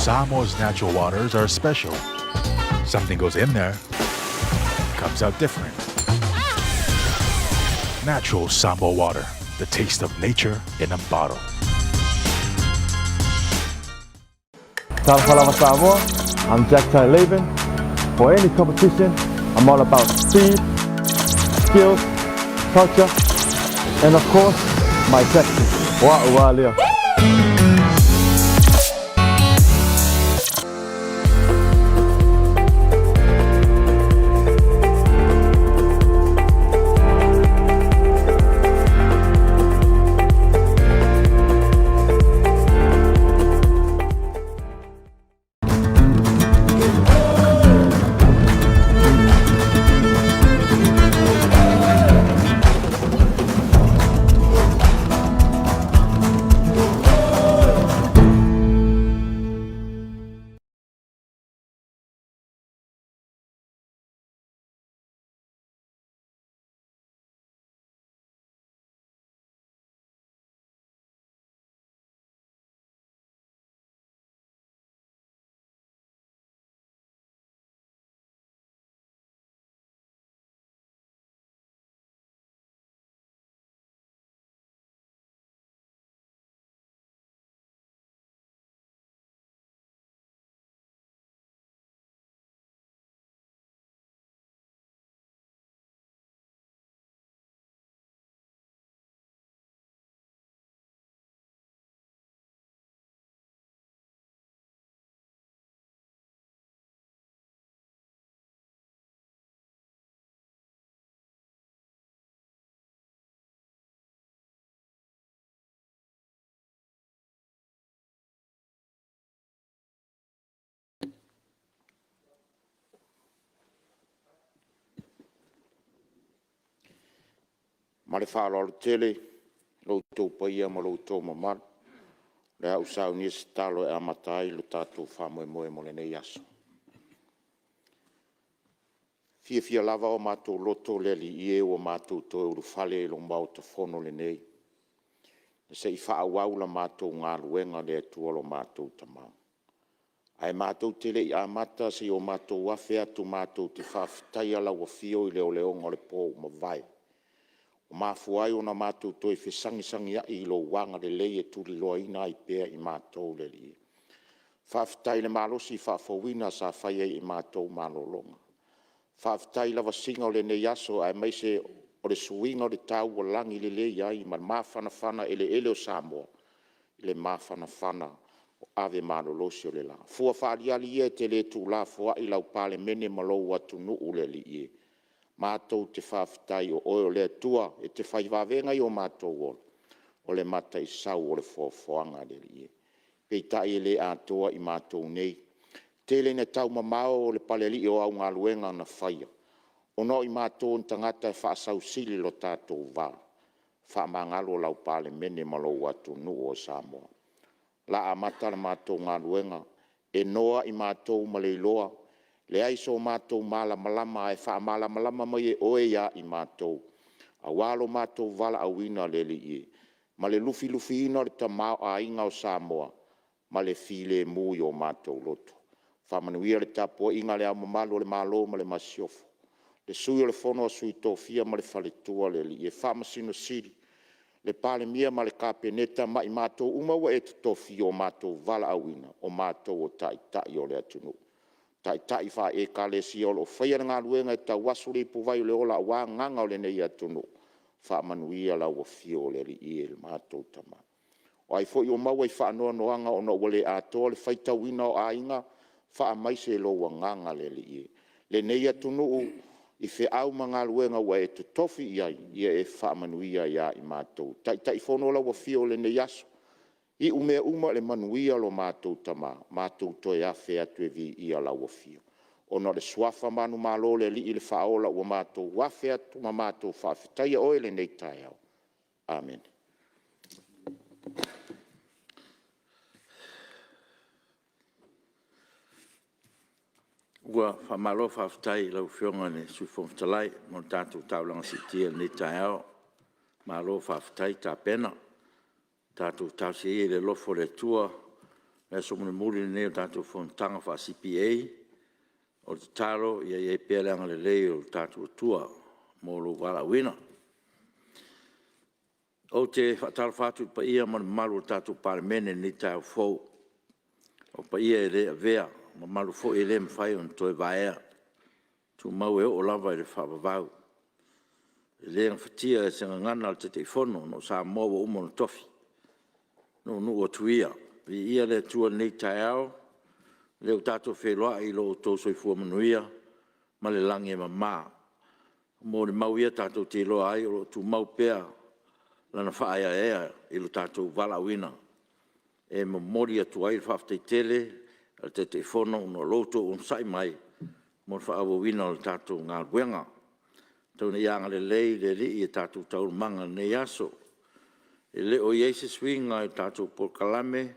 Samoa's natural waters are special. Something goes in there, comes out different. Natural Samoa water, the taste of nature in a bottle. Taupulega, Samoa. I'm Jack Laban. For any competition, I'm all about speed, skills, culture, and of course, my sexy. Wa'ua leo. Ma le whaalolo tele, loutou paia ma loutou mamar, le au sau ni se talo e amatai lo tātou whamoe moe mo le nei aso. Fia lava o mātou loto le li ie o mātou toi uru whale lo mau ta whono le nei. Se i whaawau la mātou ngā luenga le atua lo mātou tamau. Ai mātou tele i amata si o mātou wawhea tu mātou te whawhitai ala wa fio i leo leonga le pō ma vai. O mafuai o na mātou toi whesangisangi a i lo wanga le lei e turi loa ina i pēr i mātou le li. Whawhitai le malosi whawhawina sa whaia i mātou malolonga. Whawhitai la wasinga o le nei aso ai mai se o le suinga o le tau o langi le lei ai ma mawhanawhana ele o Samoa. Le mawhanawhana o ave malolosi o le la. Fua whaariali e te le tu la fua i lau Palemene Malo atu Mulinu'u le li e. Mātou te whawhitai o oio le tua e te whaiwawenga i o mātou o. O le mata i sau o le whoanga le li e. Pei tai e le atoa i mātou nei. Tele ne tau mamao o le paleli o au ngā luenga na whaia. O no i mātou n tangata e whaasau sili lo tātou wā. Whaamangalo lau Palemene Malo atu Mulinu'u o Samoa. La amata le mātou ngā luenga. E noa i mātou maleiloa. Le aiso mātou malamalama e wha malamalama mai e oe ia i mātou. A walo mātou wala awina le li e. Ma le lufi ina le tamau a inga o Samoa. Ma le file mui o mātou loto. Wha manuia le tapo inga le amamalo le malo ma le masiofo. Le sui o le fono a sui tofia ma le faletua le li e. Wha masino siri. Le pale mia ma le kapeneta ma i mātou umawa e tofia o mātou wala awina. O mātou o tai o le atunu. Tai wha e kale si olo. Whaia ngā luenga e tau wasu le puwai le ola wā nganga o le nei atunu. Wha manuia la wa fio le li i e le mātou tama. O ai fo i o maua i wha anoa noanga o no wale atoa le whaita wina o ainga. Wha maise lo wa nganga le li i e. Le nei atunu i whi au ma ngā luenga wa e tutofi i ai. Ia e wha manuia ia i mātou. Tai whono la wa fio le nei aso. I umea uma le manuia lo mātou tama, mātou toi awhi atu e vi ia lau o fio. O no le swafa manu malo le li i le whaola ua mātou wawhi atu ma mātou whawhitaia oe le nei tai au. Amen. Ua whamalo whawhitai lau whionga ne sui whomtalai, mo tātou taulanga si tia nei tai au. Malo whawhitai tā pena. Tātou tausi e le lofo le tua, Me so muli ne tātou Fonotaga fa CPA o te taro ia pea leanga le lei o tātou tua mo lo wala wina. O te whatara whātu pa ia malu o tātou Palemene ni Tiafau. O pa ia e rea vea, malu fo e le mwhai on toi vaea. Tu mau e o lava e le whawavau. E le ngawhatia e senga ngana te te whono no Samoa o umono tofi. No o tuia. I ia le tua nei Taupulega, le o tātou wheloa i lo tō soifua manuia, ma le langi e mamā. Mo le mau ia tātou te loa ai o tu mau pea lana whaaya ea i lo tātou walawina. E mo mori atu ai whaaftei tele, al te te whono no loto on sai mai, mo whaawawina o tātou ngā ruenga. Tau na ianga le lei le li i tātou taurumanga nei aso. E le o Iese swinga i tātou Palemene,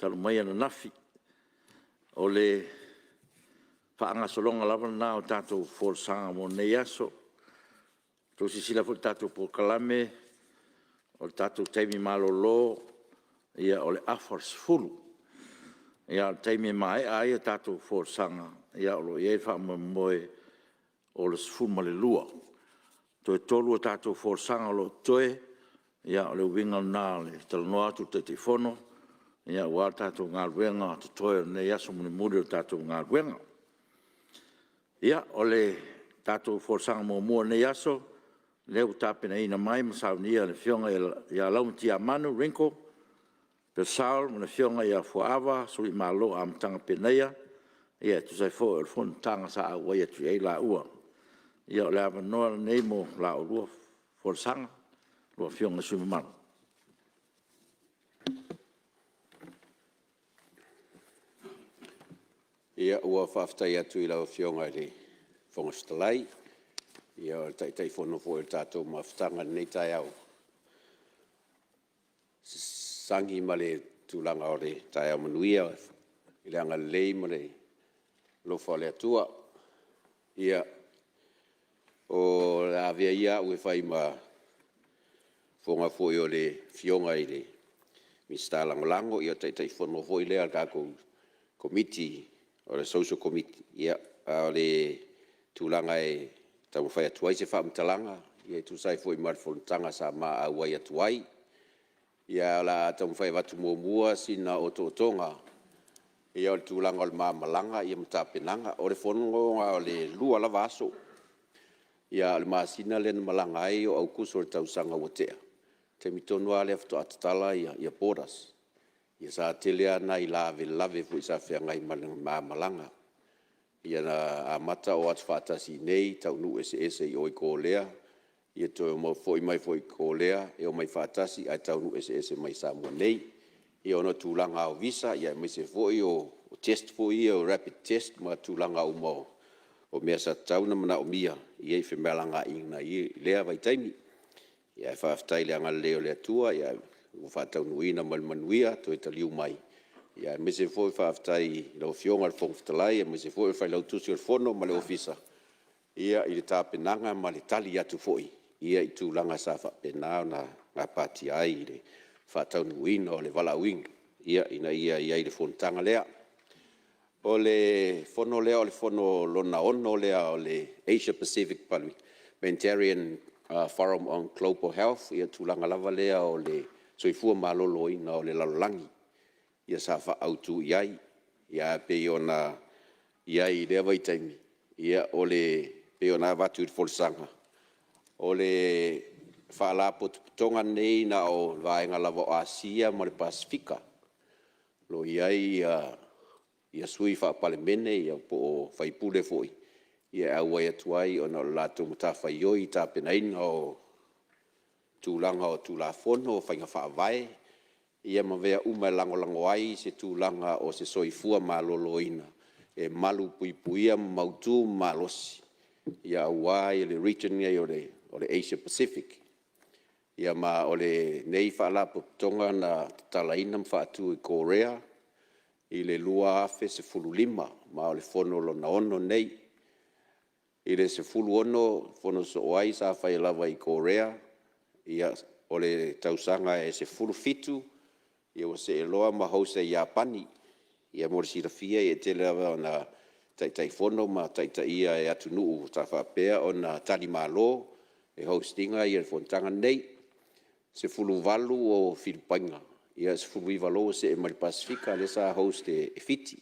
taru mai ana nafi. O le whaanga solonga lava na o tātou wholesanga mo nei aso. Tau sisila fu tātou Palemene, o tātou teimi Malo lo, ia o le afars fulu. Ia teimi mai ai o tātou wholesanga, ia o lo iei whaamoe o le sfulu ma le lua. Toi tolu o tātou wholesanga o lo toe, ia o le winga nā le talanoa atu te te whono, ia ua tātou ngā ruenga te toe nei aso muri o tātou ngā ruenga. Ia o le tātou wholesanga mo mua nei aso, leo tāpena ina mai masaunia le fionga ia lau tia manu rinko, pe saul mo le fionga ia fuaava, sui Malo am tanga peneia, ia tu sai fo el Fonotaga sa aua ia tu ei la ua. Ia o le ava noa nei mo la o lua wholesanga, lua fionga sui mamano. Ia ua whaftai atu I lau fionga le whangastalai. Ia o tai whono fo I tātou mawhtanga nei tai au. Sangi ma le tūlanga o le tai au manuia, I le anga lei ma le lofa le atua. Ia o le avea ia ue whai ma whonga fo I o le fionga I le Mr. Langolango. Ia tai whono fo I le al kako komiti o le social committee. Ia o le tūlanga e tau whai atuai se whaamtalanga. Ia tu sai fo I mar Fonotaga sa ma auai atuai. Ia la tau whai watu mua sina o tōtonga. Ia o le tūlanga o le māmalanga, ia matapenanga. O le whononga o le lua lava aso. Ia le maasina le malanga ai o au kuso le tausanga watea. Te mitonua le afto atatala ia poras. Ia sa telea na I lave fu I sa whengai malanga. Ia na amata o atu whaatasi nei, Taumunu'u ese I oi ko lea. Ia toi o foi mai foi ko lea, e o mai whaatasi ai Taumunu'u ese mai Samoa nei. Ia ono tūlanga o visa, ia mai se foi o test foi o rapid test, ma tūlanga o mo. O mea sa tauna mana o mia, ia I whemelanga ina I lea vai taimi. Ia whaaftai le anga leo le atua, ia o whaataunuina manuia, toi taliu mai. Ia me se foi whaaftai lau fionga le whongwhtalai, ia me se foi whai lau tusi o le whono ma le ofisa. Ia I le tāpenanga ma le tali atu foi. Ia I tūlanga sa whapenao na ngā pāti ai I le whaataunuina o le walawing. Ia ina ia I le Fonotaga lea. O le whono lea o le whono lona ono lea o le Asia Pacific Parliamentarian Forum on Global Health. Ia tūlanga lava lea o le soifua malolo ina o le lalolangi. Ia sa whaautu iai. Ia pe ona iai lea waitaimi. Ia o le pe ona watu I wholesanga. O le Faapotopotoga nei na o vaenga lava o Asia ma le Pasifika. Lo iai ia sui Palemene ia po o whaipule foi. Ia auai atuai o na lato matawhai oi tāpenaina o tūlanga o tūlafono o whainga whaavae. Ia mawea lango ai se tūlanga o se soifua maloloina. E malu puipuia mautu malosi. Ia auai le region ia o le Asia Pacific. Ia ma o le nei Faapotopotoga na talaina mawhaatu I Korea. I le lua afe se fulu lima, ma o le whono lona ono nei. I le se fulu ono, whono so oai sa whai lava I Korea. Ia o le tausanga e se fulu fitu. Ia o se eloa ma hause Iapani. Ia mo si rafia e te lewa na tai fono ma tai ia e atu nuu ta whapea o na tali Malo e hostinga i e Fonotaga nei se fulu valu o Filipainga. Ia se fulu valo se e Mali Pasifika le sa host e fiti.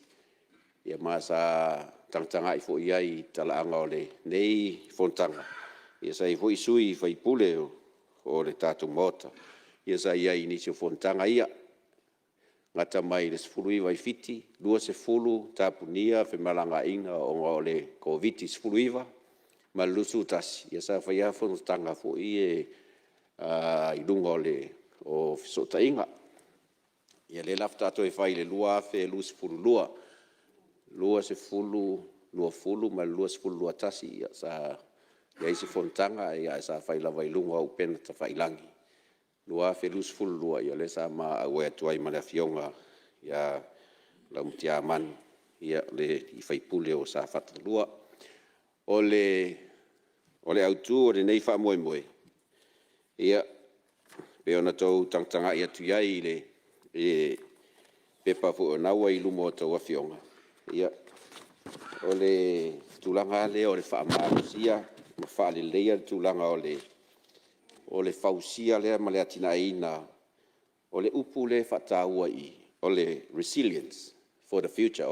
Ia ma sa tangtanga i fo ia i talaanga o le nei Fonotaga. Ia sa i fo i sui fai pule o le tatu mota. Ia sa ia i nisi o Fonotaga ia. Ngata mai le sefulu iwa i fiti, lua sefulu tapunia fe malanga ina o le COVID sefulu iwa, ma lusu tasi. Ia sa whaia Fonotaga fo i i lunga o fisota inga. Ia le lafta ato e whai le lua afe lu sefulu lua sefulu, lua fulu, ma lua sefulu lua tasi. Ia sa ia isi Fonotaga ia sa whai lawa i lunga o pena ta whai langi. Lua felus full lua ia le sama awe tuai mana fionga ia la mutia man ia le i fai pule o sa fat lua ole autu o le nei fa moe ia pe ona tau tangtanga ia tu ai le pepa fu na wa i lumo tau fionga ia ole tulanga le ole fa malusia ma fa le leia tulanga o le fausia lea ma le atina ina, o le upu le whataua i, o le resilience for the future,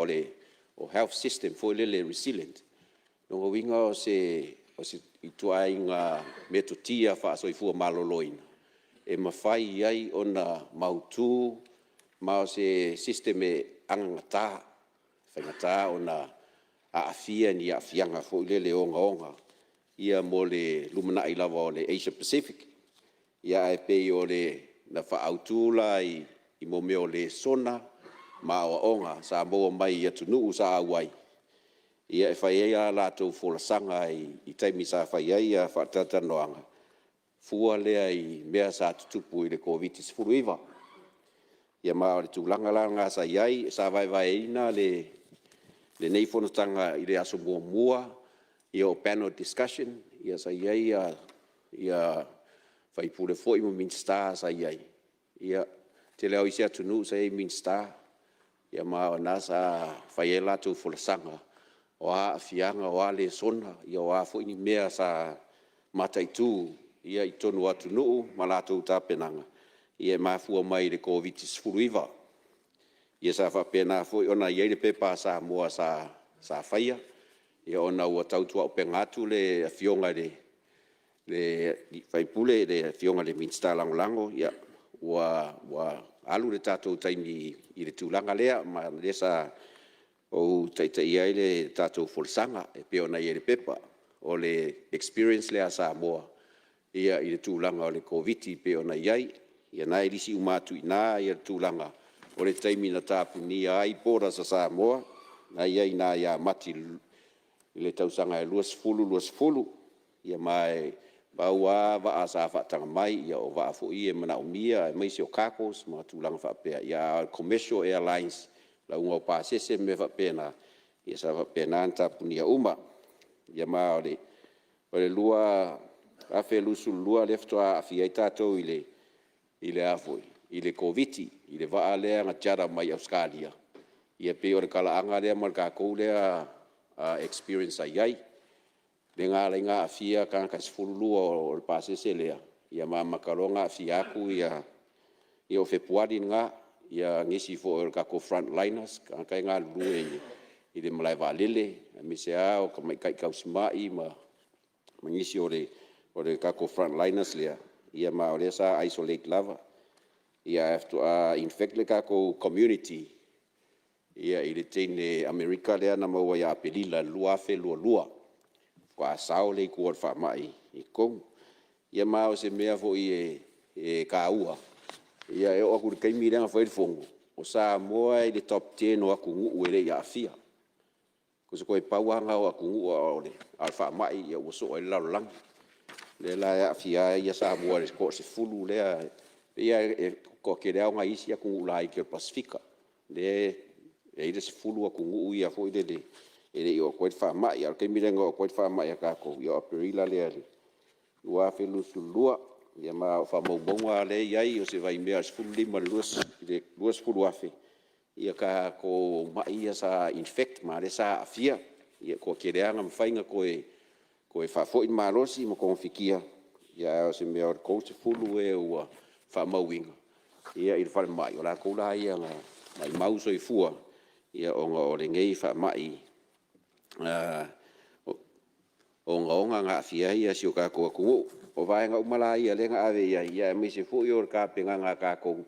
o health system for le resilient. Nongo winga o se itua inga metotia whaasoi fua maloloina. E mawhai iai o na mautu, ma o se system e angata, whaingata o na aafia ni aafianga fo le onga. Ia mo le lumana i lava o le Asia Pacific. Ia e pei o le na whaautula i mo meo le sona ma o onga sa moa mai i Mulinu'u sa awai. Ia e whai ea lātou wholasanga i taimi sa whai ea whaatatanoanga. Fua lea i mea sa tutupu i le COVID-19 iwa. Ia maa o le tūlanga sa iai sa vai ina le nei Fonotaga i le aso mua ia o panel discussion, ia sa iai ia fai pule foi mo minsta sa iai. Ia te leo isi atunu sa i minsta, ia ma o nasa fai e latu fulasanga, o a fianga o a le sona, ia o a foi ni mea sa mataitu, ia i tonu atunu ma latu tapenanga. Ia mafua mai le COVID-19 iwa. Ia sa whapena foi ona iai le pepa sa mua sa faia, ia ona ua tautua o pengatu le fionga le faipule le fionga le minsta lango ia ua alu le tatou taimi i le tūlanga lea ma le sa o taitai ai le tatou folsanga e pe ona iai le pepa o le experience lea sa moa ia i le tūlanga o le COVID pe ona iai ia nai lisi umatu ina ia le tūlanga o le taimi na tāpunia ai pora sa moa na iai na ia mati le tausanga e luas fulu, ia mai baua va asa whaatanga mai, ia o va fo i e mana umia, e maisi o kakos, ma tūlanga whaapea, ia commercial airlines, la unga o pāsese me whaapena, ia sa whaapena anta punia uma, ia ma o le lua, afe lusu lua leftoa afi ai tātou i le afoi, i le COVID, i le vaa lea ngatjara mai Australia, ia pe o le kalaanga lea malkakou lea, experience ai le ngā afia ka sefululua o le pasese lea ia mamakalonga afia aku ia o Februari ngā ia ngisi fo o kako frontliners ka ngā lulu i le Malae valele me se a o ka mai kai kausimai ma ngisi o le kako frontliners lea ia ma o le sa isolate lava ia after infect le kako community ia i le teine Amerika lea na maua ia apelila lua fe lua. Kwa sao le kuar wha mai i kong. Ia mao se mea fo i ka ua. Ia e o aku le kaimi renga whaere fongu. O sa moa i le top 10 o aku nguu e le ia afia. Ko se koe pauanga o aku nguu o le al wha mai ia uso o le larolangi. Le la ia afia ia sa moa le ko se fulu lea. Ia ko ke lea o ngai isi aku nguu la i ke Pasifika. Le ida se fulu aku nguu ia fo i le ele o koe wha mai, al kei mirenga o koe wha mai a kako, ia o perila lea le. Lua whelu sulua, ia ma o wha maubonga le iai, o se vai mea sfulu lima luas fulu afe. ia ka ko mai ia sa infect ma le sa afia ia ko ke reanga mfainga ko e fa foi malosi mo ko fikia ia se me or ko se fulu e o fa mawinga ia il fa mai ola ko la ia mai mau so i fua ia o le ngei fa mai o nga nga fia ia si o ka ko o vai nga umala ia le nga ave ia me se fu yo ka penga nga ka ko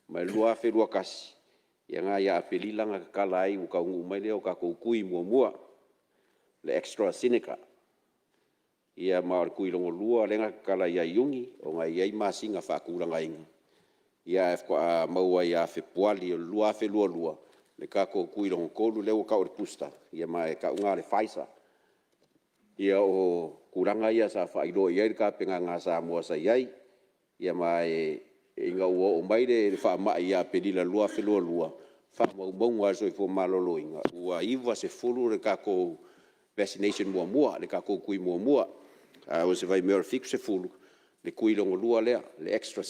mai lua fe lua kas ia nga ia apelila nga kala ai u ka ngu mai le o ka ko kui mua le extra sinica ia ma kui longo lua le nga kala ia yungi o nga ia masinga fa ku langa inga ia ko mau ia fe puali lua fe lua le ka ko kui longo kolu le o ka o pusta ia mai ka unga le faisa ia o kuranga ia sa fa ido ia ka penga nga Samoa sa iai ia mai inga o mai de fa mai ia pedila lua fe lua fa mo wa so fo malolo inga ua iwa se fulu le ka ko vaccination mua le ka ko kui mua o se vai mer fix se fulu le kui longo lua le extra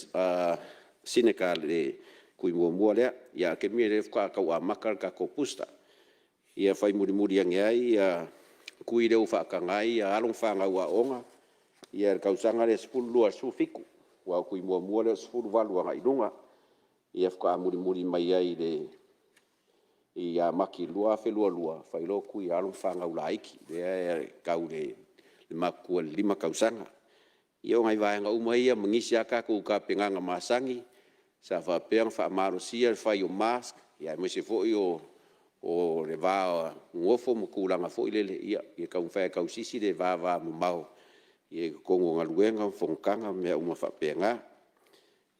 sinica le kui mua le ia ke mi le ka wa makar ka ko pusta ia fai muri yang ia kui le ufa ka ngai along fa nga wa onga ia ka usanga le spulu lua su fiku wa kui mua le spulu valu nga idunga ia ka muri mai ai le ia maki lua fe lua fai lo kui along fa nga ulaiki le ka le maku lima ka usanga ia ngai va nga umai ia mangisi aka ku ka penganga masangi sa fa peng fa marusia fai o mask ia me se fo yo o le va ngofo mo kulanga fo ile ia ka un fa ka usisi le va mo mau ia ko nga luenga fonkanga me uma fa penga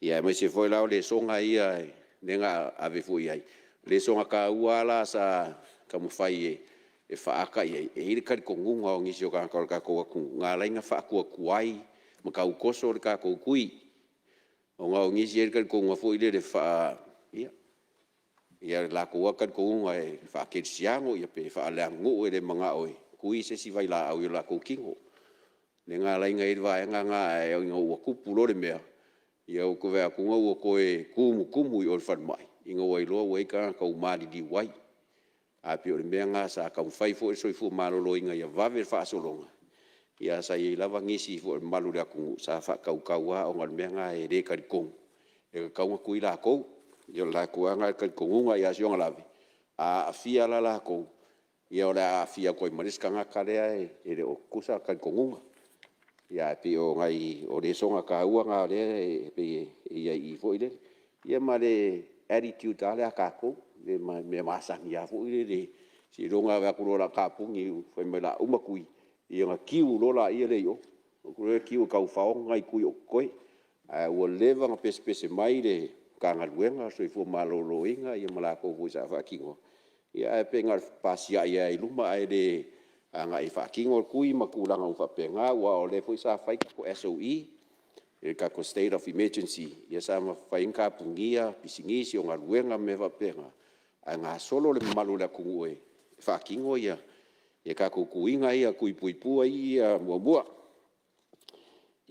ia me se fo la le songa ia nenga ave fo ia le songa ka uala sa ka mo fai e fa aka ia e ka ko ngunga o ngisio ka ko nga lainga fa ku kuai mo ka ukoso ka ko kui o nga ngisio ka ko nga fo ile le fa ia la ko kan ko ngai fa ke siango ia pe fa la ngu e le manga oi kui se si vai la au la ko kingo le nga la ngai va nga e ngo ku pulo le mea ia ko ve ku ngo ko e kumu o fa mai ingo wai lo wai ka ko mali di wai Apia le mea nga sa ka fai fo so fu malo lo inga ia va ver fa solonga ia sa i lava ngisi fo malu le ku sa fa ka wa o ngal mea nga e re ka kong e ka ku ila ko ia la kuanga ka kongunga ia sionga lavi a fia la ko ia ora fia ko maris kanga karea e le okusa ka kongunga ia pe o ngai o le songa ka uanga le pe ia I fo ile ia ma le attitude ale ka ko le me masa ia fo ile le si ronga va ku la ka pungi foi me la uma kui ia nga kiu lo la ia le yo ku le kiu ka fa ngai kui o koi a o leva nga pese mai le kanga luenga so fu malolo inga ia mala ko fu sa fa kingo ia e penga pasia ia I luma ai de anga I fa kingo kui makulanga u fa penga wa o le fu sa fa ko SOE e ka ko state of emergency ia sa ma fa inka pungia pisingisi o ngaluenga me fa penga anga solo le malu la ku e fa kingo ia e ka ko kuinga ia kui puipua ia mua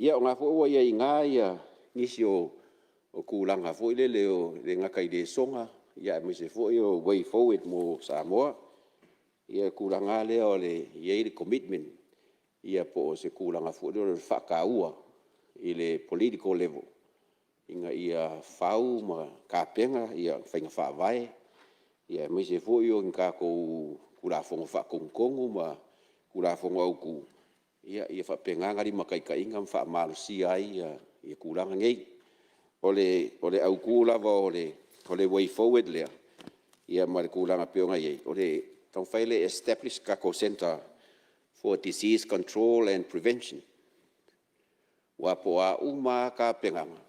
ia nga fo ia inga ia nisio o kulanga fo ile le ngaka I de songa ia me se fo o way forward mo Samoa ia kulanga le o le ia I commitment ia po se kulanga fo le whakaua I le political level inga ia fau ma kapenga ia whainga whawai ia me se fo o inka ko kula fongo whakongkongu ma kula fongo au ku ia whapenga ngari makaika inga wha malusi ai ia kulanga ngei ole au kula va ole way forward le ia mar kula nga pionga ye ole ton faile establish ka ko center for disease control and prevention wa po a uma ka penganga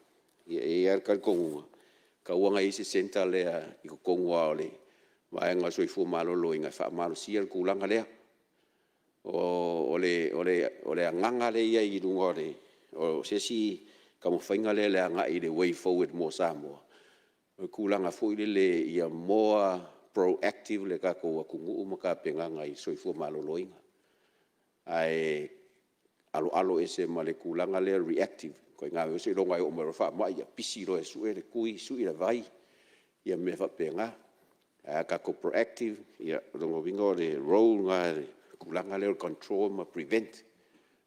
ia ka konga ka wanga isi center le I ko konga ole mai nga so fu malo lo inga fa malo sia kula nga le ole nganga le ia I lunga le o sesi kamo whainga le nga I le way forward mo Samoa. Kulanga fo le ia more proactive le ka ko kungu maka penganga I soifua maloloinga. Ai alo ese male kulanga le reactive. Ko nga se longa o mero fa mai ia pisi lo e su e le kui su I le vai. Ia me fa penga. Kako proactive, ia rongo winga o le role ngā kulanga leo control ma prevent.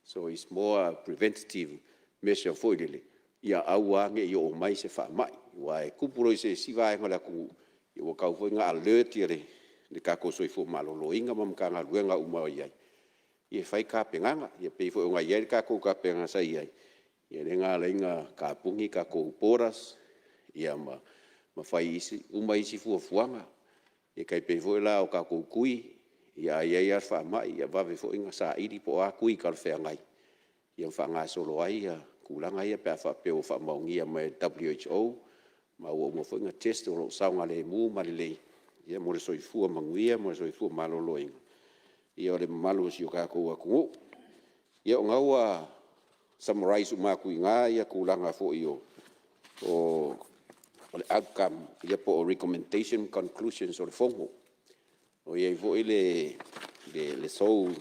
So it's more preventative measure for ile. Ia au ange i o mai se wha mai. Wa e kupuro i se siwa e ngala ku i o kau fo ngā alert i le kako soifo malolo inga mamkanga luenga umao iai. Ia whai ka penganga, ia pei fo ngā iai kako ka penganga sa iai. Ia le ngā leinga ka pungi kako uporas, ia ma whai isi, isi fuafuanga. Ia kai pei fo la o kako kui, ia iai ar wha mai, ia wawe fo inga sa iri po a kui ka whea ngai. Ia wha ngā solo ai, ia kulanga ia pia wha peo wha maungia mai WHO, ma ua fo inga test o saunga le mu ma le lei. Ia mo le soifua manguia, mo le soifua malolo inga. Ia o le malo si o kako ua kungu. Ia o ngaua summarize umaku i ngā, ia kulanga fo i o le outcome, ia po o recommendation conclusions o le fongo. O ia i fo i le sole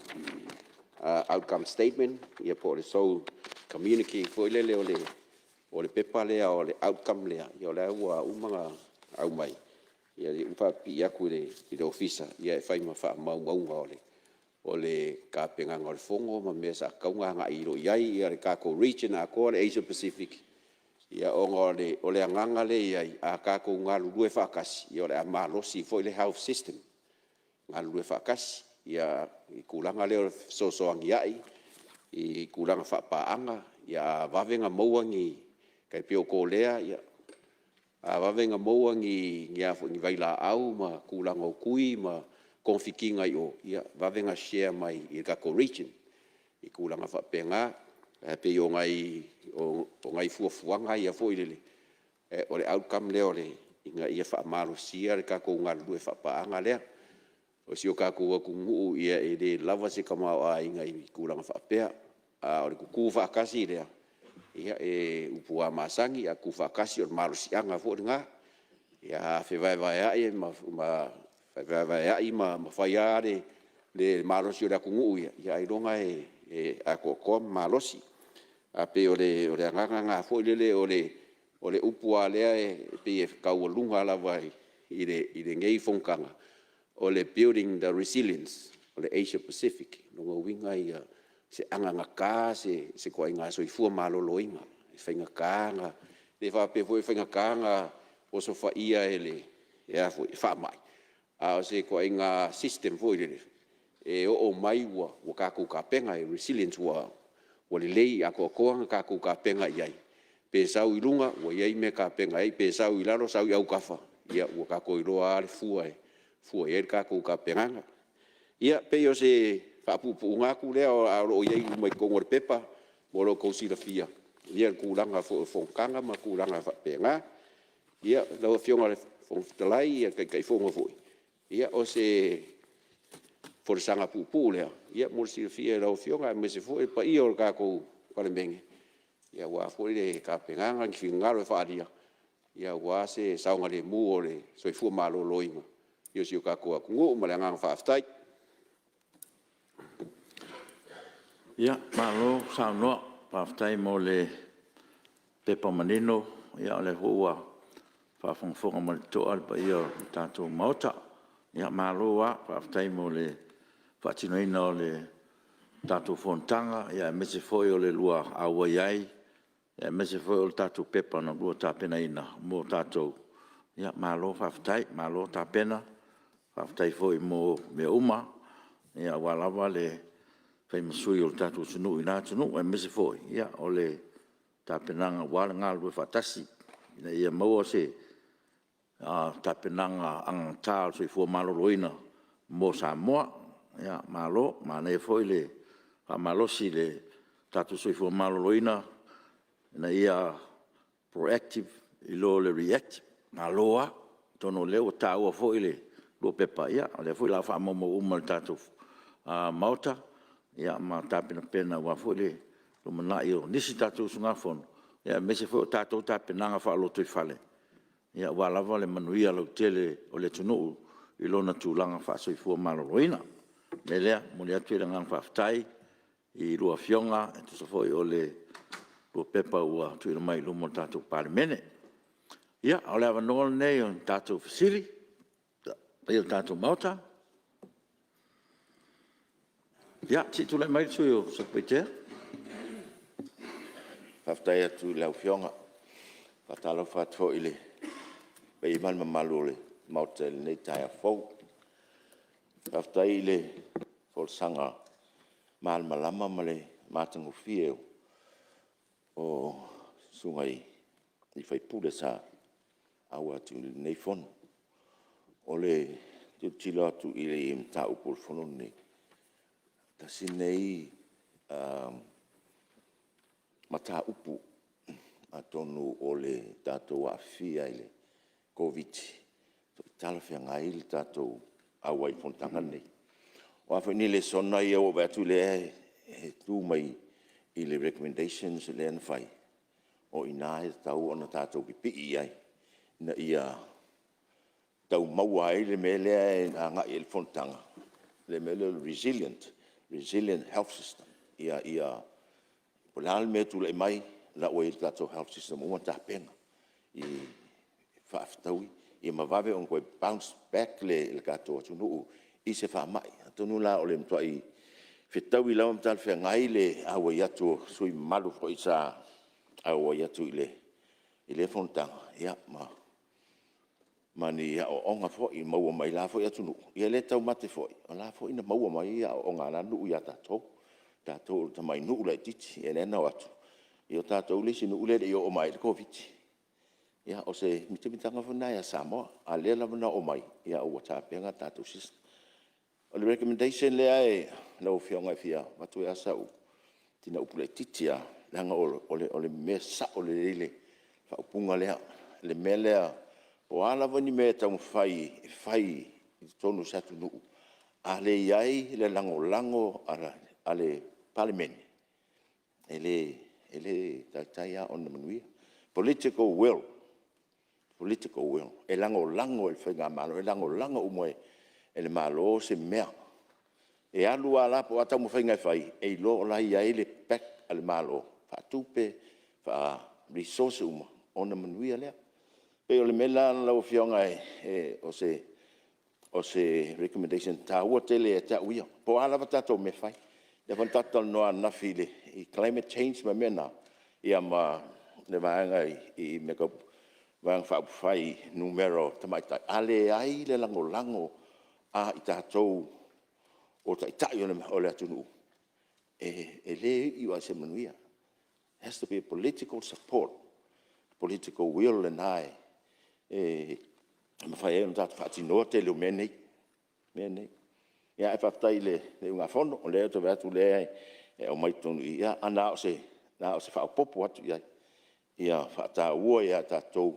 outcome statement, ia po le sole communique fo i le o le pepa lea o le outcome lea, ia o le ua umanga au mai. Ia le upa pi aku i le ofisa, ia e whai ma wha maunga o le ka penganga o le fongo, ma mea sa kaunga nga i ro iai, ia le kako region a koa le Asia Pacific. Ia o le anganga le iai, a kako ngā lulue whakasi, ia o le amalosi fo i le health system. Ngā lulue whakasi, ia i kulanga leo sosoangi ai, i kulanga whapaanga, ia wawenga mauangi, kai pio ko lea, ia a wawenga mauangi ngi vaila au, ma kulanga o kui, ma konfikinga i o, ia wawenga share mai i kako region, i kulanga whapenga, pe o ngai fuafuanga ia fo i lele, o le outcome leo le, inga ia whaamaro sia, le kako ngā lue whapaanga lea, o si o kako wakungu ia e le lava se kamau a inga i kulanga whapea, o le kuku whakasi lea, ia e upua masangi, a ku whakasi o le maro sianga fo le ngā, ia whewaiwai ai, ma whai are le malosi o le akungu ia i ronga a koa malosi. A pe o le anganga ngā fo i lele o le upua lea pe e kaua lunga lawa i le ngei fongkanga. O le building the resilience o le Asia Pacific. Nunga winga i se anganga kā se kua inga soifua malolo inga. Whainga kānga. Le whape fo i whainga kānga o so wha ia wha mai. A o se kua inga system fo i lele. E o mai ua kaku ka penga e resilience ua le lei a koanga kaku ka penga iai. Pe sau i lunga, ua iai me ka penga iai, pe sau i lalo, sau i au kafa. Ia ua kako i roa ale fua iai kaku ka penganga. Ia pe o se whaapupu ngaku lea o iai mai kongo le pepa, moro kousila fia. Ia kulanga fongkanga, ma kulanga penga. Ia lau fionga le fongtalai, ia kai fonga foi. Ia o se for sanga pupu lea, ia morsi fia lau fionga, me se foi pa ia o kako Palemene. Ia wa foi le ka penganga ki ngaro e whaaria. Ia wa se saunga le mu o le soifua malolo inga. Ia si o kako akungu, ma le ngang whaaftai. Ia, malo, saunoa, whaaftai mo le pepa manino, ia le hua, whaafongfonga mo le toa, pa ia tātou maota. Ia malo wa, whaaftai mo le whaatinoina o le tātou Fonotaga, ia mese foi o le lua aua iai, ia mese foi o le tātou pepa na lua tāpenaina mo tātou. Ia malo whaaftai, malo tāpena, whaaftai foi mo me uma, ia walawa le whaimasui o le tātou tunu i nā tunu, ia mese foi, ia o le tāpenanga wala ngā lua whaatasi, ia maua se tāpenanga angata o soifua maloloina mo Samoa, ia malo, mana e foi le malosi le tātou soifua maloloina, na ia proactive i lo le react, maloa, tono leo tāua foi le lo pepa ia, le foi la whaamomo uma le tātou mauta, ia ma tāpena pena wa foi le lo mana i o nisi tātou sungafono, ia mese foi o tātou tāpenanga whaaloto i whale. Ia walawa le manuia lau tele o le Mulinu'u i lona tūlanga whaasoifua maloloina. Me lea, muli atu i ngang whaaftai i rua fionga, e tu safoi o le rua pepa ua tu i mai lumo tātou Palemene. Ia, o le awa nol nei o tātou fasili, pa ia tātou mauta. Ia, titu lai mai tui o sakpeitea. Whaftai atu lau fionga. Whatalo whatfo ile. Pei man mamalu le. Mauta le nei Tiafau. Whaftai ile. Folsanga. Mal malama male. Matangu fieo. O sungai. I whai pule sa. Awa tu nei fono. Ole. Tu tilo atu ile i mta upul fono nei. Tasi nei. Mata upu. Atonu ole tātou a fia ile COVID. So tala fia ngai ile tātou awa i Fonotaga nei. O awha ni le sona i au watu le tū mai i le recommendations le ana whai. O ina e tau ona tātou ki pi ai. Na ia tau maua ai le mele a ngai i le Fonotaga. Le mele resilient health system. Ia polal me tu le mai. La o il tato health system o ta pena I whaaftaui I mawawe on koe bounce back le kato atu nuu I se wha mai atonu la o le mtua I whetau I lau mtal whea ngai le awa iatu sui malu fo I sa awa iatu I le Fonotaga ia mani ia o onga fo I maua mai la fo iatu nuu ia le tau mate fo I la fo ina maua mai ia o onga la nuu ia tatou tamai nuu la titi e nena watu Io tātou lisi no ule I o mai le COVID. Ia o se mitamitanga whana ia Samoa. A lea lamana o mai. Ia o tāpenga tātou sista. O le recommendation lea e lau whionga fia. Watu e asa u. Tina upule titia. Langa o le mea sa o le leile. Whaupunga lea. Le mea lea. O ala wani mea tau whai. I tonu satu nuu. A le iai le lango a le Palemene. Ele taia on the manuia. Political will. E lango el whainga malo. E lango umoe. E le malo se mea. E alu ala po ata mo whainga whai. E lo la ia ele pek ale malo. Wha tupe. Wha resource uma. On the manuia lea. Pe o le mela lau fionga o se recommendation ta ua tele e ta uia. Po ala watato me whai. Le fantatal noa nafi I climate change ma mena ia ma le vaanga I meka vaanga whaupwhai numero tamaitai. Ale ai le lango a I tātou o taitai o le atunu. E le I wa se manuia. Has to be a political support. Political will and I. Ma whai e tātou whaatinoa te leo menei. Ia e whaftai le unga whono o leo te watu le e o mai tonu ia ana o se whaapopo atu ia whaata ua ia tātou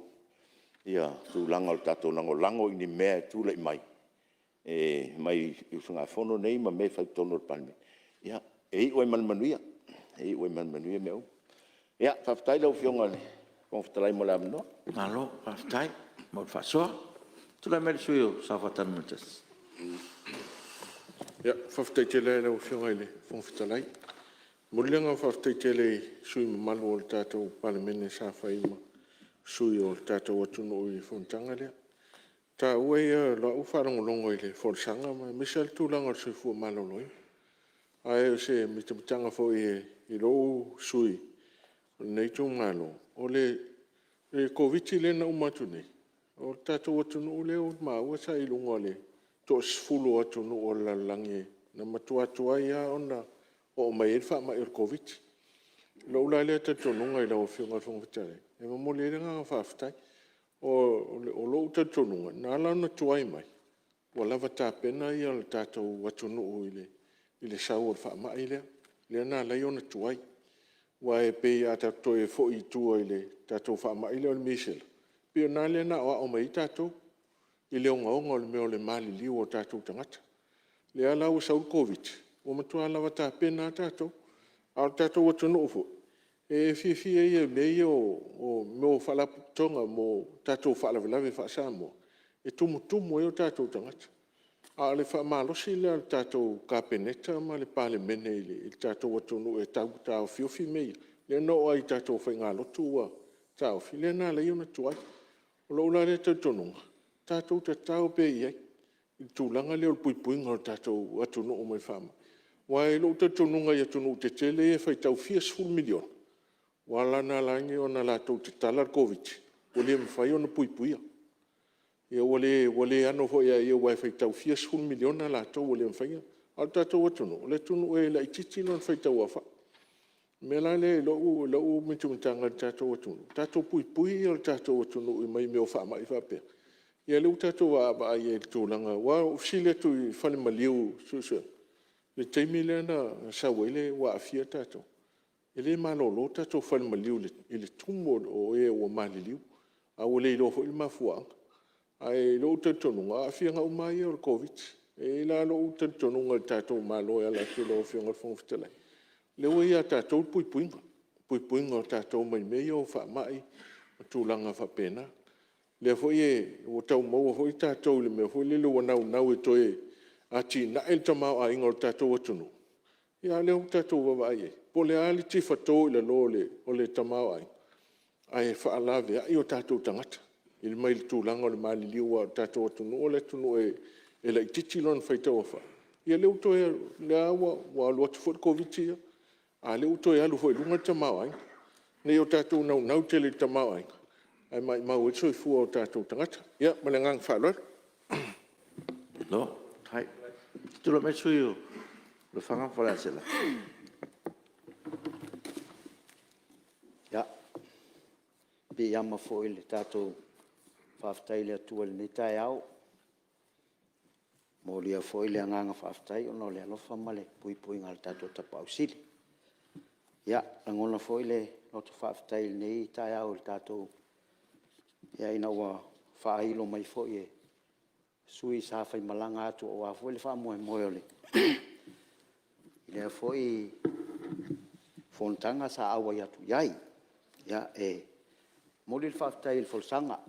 ia tūlanga o tātou lango I ni mea tūlai mai mai I whunga whono nei ma me whai tono o Palemene ia e oi manuia meu ia whaftai lau whionga le kong whatalai mo le amanoa Malo, whaftai, mo whasoa. Tula mele sui o sa whatanu matas. Ia, whaftai te lea lau whionga I le whongwhitalai. Mulinu'u whaftai te le sui Malo o le tātou Palemene sa whaima sui o le tātou atunu I Fonotaga lea. Tā ua ia la wharangolongo I le wholesanga ma misal tūlanga o sui fua Malo loi. Ai o se mitamitanga fo I lou sui nei tū Malo. O le COVID le na umatu nei. O le tātou atunu le o maua sa I lunga le. To sfulu atu no o la langi na matua ia ona o mai fa mai o COVID lo la le te tonunga I lo fiunga fongtare e mo le nga fa ftai o lo te tonunga na la na tuai mai o la vata pena ia le tato watu no ile sa o fa mai le na la yo na tuai wa e pe ata to e fo I tu ile tato fa mai le Michel pe na le na o mai tato I leo ngaonga le meo le mali liu o tātou tangata. Le ala o sau COVID. O matua ala wata pena tātou. Ao tātou watu noofo. E fia ia lei o meo whalaputonga mo tātou whalavelave whaasamo. E tumu e o tātou tangata. A le whaamalosi le tātou kapeneta ma le Palemene I tātou watu no e tau fiofi mei. Le no ai tātou whaingalotu wa tau fi. Le na le iona tuai. O lo la le tautonunga. Tātou te tau pe iai. I tūlanga leo puipuinga o tātou atunu o mai whama. Wai lo te tonunga i atunu te tele e whai tau 4 milion. Wala na langi o na lātou te talar COVID. Wale mwhai o na puipuia. Ia wale ano ho ia wai whai tau 4 milion na lātou wale mwhai. Al tātou atunu. Le tunu e la ititi lon whai tau afa. Me la le lo mitumtanga tātou atunu. Tātou puipui al tātou atunu i mai meo whama i whapea. Ia leu tātou wa i e tūlanga. Wa ufsile tu i whale maliu susu. Le teimi le na sawele wa afia tātou. Ele malolo tātou whale maliu i le tumo o e o maliliu. A o le ilo ho ilma fuanga. Ai lo te tonunga afia nga umai o COVID. E la lo te tonunga tātou malo e ala te lo afia nga whangwhitalai. Leo ia tātou puipuinga. Puipuinga o tātou mai mei o whamai. Tūlanga whapena. Le foi e o tau mau foi tātou le me foi le lo nau e toe ati na el tamau a ingo tātou atunu. Ia leo tātou wa e. Po le ali ti fatou le lo le o le tamau ai. Ai fa alave ai o tātou tangata. Il mai tūlanga le mali liu o tātou atunu o le tunu e la ititi lon whaitau afa. Ia leo toe le awa wa lo atu fot COVID-19. A leo toe alu foi lunga tamau ai. Nei o tātou nau tele tamau ai. Ai mai mau e soi fua o tātou tangata. Ia, malengang whalor. No, hai. Tula me sui o le whanga whalasela. Ia, bi ama foi le tātou whaftai le atua le netai au. Mo lia foi le anganga whaftai ono le alofa male pui ngal tātou tapau sili. Ia, langona foi le loto whaftai le nei tai au le tātou. Ia ina ua whaahilo mai fo e sui sa whai malanga atu o a fo le wha moe ole. Ia fo i Fonotaga sa awa i atu iai. Ia e moli le whaftai le folsanga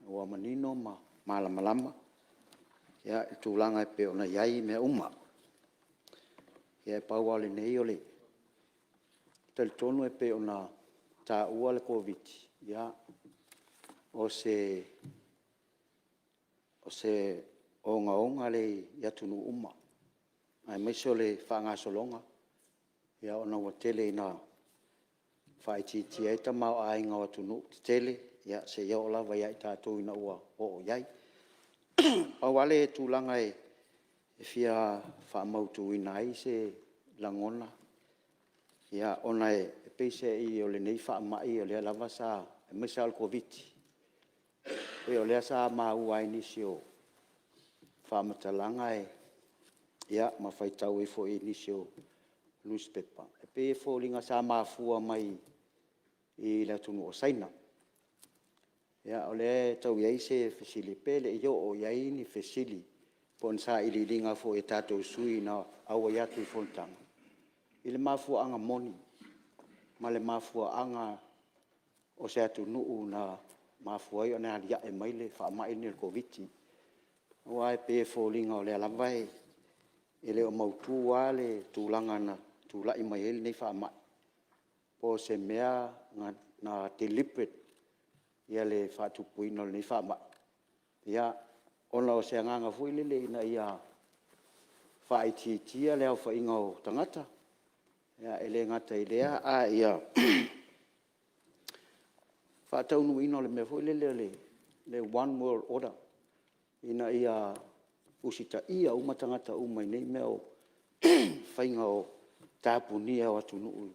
ua manino ma malamalama. Ia e tūlanga e pe ona iai me uma. Ia e paua le nei ole. Tali tonu e pe ona ta ua le COVID. Ia o se onga le iatunu uma. Ai maiso le whangasolonga. Ia ona wa tele ina whaititi e tamau a inga watunu tele. Ia se ia ola wa iai tātou ina ua o iai. Au wale e tūlanga e fia whamautu ina ai se langona. Ia ona e peise i o le nei whamai o le lava sa e maisa al COVID. E o lea sa mau ai nisi o whamatalanga e ia ma whaitau e fo e nisi o newspaper. E pe e fo linga sa mafua mai i la tunu o saina. Ia o lea tau iai se fesili pele i o iai ni fesili pon sa ili linga fo e tātou sui na awa iatu i Fonotaga. I le mafua anga moni ma le mafua anga o se atu nuu na mafua i o nea lia e maile whaamai ni le COVID. Wa e pe fōlinga o le alawai e le o mautu wa le tūlanga na tūlai mai ele nei whaamai. Po se mea na deliberate ia le whatupuina le nei whaamai. Ia ona o se anganga fui lele ina ia whaititia leo whainga o tangata. Ia ele ngata i lea a ia whātau nui ino le mea fui le one world order. Ina ia usita ia umatangata umai nei mea o whainga o tāpunia o atu nui.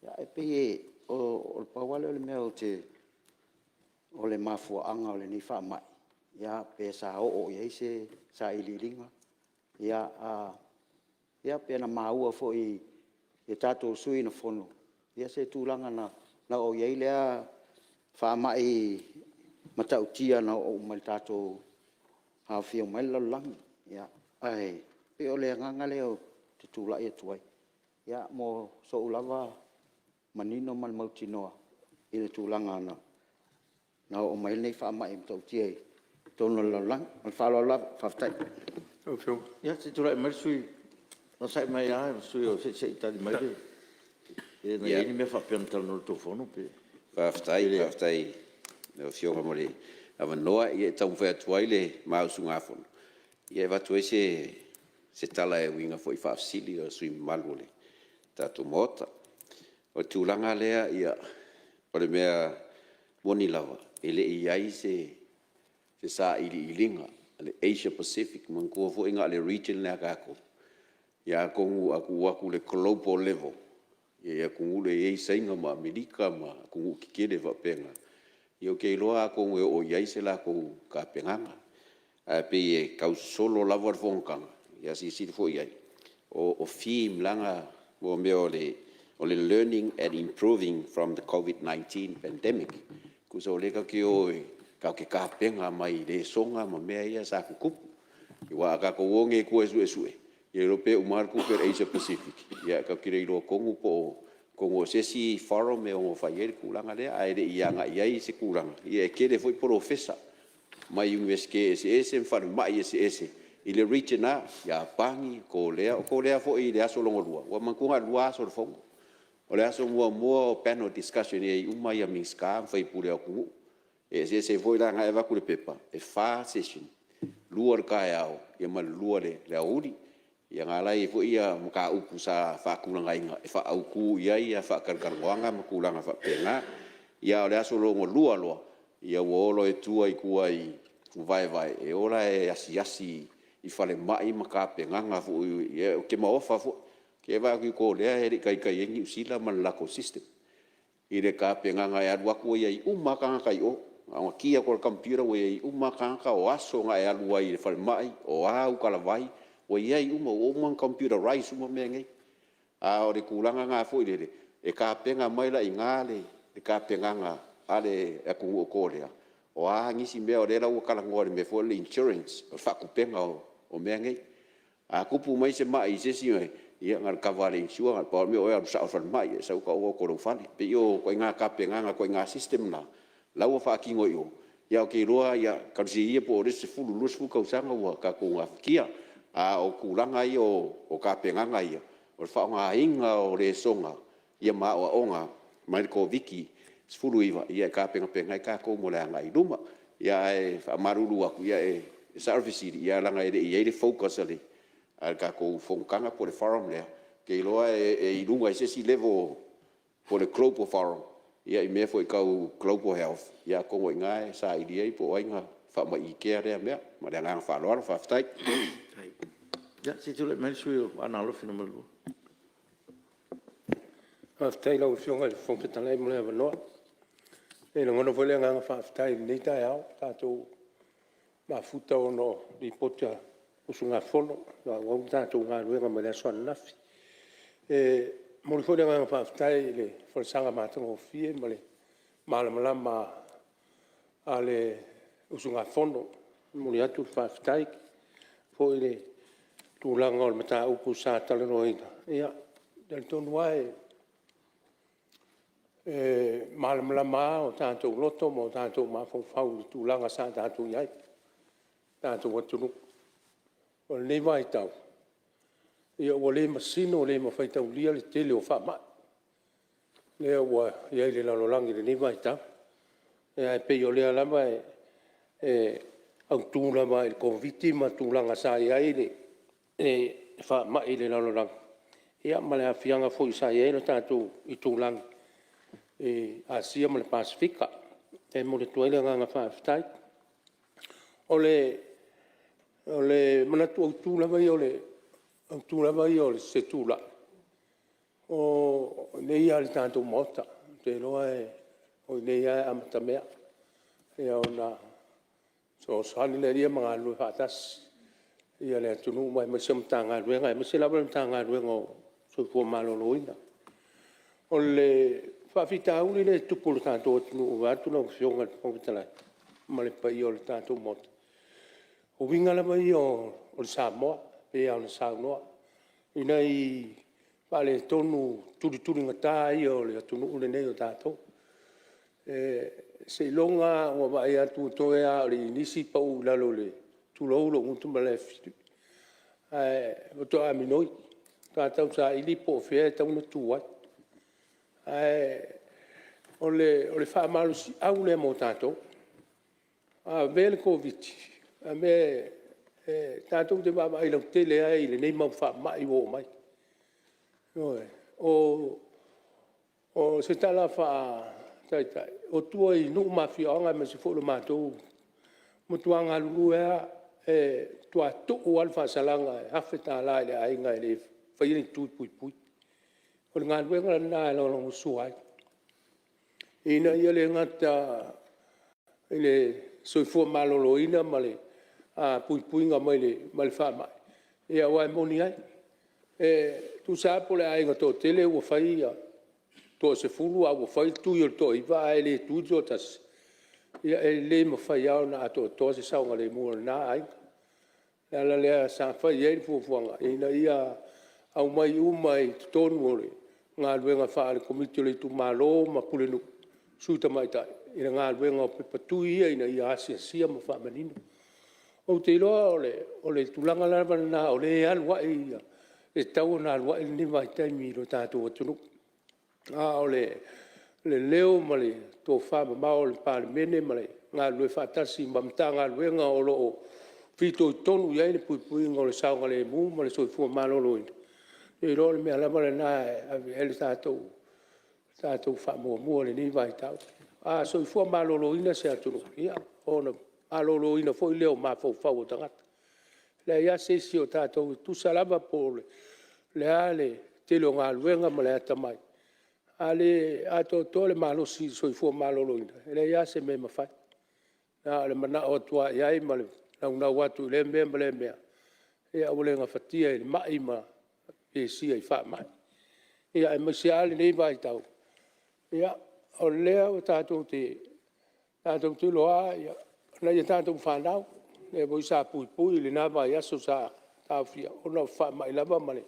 Ia e pe o le pawale o le mea o le mafua anga o le ni whaamai. Ia pe sa o ia se sa iliringa. Ia pe na maua fo i tātou sui na fono. Ia se tūlanga na o iai lea whaamai matautia na o mai tātou hawhia mai lalangi. Ia, ai, pe o lea nganga leo te tūlai atuai. Ia, mo so ulawa manino man mautinoa i le tūlanga na o mai nei whaamai matautia i tono lalangi. Al whaalola whaftai. Ia, te tūlai mai sui. No sai mai a, sui o se itali mai le. E na ini me whapeana tala no tō whono pe. Whaftai. No fionga mo le awanoa i e tau whea tuai le mausu ngā whono. Ia watu e se tala e winga fo I whaafsili o sui Malo le tātou mota. O tūlanga lea ia o le mea moni lava. E le iai se sa ilinga, le Asia Pacific, mankua fo inga le region lea kako. Ia kongu aku le global level. Ia kongu le iei sainga ma Amerika ma kongu kikele wapenga. Ia kei loa kongu e o iai se la kongu ka penganga. Pe e kau solo lava fongkanga. Ia si fo iai. O fim langa o mea o le learning and improving from the COVID-19 pandemic. Kusa o leka ki o kau ke ka penga mai le songa ma mea ia sa kukupu. Iwa ka ko wonge ko esue. Ia rope umar ku per Asia Pacific. Ia ka kire ro kongu po kongo sesi forum e o faier kulanga le ai de ianga ia se kulanga. Ia kele foi professor mai USK ese fa mai ese ile regional ya pangi ko lea fo I le aso longo lua. Wa mankunga lua so fo. O le aso mo panel discussion e uma ia minska fai pule ku. Se foi lá nga eva ku le pepa. E fa session. Lua ka ao ia mal lua le auri. Ia ngala I fo ia mka upu sa fa kulanga inga. E fa au ku ia fa karkarwanga makulanga fa penga. Ia o le aso longo lua loa. Ia wolo e tua I kuai vai e ora e asi I fale mai maka penganga fo ia ke maofa fo ke va ki ko le e kai ngi usila man la system I le ka penganga e waku ia uma ka kai o a kia ko computer we uma ka o aso nga e alua I fale mai o au kala vai o ia uma o man computerize uma mengi a o le kulanga nga fo ile e ka penga mai la ingale e ka penganga ale e ku ko le o a ngisi me o le la o kala ngore me fo le insurance o fa ku penga o mengi a kupu mai se mai se si ia ngal kavale insua ngal pa me o ia sa fa mai sa ko ko fali pe yo ko nga ka penga ko nga system na la o fa kingo yo ia ke roa ia ka si ia po re se fulu lus fu ka sanga wa ka ko nga kia a o kulanga I o ka penga ia o fa nga inga o re songa ia ma o onga mai ko viki fulu iwa ia ka penga ka ko mo la ngai duma ia e fa marulu aku ia e service ia langa ia de focus ali al ka ko fonkanga por forum le ke loa e ilunga se si level por the global forum ia I me foi ka global health ia ko ngai sa idea po ainga fa mai ke re me ma le nga fa lo fa stai ya si tu le men sui ana lo fino malu Aftai la ufiona le fon petalai mo le no e no no vole nga fa aftai ni ta ya ta tu ma futa ono di pota usunga fono la wonta tu nga luenga ma le son nafi mo le fole nga fa aftai le fo sanga ma tu fie mo le mala ma ale usunga fono mo le atu fa aftai fo le tu langa o mata upu sa tale no ia del ton wai malama o tātou loto mo tātou mawhau tūlanga sa tātou iai. Tātou watunu. O le vai tau. Ia o le masino o le mawhaitau lia le tele o whamai. Lea ua iai le lalolangi le vai tau. Ia e pei o lea lama au tūlama il konviti ma tūlanga sa iai le whamai le lalolangi. Ia male a fianga fo i sa iai le tātou I tūlanga. Asia mo le Pasifika e mo le tuaile nga whaafetai o le manatu au tūlama I o le se tūla o le ia le tātou mota te loa o le ia amata mea e au na so sani le ria mga alue whaatas ia le atunu mai masam tanga ruenga e masela bala tanga ruenga o so fua malo loina o le Whawhita auli le tupu le tātou atunu o atu na whionga le pongwitalai. Ma le pai o le tātou mota. O winga la mai o le Samoa, pe au le Saunoa. Ina I wale tonu turi ngata I o le atunu ule nei o tātou. Se longa o vai atu toea o le inisi pau lalo le tuloulo untu ma le fitu. O to aminoi. Tātou sa ili po fea e tauna tuai. O le whaamalu si au le mo tātou. A vele COVID. A me tātou te mama i lau tele ai le nei mau wha mai o mai. O se tala wha tai tai. O tua i nuku mawhionga me se wholo mātou. Mo tuanga lulu tua tuku alfa salanga hafe tā lai le ainga le whaini tui pui pui. O le ngā luenga nā e longo suai. Ina ia le ngata i le soifua malolo ina ma le pui pui nga mai le wha mai. Ia wai moni ai. Tu sapo le ainga tō tele ua whaia. Tō se fulu a ua whai tui o tō iwa ai le tui tō tas. Ia le ma whai au na ato tō se saunga le mua nā ai. Ala lea sa whai ei fuafuanga. Ina ia au mai umai tonu ole. Ngā luenga wha le komiti le tu Malo ma Mulinu'u. Suita mai tai. Ina ngā luenga o pepatui ia ina ia asia sia ma wha manino. O te iloa ole tulanga lava na ole alwa ia. E tau na alwa ili ni mai tai miro tātou atunu. Ole le leo ma le tō wha mao le Palemene ma le ngā lue whatasi ma mta ngā luenga o lo o whito i tonu iai le pui pui ngā le saunga le mu ma le soifua malolo ina. E ro le mea lama le nā ele tātou wha mua le ni vai tau. Soifua malolo ina se atunu. Ia, ona malolo ina fo i leo ma fau o tangata. Le ia se si o tātou tu salama po le ale tele o ngā luenga ma le atamai. Ale ato tole malo si soifua malolo ina. Le ia se me mawhai. Na le mana o tua iai ma le na watu le mea ma le mea. Ia ole ngā whatia i mai ma e sia i wha mai. Ia e masi ale nei vai tau. Ia o lea o tātou te loa ia. Na ia tātou whanau. E voi sa pui pui le nā vai aso sa tāwhia. Ona wha mai lava ma le.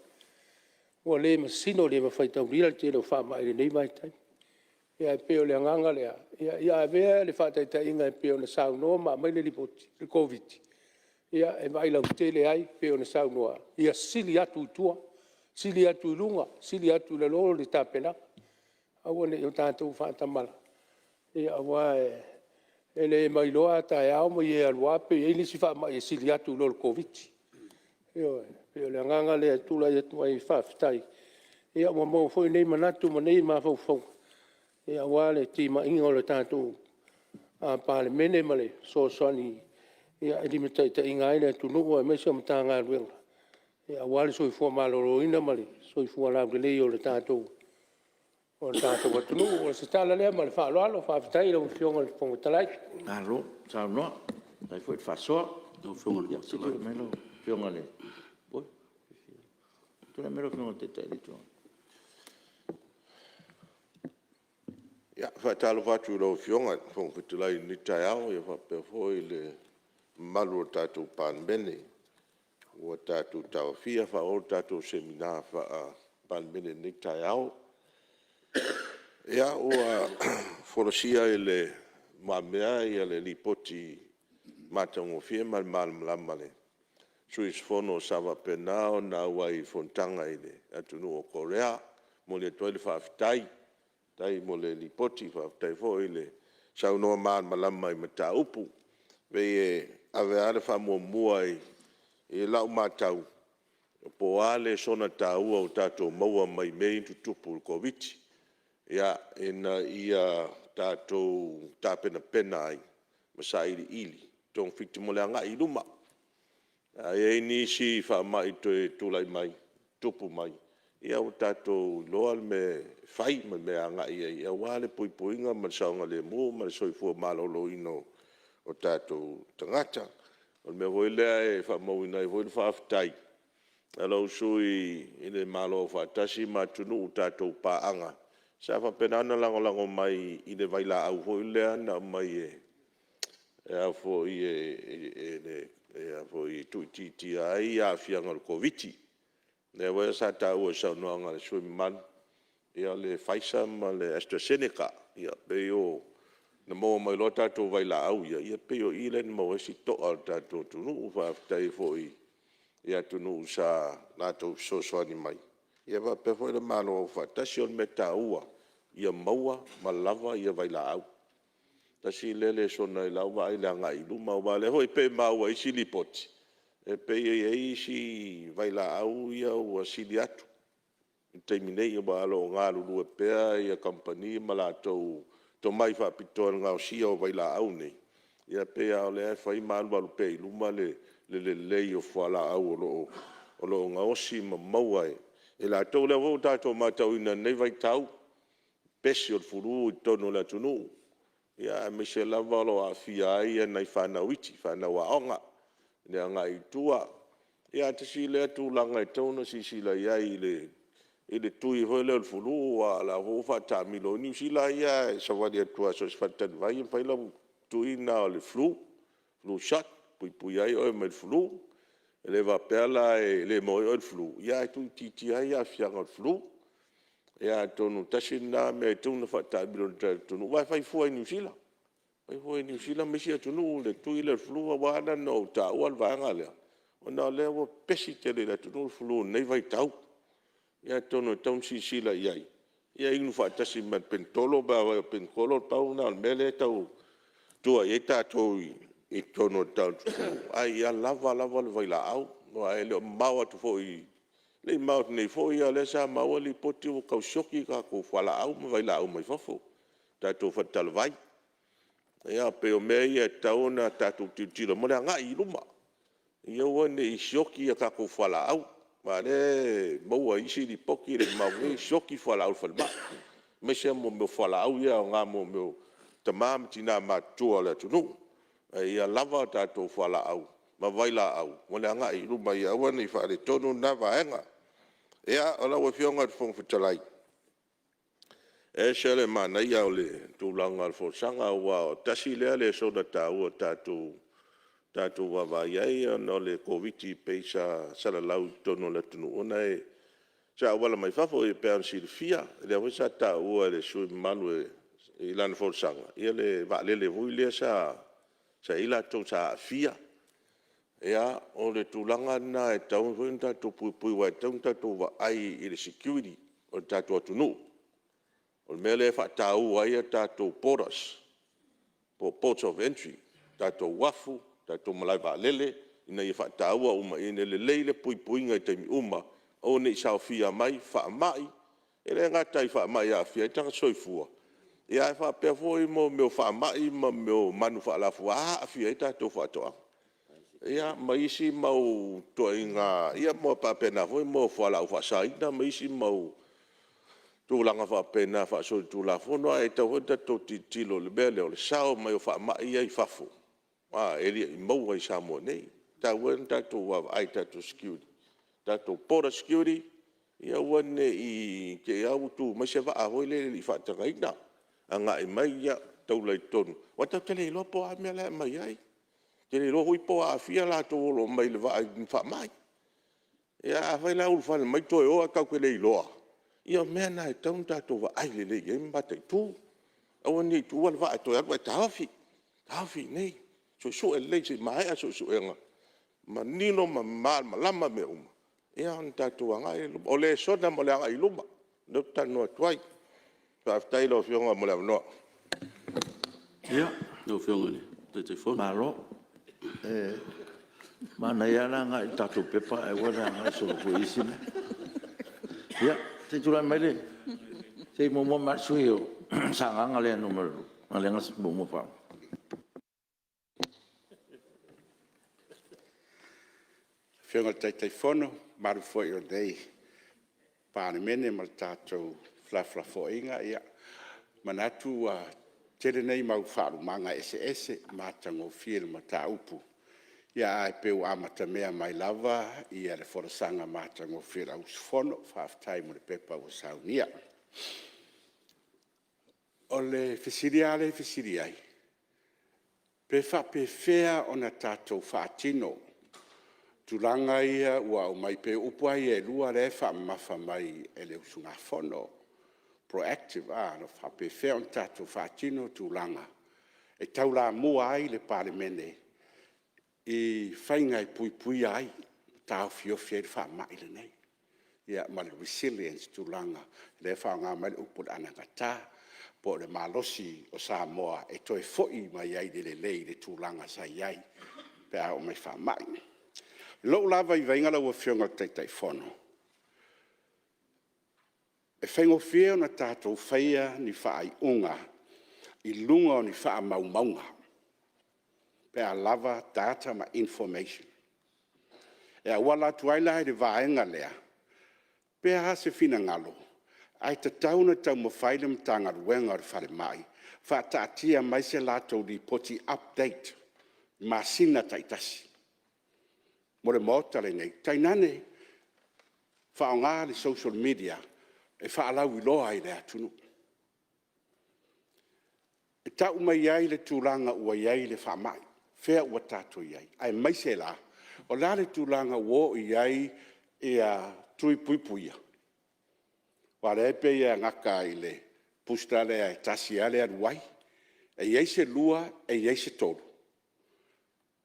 Ua le masino le mawhai tau rira te le wha mai le nei vai tai. Ia e peo le anganga lea. Ia e vea le whatai tai inga e peo na sau noa ma mai le ripoti, le COVID. Ia e mai lau te le ai peo na sau noa. Ia sili atu tua, sili atu lunga, sili atu le lolo le tāpena. Aua ne o tātou whatamala. Ia awa e le mai loa tae au mai e alua pe e nisi wha mai e sili atu lolo COVID. Ia peo le anganga lea tula i atu ai whawhitai. Ia ua mau fwoi nei manatu ma nei ma fau. Ia wale tima inga o le tātou Palemene ma le soasani. Ia e limitai ta inga aina e tunuku e mesi o mta ngā ruenga. Ia wale soifua malolo ina ma le soifua laurelei o le tātou. O le tātou atunuku. O le se tala lea ma le whaaloalo whawhitai lau fionga le pongotalai. Alo, tau noa. Nai fwoi te whasoa. Lau fionga le pongotalai. Melo, fionga le. Boi. Tuna melo fionga te tai le tua. Ia, whaitalo whatu lau fionga, whongwhitulai ni tai au, ia whapea foi le malu o tātou Palemene, o tātou tawhia, o tātou semina Palemene ni tai au. Ia, ua whorosia i le mamea ia le lipoti matangofia ma le malamalama le. Suis fono sawa penao na wai Fonotaga i le atunu o Korea, mo le toi le whawhitai, tai mo le lipoti whawhitai fo i le saunoa malamalama i mataupu. Vei e ave ale whamua i lau matau. Po ale sona tāua o tātou maua mai mei tutupu COVID. Ia ina ia tātou tāpena pena ai. Masa ili. Tong whiti mo le anga i luma. Ia ni si whamai toe tulai mai. Tupu mai. Ia o tātou loa me whai me anga ia wale pui puinga ma saunga le mu ma soifua malolo ino o tātou tangata. O me voi lea e whamau ina e voi whawhitai. Alau sui i le malo whatasi ma tunu o tātou pāanga. Sa whapenana langolango mai i le vaila au voi lea na mai e a foi e foi tuititi ai a fianga o COVID. Ne wea sa tāua sau noanga le sui man. Ia le Pfizer ma le AstraZeneca. Ia peo na mo mai lo tātou vaila au ia peo i le mo e si toa tātou tunu u whawhitai foi ia tunu sa nātou sosoani mai. Ia wa pe foi le malo o whatasi on me tāua ia maua ma lava ia vaila au. Tasi lele sona i lau wa i le anga i luma wa le hoi pe maua i silipoti. E pe e si vai la au ia ua sili atu. I teimi nei o alo ngā lulu e pea ia kampani ma la tau to mai whapitoa ngā o sia o vai la au nei. Ia pea o le e whai malu alu pe i luma le o whala au o lo ngā osi ma maua e. E la tau le wau tātou mātau ina nei vai tau pesi o furu i tono la tunu. Ia me se lava lo a fia ai nei whanau iti, whanau a onga. Nea ngā i tua. Ia te si lea tū langa i tauna si la iai le tui hoi leo furu a la hofa ta milo ni si la ia e savali atua so se fatani vai e whaila tui na o le flu shot, pui ai o e me le flu. E le va pela e le moi o le flu. Ia e tui titi ai a fianga o le flu. Ia tonu tasina me tunu fata milo tunu. Vai fai fua i New Zealand. Vai fua i New Zealand me si a tunu le tui le flu a wana no ta ual vanga lea. O na lea wa pesi tele le tunu flu nei vai tau. Ia tonu taun si la iai. Ia inu fatasi man pentolo ba penkolo tau na mele tau. Tua e tātou i tono tau. Ai ia lava le vai la au. No ai leo maua tu fo i. Nei mau nei fo ia le sa maua li poti o kausoki ka ko whala au ma vai la au mai fafo. Tātou fatal vai. Ia pe o mea ia tauna tātou tira. Mole anga i luma. Ia wane i sioki a ka ko whala au. Ma le maua isi li poki le maua sioki whala au whalma. Me se mo me whala au ia o ngā mo me tamam tina matua le tunu. Ia lava tātou whala au. Ma vai la au. Mole anga i luma ia wane i whare tonu na vaenga. Ia ola wa fionga te fonga fitalai. E se le mana ia o le tūlanga al fosanga wa o tasi lea le soda tā ua tātou wawa iai no le COVID peisa salalau tono le tunu. Ona e sa wala mai fafo e pean silfia. Le awe sa tā ua le sui malu e ilana fosanga. Ia le vaalele vui lea sa ila tau sa fia. Ia o le tūlanga na e tau fwin tātou pui wa e tau tātou wa ai i le security o tātou atunu. O le mele e whatau ai a tātou portas, ports of entry, tātou wafu, tātou malai vaalele, ina i whatau a uma i le leile pui ngai taimi uma, o ne i sao fia mai, whaamai, e le ngatai whaamai a fia, i tanga soifua. Ia e whapea fwoi mo meo whaamai, ma meo manu whaalafu, a fia i tātou whatoa. Ia maisi mau to inga ia mo pa pena foi mo fala u fasaina maisi mau tu langa fa pena fa so tu la fono ai ta hota to tilo le bele o le sao mai fa ma ia i fafo eli mo ai Samoa nei ta wen ta to wa ai ta to security ta to port security ia wen i ke au tu ma se va a hoile i fa ta ina anga i mai ia to le tonu wa ta tele lo po a me la mai ai Kere roho i po a fia la to lo mai le vai fa mai. Ia vai la ulfa mai to o a kau kele loa. Ia mena e tau to va ai le e mbate tu. O ni tu al va to e tafi. Tafi nei. So e le se mai a so enga. Ma nino ma lama me uma. Ia on to anga o le so na mo le anga i luma. No tano twai. Pa tai lo fionga mo le no. Ia, no fionga ni. Te fo. Malo. Mana ia nga i tātou pepa e wada nga so ko isi me. Ia, te tura mai le. Te momo matsui o sanga nga le numero. Nga le nga momo pa. Whiunga tai whono, maru foi o dei. Palemene ma tātou flafla fo inga ia. Manatu a tere nei mau wharu manga ese mātango whiere ma tā upu. Ia ai peu amata mea mai lava ia le forasanga mātango whiere au whono whaftai mo le pepa o saunia. O le fisiri ai. Pe whapewhea o na tātou whaatino. Tulanga ia ua o mai pe upu ai e lua le whaamafa mai e le usunga whono. Proactive no whape whea on tātou whaatino tūlanga. E taula mua ai le Palemene i whaingai pui ai tāu whiowhia i whaamai le nei. Ia ma le resilience tūlanga le whaanga mai le uput anangata po le malosi o Samoa e toi foi mai ai le lei le tūlanga sa iai pe au mai whaamai. Lo lava I vainga la ua whionga teitai whono. E whaingo whio na tātou whaia ni whaai unga, I lunga o ni whaa maumaunga. Pea lava data ma information. E a wala tuaila he de vaenga lea. Pea ha se fina ngalo. Ai te tauna tau mawhaile mtanga ruenga o whare mai. Wha taatia mai se lato di poti update. Ma sina taitasi. More motare nei. Tainane. Wha o ngā le social media. E wha alau iloa I lea tunu. E tau mai iai le tūranga ua iai le wha mai. Whea ua tātou iai. Ai mai se la. O la le tūranga wo iai e a tui puipuia. Wale pe ia ngaka I le pustale ai tasi ale aduai. E iei se lua, e iei se tolu.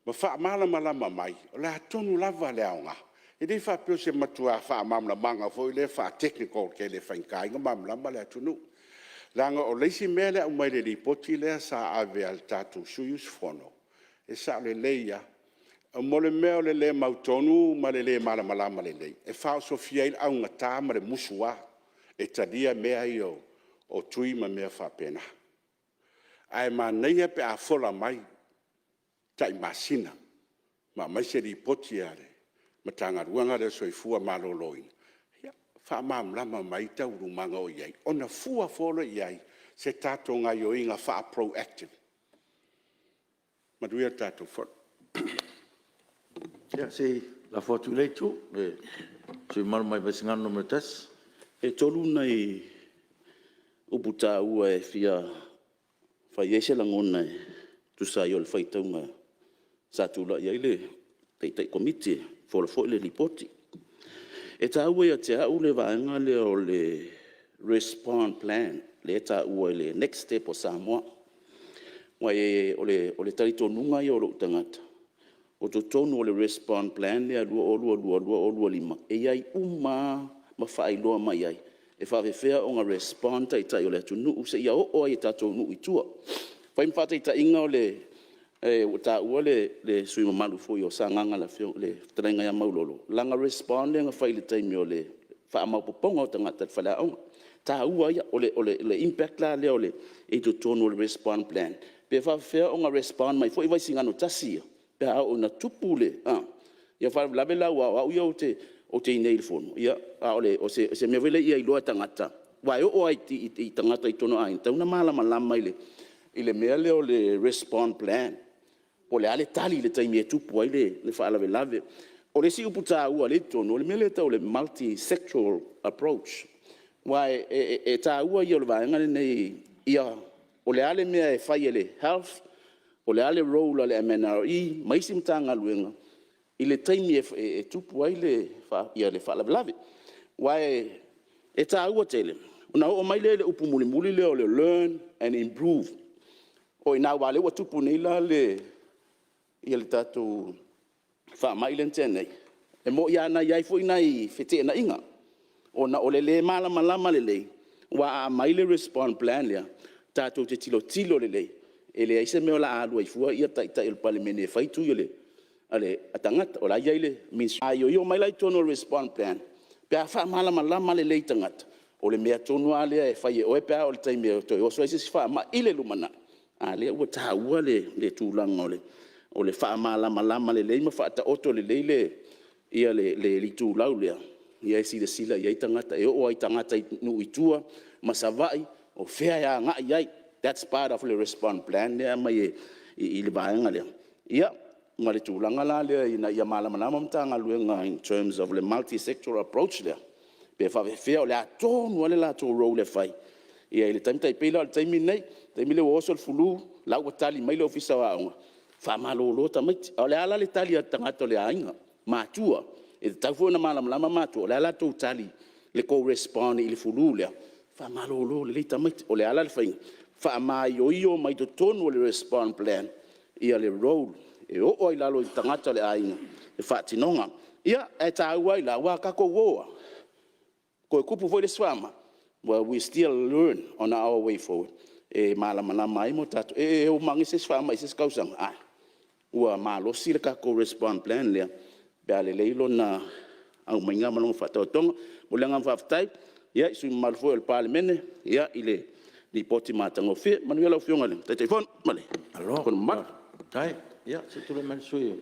Ma wha malama mai. O la tonu lava le aonga. E dei wha pio se matua wha mamla manga fo I le wha technical ke le whainkai nga mamlama le atunu. Langa o leisi mele au mai le ripoti lea sa ave al tatu suyus fono. E sa le leia. O mole mea le le mautonu ma le malama le lei. E wha o sofia il au ngata ma le musua. E tadia mea I o tui ma mea wha pena. Ai ma neia pe a fola mai. Tai masina. Ma mai se ripoti ale. Ma tanga ruanga le soifua malo loina. Wha mamlama mai tau rumanga o iai. Ona fua fola iai. Se tato ngai o inga wha proactive. Maduia tato fola. Ya, se la fotu lei tu. Se mal mai basingano me tas. E tolu nei uputa ua e fia whaiese langona e tu sai o le whaitaunga sa tula ia ile teitai komite fola fo le ripoti. E ta ua ia te au le vaenga le o le respond plan le ta ua le next step o Samoa. Wai o le tarito nunga i o lo tangata. O to tonu o le respond plan le alua olua lima. E iai ma whaailoa mai ai. E whawewhea o ngā respond tai o le tunu se ia o ai tatou nu I tua. Whaim whātai ta inga o le ta ua le sui mamalu fo I o sa nganga la fio le tarenga ia maulolo. Langa respond le ngā whaile taimi o le whaamaupoponga o tangata le whalea onga. Ta ua ia o le impact la le o le e to tonu o le respond plan. Pe whawewhea o ngā respond mai fo I waisi ngano tasia. Pe o na tupu le. Ia whalawe la ua au ia o te inei fono. Ia, o se mea wele ia I loa tangata. Wai o ai I tangata I tono ain. Tauna malama I le mea le o le respond plan. O le ale tali le taimi e tupu ai le whaalawe lave. O le si uputa ua le tono, o le mea le tau le multi-sectoral approach. Wai e ta ua ia o le vaenga nei ia o le ale mea e whai le health, o le ale role le MNRE, maisim tanga luenga. I le taimi e tupu ai ia le whaalawe. Wai e tā ua tele. O mai le upu muli le o le learn and improve. O I nā wale ua tupu nei la ia le tātou wha mai le tēnei. E mo ia na iai fo inai whete na inga. O le malama le lei. Wa a mai le respond plan lea. Tātou te tilo le lei. E le aise meo la alua I fua ia taita il Palemene e whaitu ia le. Ale atangata o la ia ile means ayo mai lai tono respond plan pe a fa malama le lei tangata o le mea tonu ale e fai o e pe o le taimi to o so isi fa ma ile lumana ale o ta ua le tulanga o le fa malama le lei ma fa ta oto le lei ia le tu laulea ia si le sila ia tangata e o ai tangata nu itua ma savai o fea ya nga ia that's part of the respond plan le mai I le baanga le ia ma le tūlanga la lea ia malama mtanga luenga in terms of the multi-sectoral approach there. Pe whawewhea o le atonu ale la tō role whai. Ia le taimi taipela o le taimi nei, taimi le oso le fulu, lau wa tali mai le ofisa wa aunga. Whamalolo tamaiti. O le ala le tali a tangata le ainga, mātua. E te taufu na malama mātua, o le ala tō tali le co-respond I le fulu lea. Whamalolo le tamaiti. O le ala le whainga. Whaamai o io mai to tonu o le respond plan. Ia le role. E o oi lalo I tangata le ainga, e whaatinonga. Ia, e tā ua I la, wā kako woa. Ko e kupu foi le swama. Well, we still learn on our way forward. E malama mai mo tatu. O mangi se swama I se kausanga. Ua malo si le kako respond plan lea. pe ale le lona au mainga malong whatotonga, mulenga whaftai, ia isu malfo el Palemene, ia ile li poti matango fie, manuela o fionga le, te fon, male. Alors, Kon mat. tai, ia, se tu le man sui,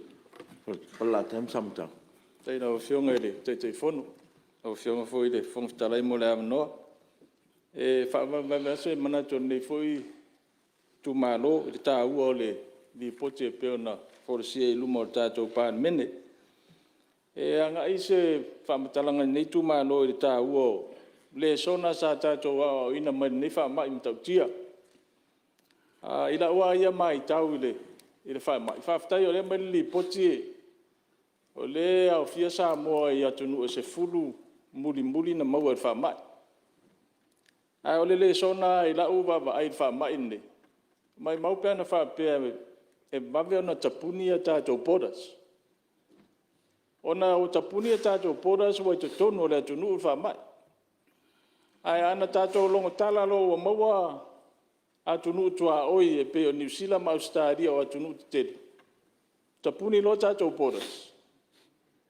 pala tem samta. Tai na o fionga ele, te fonu, o fionga foi le, fong talai mo le amanoa. E wha se manato nei foi tu Malo, i ta ua o le, li poti e peona, forsia i luma o tātou Palemene. E anga i se whamatalanga nei tu Malo i ta ua le sona sa tātou o ina mai nei whamai mtautia. I la ua ia mai tau i le whamai. Whaftai o le mai li poti e, o le au fia Samoa i atunu e se fulu muli na maua i whamai. Ai o le sona i la ua wa ai whamai ne. Mai maupea na whapea e mawe ona tapuni a tātou podas. Ona o tapuni a tātou podas wa i te tonu o le atunu i whamai. Ai ana tātou longo talalo o maua atunu tua oi e pe o New Zealand ma Australia o atunu te tele. Tapuni lo tātou podas.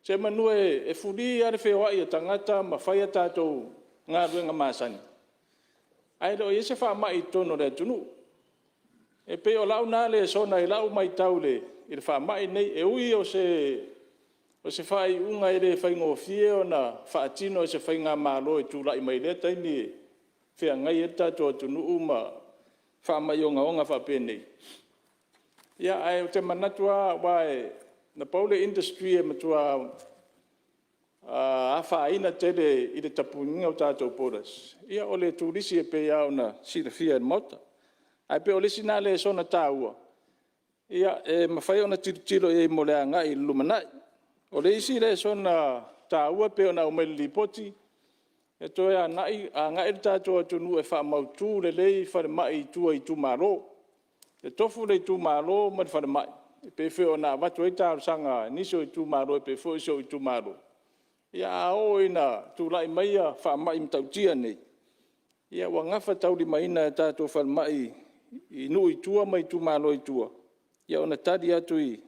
Se manu e furi are whewai e tangata ma whai a tātou ngā ruenga māsani. Ai lo i se whamai tono le atunu. E pe o lau nā le sona i lau mai tau le i le whamai nei e ui o se whai unga i le whaingo fie o na whaatino e se whainga Malo e tūlai mai le taimi e whea ngai e tātou atunu uma whamai o ngaonga whapene. Ia ai o te manatua wae na paule industry e matua a whaina tele i le tapuninga o tātou poras. Ia o le tūrisi e pe au na sila fia e mota. Ai pe o lesi nā le sona tāua. Ia e mawhai o na tiro e mo le anga i lumanai. O le isi le sona tāua pe o na umeli li poti. E toi a ngai tātou atunu e wha mautu le lei whare mai tua i tu Malo. E tofu le tu Malo ma le whare mai. E pe wheo na watu e tāru sanga niso i tu Malo e pe wheo iso i tu Malo. Ia a o ina tu lai mai a wha mai mtautia nei. Ia wa ngafa tauri mai na tātou whare mai i nui tua mai tu Malo i tua. Ia ona tadi atu i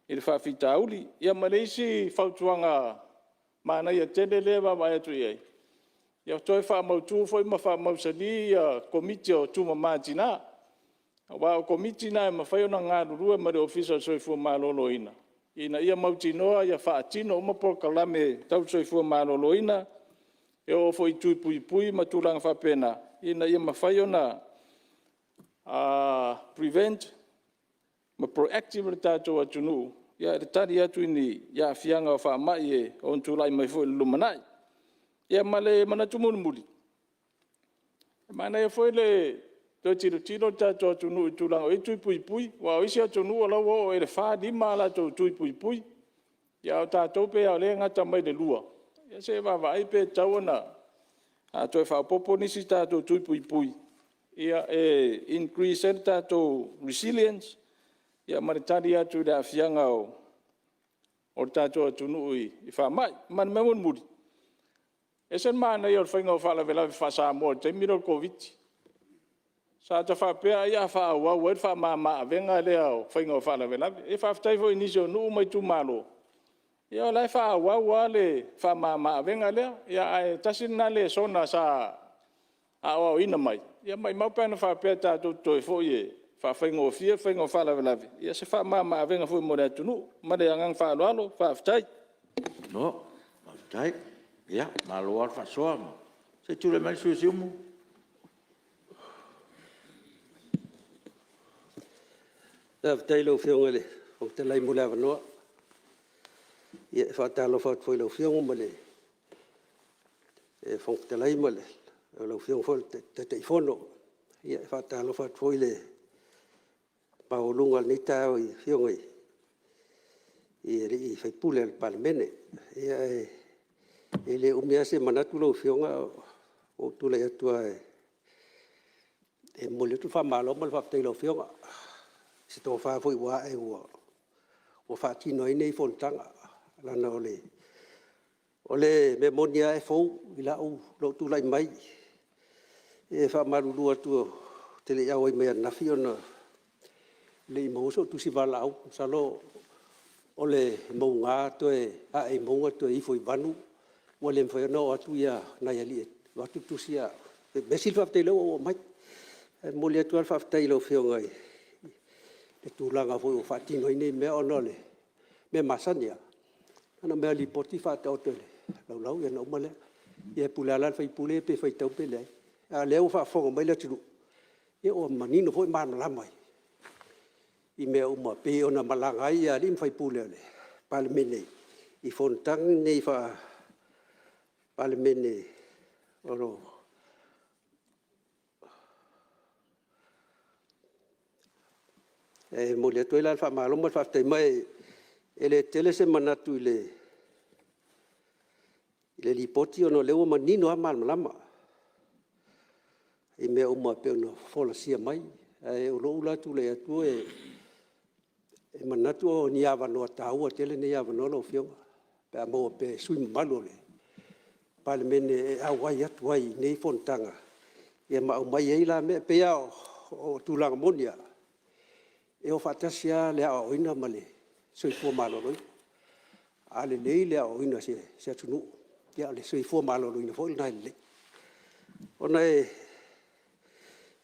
le whawhita uli. Ia Malaysi whautuanga mana ia tele lewa mai atu i ai. Ia toi whamautu foi ma whamausali komiti o tuma mātina. Wa o komiti na e mawhai ona ngā rurua ma le ofisa soifua Malolo ina. Ina ia mautinoa ia whaatino uma pokalame tau soifua Malolo ina. E o foi tui pui ma tūranga whapena. Ina ia mawhai ona prevent ma proactive le tātou atunu. Ia le tari atu ini ia fianga o whamai e o ntulai mai foi lumanai. Ia male manatu muli. Mana ia foi le tiro tātou atunu i tūranga o i tui pui. Wa o isi atunu o lau o e le wha lima ala tau tui pui. Ia o tātou pe au le ngata mai le lua. Ia se wawa ai pe tau ana. A toi Faapotopotoga nisi tātou tui pui. Ia e increase el tātou resilience. Ia maritari atu le afianga o tātou atunu i whamai. Man memun muri. E sen mana i o whainga o whalawelawe wha Samoa, te miro COVID. Sa ta whapea ia wha au e wha maa venga lea o whainga o whalawelawe. E whaftai fo inisi o nuu mai tu Malo. Ia o lai wha au le wha maa venga lea. Ia ai tasina le sona sa au ina mai. Ia mai maupea na whapea tātou toi fo i e. Wha whainga o fia, whainga o whalawelawe. Ia se wha maa venga fo i mo rea tunu. Mare angang wha aloalo, whaftai. No, whaftai. Ia, Malo ar whasoa ma. Se tūle mai sui siumu. Whaftai lau whionga le. O te lai mule awa noa. Ia whaatalo whaatwoi lau whionga ma le. E whong te lai ma le. Lau whionga whol te whono. Ia whaatalo whaatwoi le. Paolunga ni tāo i whionga i. I whaipule al Palemene. Ia e le umea se manatu lau whionga o tula atua e mole tu whamalo ma le whaftai lau whionga. Se tō whawhoi wā e ua. O whaatino i nei Fonotaga. Lana o le memonia e fau i lau lau tūlai mai. E whamaruru atu te le au i mea nafi ona le i mauso tu si wala au. Salo o le maunga toe a e maunga toe i foi vanu o le foi no atu ia na ia li atu tusia me silfa te lo o mai mo le atu alfa te lo fio ngai e tūlanga foi o whatino nei mea onole, me masania. Ana mea li poti whatau tole, lau ia na umale, ia pulalan whai pule pe whai tau pele ai. A leo whafonga mai le tulu, ia o manino foi mana lamai. I mea uma pe ona malanga ai a lim whai pule ole, Palemene, i Fonotaga nei wha Palemene, oro. Mo le toi la fa malo mo fa te mai ele tele se manatu ile li poti ono le o manino amal malama e me o ma pe no fola sia mai e o lo la tu le tu e manatu o ni ava no tau tele ni ava no lo fio pe mo pe sui malo le Palemene a wai atu wai nei Fonotaga e ma o mai ei la me pe o tulang monia e o fatasia le a oina male soi fo malo loi ale le a oina se tunu ya le soi fo malo loi no fo na le ona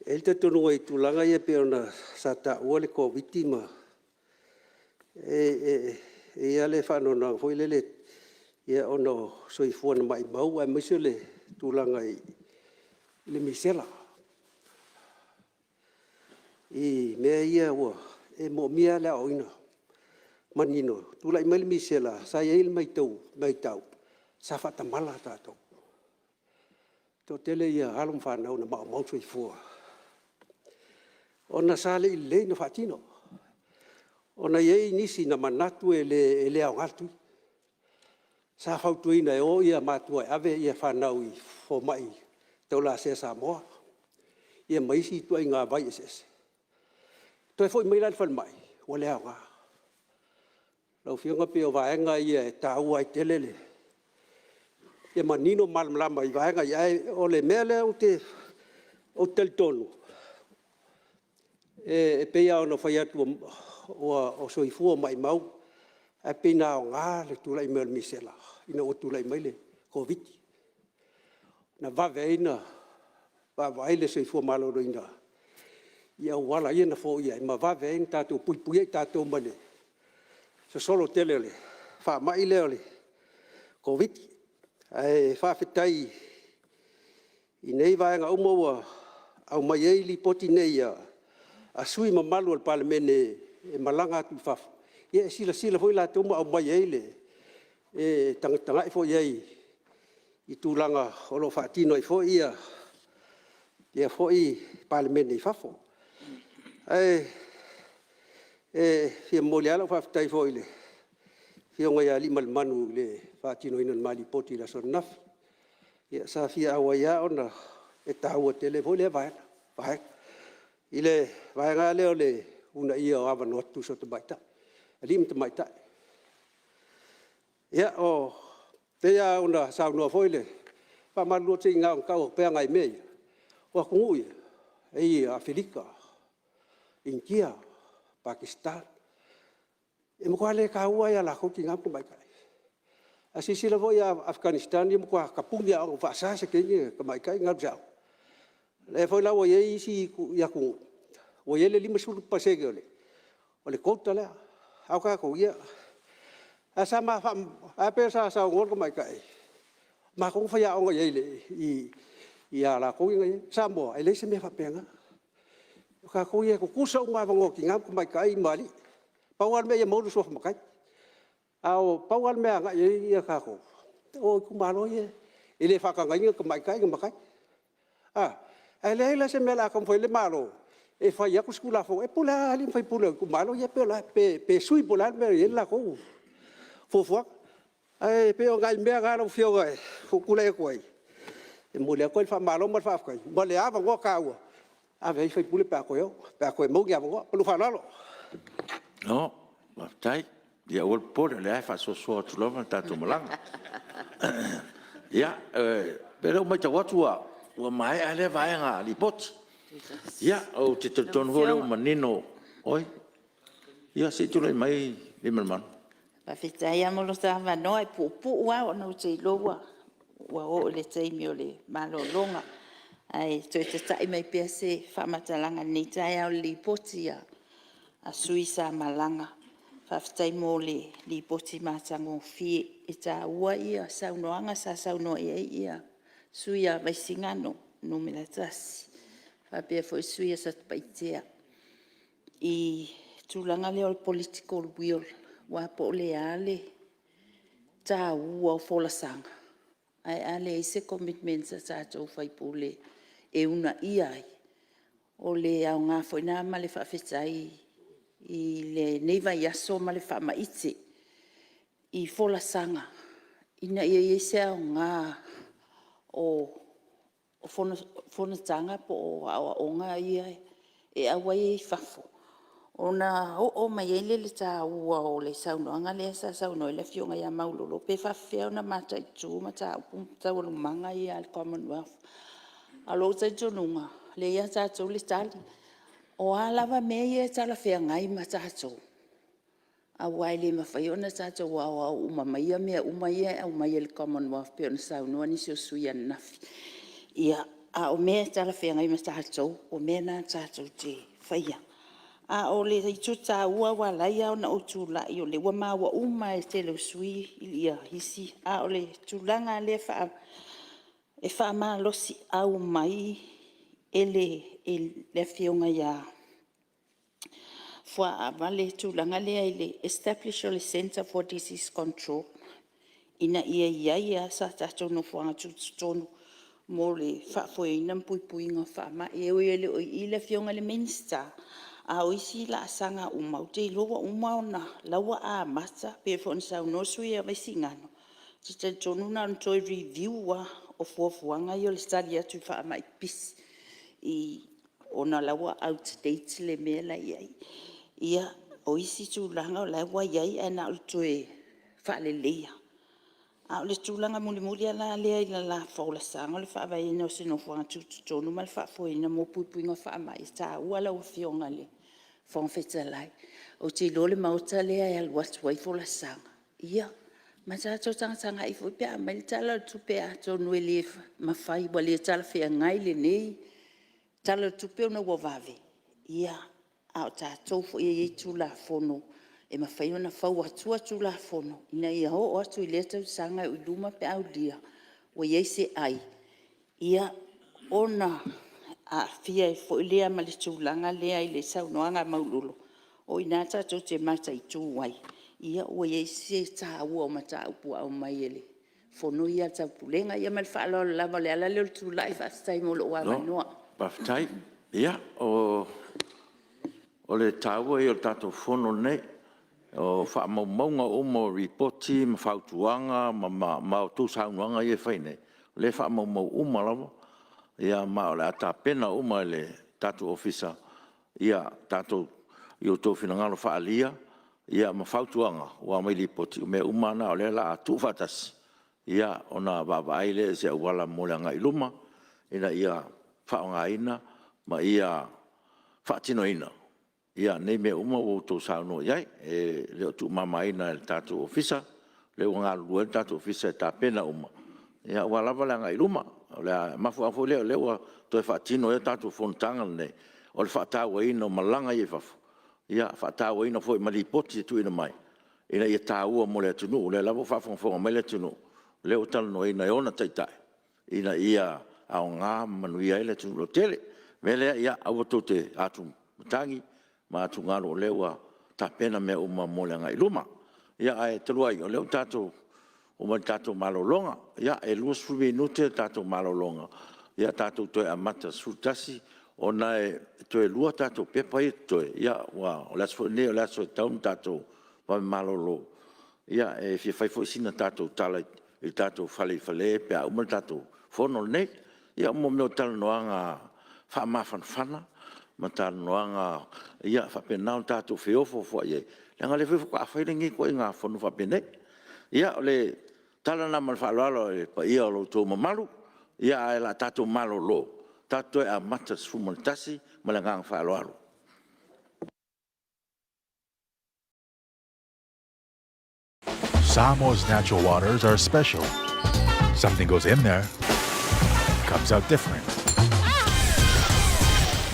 el te tunu ai tulanga ye pe ona sata o le ko vitima e ale fa no na fo le ye ono soi fo na mai mau ai misele tulanga le misela i me ia wo e mo mia la oina manino tu lai mal misela sa il mai tau sa fata mala ta to tele ia alum fa na ma mau sui fo ona sale le no fatino ona ye nisi na manatu ele au atu sa fautu ina o ia matua ave ia fa na ui fo mai to la se Samoa ia mai si tu nga vai ese toi foi mai lan fan mai o le nga lo fianga pe o vai nga ia ta uai telele e manino mal mai vai nga ia o le mele o tel tonu e pe ia no fai atu o soifu mai mau e pe na nga le tu lai mel misela ina o tu lai mai le covid na va veina va vai le soifu malo roina ia wala ia na fo ia ma va veng tatu pui tatu mane so solo telele fa mai le covid ai fa fitai i nei va nga umo au mai ei li poti nei a sui ma malu al Palemene e malanga tu fa ia sila foi la tu au mai ei le e tanga fo ia i tulanga o lo fatino i fo ia fo i Palemene fa fo fia moliala fa tai foi le fia ngoia li mal manu le fa tino ina mali poti la sonaf ya sa fia awaya ona e tawo tele foi le vai ile vai nga le una ia ava no tu so te baita lim te baita ya o te ya una sa no foi le fa malu tinga ka o pe ngai me wa kungui ei Afrika India, Pakistan. E mo kwale ka ua ya la khoti ngam ko mai kai. Asisi la voya Afghanistan ni mo kwa kapung dia o fa sa se ke ni ka mai kai ngam jao. Le foi la wo ye si ya ku. Wo ye le lima sul pa se gele. O le kota la. Au ka ko ya. Asa ma fa a pe sa ngor ko mai kai. Ma ko fa ya o ye le i ya la ko ngai Samoa ele se me fa penga. Ka ko ye ko kusa unga vango ki ngam ko mai kai mali pawal me ye mo so fa kai au pawal me nga ye ka ko o ku malo ye ile fa ka ngai ko mai kai ele la se me la ko foi le malo e fa ya ku skula fo e pula ali fa pula ku malo ye pe sui pula me ye la ko fo pe o ngai me ga no fio ga ku le ko e mo le ko fa malo mo fa kai mo le ava ngo ka u ave fai pule pa ko mo ya mo lu fa lalo no ma tai dia ol por le fa so tu lo ta tu malang ya pero ma chawa tua o mai ale vai nga li pot ya o te ton hole o manino oi ya si tu le mai le man Whawhitai amolo tā wanoa e pupu wa o nau te loa. Wa o le teimi o le malolonga. Ai toi te tai mai pia se whamatalanga ni tai au li poti a sui sa malanga. Whawhitai mo le li poti mātango fie e tā ua ia saunoanga sa sauno ia sui a vaisingano numila tasi. Whapea fo sui a satpaitea. I tūlanga leo political will. Wa po le ale ta ua fola sanga ai ale ise commitment sa tatou fai pule e una ia o le au nga foi na male fa fetai I le neiva yaso male fa maiti I fola sanga ina ia ise au nga o Fonotaga po o nga ia e awai fafo ona o mai ele le ta ua o le saunoanga le sa sauno le fionga ia maulolo pe fa fea ona mata I tu mata ta o manga ia al Commonwealth alo ta tonunga le ia ta tu le tali o ala va me ia ta la fea ngai mata tu a wai le mafai ona ta tu wa uma mai me uma ia o mai el Commonwealth pe ona sauno ni so suia nafi ia a o me ta la fea ngai mata tu o me na ta tu te faia a o le tuta ua wala ia ona o tula I o le wa ma wa uma e te le sui ia hisi a o le tulanga le fa e fa ma losi au mai ele le fionga ia fwa a vale tulanga le ele establish a center for disease control ina ia sa tato no fwa tonu mo le fa fo ina pui nga fa ma e o ele o ile fionga le minister a oisi la sanga uma te loa uma ona lawa a mata pe fo sa no sui a vesingano se te tonu na to review wa o fuanga yo le stadia tu fa mai pis I ona lawa outdate le mela ia oisi tu langa lawa ia ana to e fa le lea a le tulanga muli ala le la fo la sanga le fa vai no se no fo tu tonu mal fa fo ina mo puinga fa mai sta wala o fionga le fon fetalai o te lole mauta le ai al wat wai fo la sanga ia ma sa to tanga I fo pe mai tala tu pe a to no le ma fai wale tala fe ngai le nei tala tu pe no wo vave ia a ta to fo e tu la fono e ma fai ona fau atua tu la fono ina ia o atu le tau sanga u luma pe au dia o ye se ai ia ona a fia fo le ma le tulanga le ai le sau noanga maululu o ina ta to te mata I tu wai ia o ye se ta o mata upu au mai ele fono ia Taupulega ia mal fa lo la le ala le tu life as time o lo wa no pa tai ia o le tau e o tato fono nei o fa maunga o mo reporti ma fautuanga ma tu sauanga ia fai nei le fa mau uma lava ia ma le ata pena uma le tatu ofisa ia tatu io to finangalo fa alia ia ma fautuanga wa mai reporti me uma na le la tu fatas ia ona va ile se wala molanga iluma ina ia fa ngaina ma ia fa tinoina ia nei me uma o to sauno ia e le tu mama ina tatu ofisa le nga lu tatu ofisa ta pena uma ia wala wala iluma le mafu afu le wa to fa tino e tatu Fonotaga nei o le fa ta wai no malanga ia fa ia fa ta wai no foi malipoti tu ina mai ina ia ta ua mo le tunu le lavo fa fo mai le tunu le o tal no ina ona taitai ina ia au nga manuia ile tunu tele mele ia au to te atu tangi ma tu ngalo lewa ta pena me uma mo le ngai luma ia ai tluai o le tatu o ma tatu malolonga ia e lus fu minute tatu malolonga ia tatu to amata sutasi ona e to e lua tatu pepa to ia wa let's for ne let's for down tatu pa malolo ia e fi fai fo sina tatu tala il tatu fale pe o ma tatu fono ne ia mo no tal noanga fa ma fana mata noanga ia fa pena tatu feofo fo ye nga le fo ka fa ngi ko nga fo no fa pene ia le tala na mal fa lo pa ia lo to malu ia la tatu malo lo tatu a matas fu multasi malanga fa lo Samoa's natural waters are special. Something goes in there, comes out different.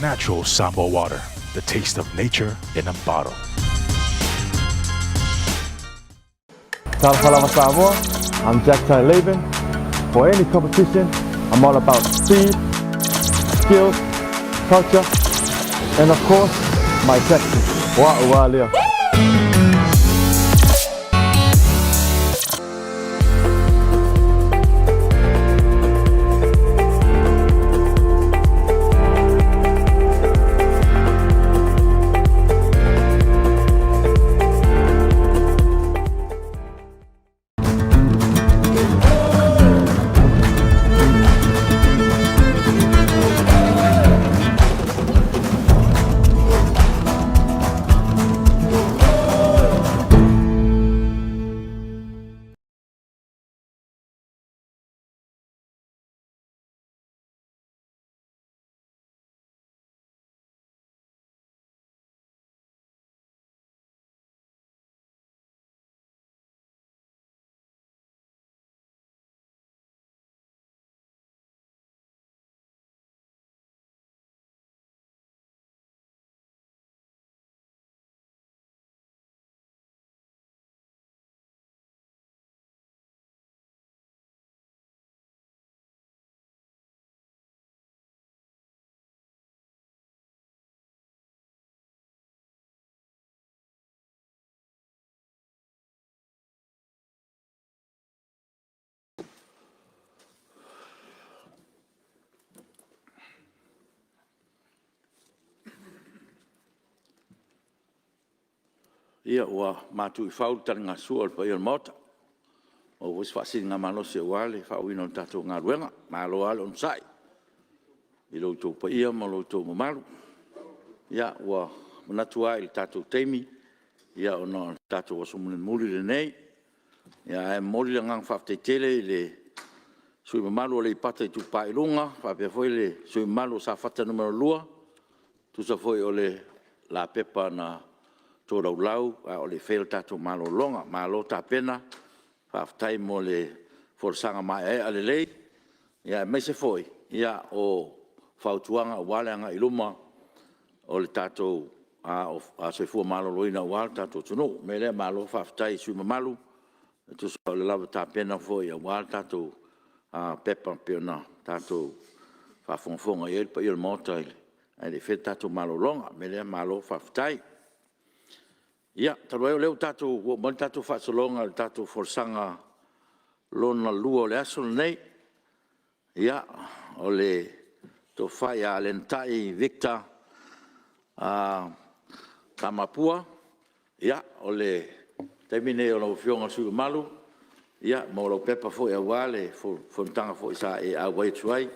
Natural Samoa water, the taste of nature in a bottle. Taupulega, Samoa. I'm Jack Ty Laban. For any competition, I'm all about speed, skills, culture, and of course, my Texas. Wa'ua lea. Ia ua matu I whau tanga sua o pai o mota. O wis whasi ngā malo se wale, whau ino tatou ngā ruenga, malo ale on sai. I lo tō pai ia, ma lo tō mamalu. Ia ua manatua I tatou teimi, ia o no tatou waso muli le nei. Ia e mori le ngang whafteitele I le sui mamalu o le ipata I tupa I lunga, whapea foi le sui mamalu sa whata numero lua, tusa foi o le la pepa na tō raulau, o le wheel tatou malo longa, malo ta pena, whaftai mo le forsanga mai ale lei, ia mai se foi, ia o whautuanga wale anga I luma o le tatou a se fua malo loina wale tatou tunu, me le malo whaftai sui mamalu, tu sa le lava ta pena foi a wale tatou pepa peona, tatou whafonga I pa I le mota ai le wheel tatou malo longa, me le malo whaftai. Ia, taruai o leo tātou, mo tātou whaasalonga, tātou forsanga lona lua o le aso nei. Ia, o le tō whai a lentai Victor Tamapua. Ia, o le taimine o lau whionga suru malu. Ia, mo lau pepa fo e wale, Fonotaga fo I sa e a wai tuai.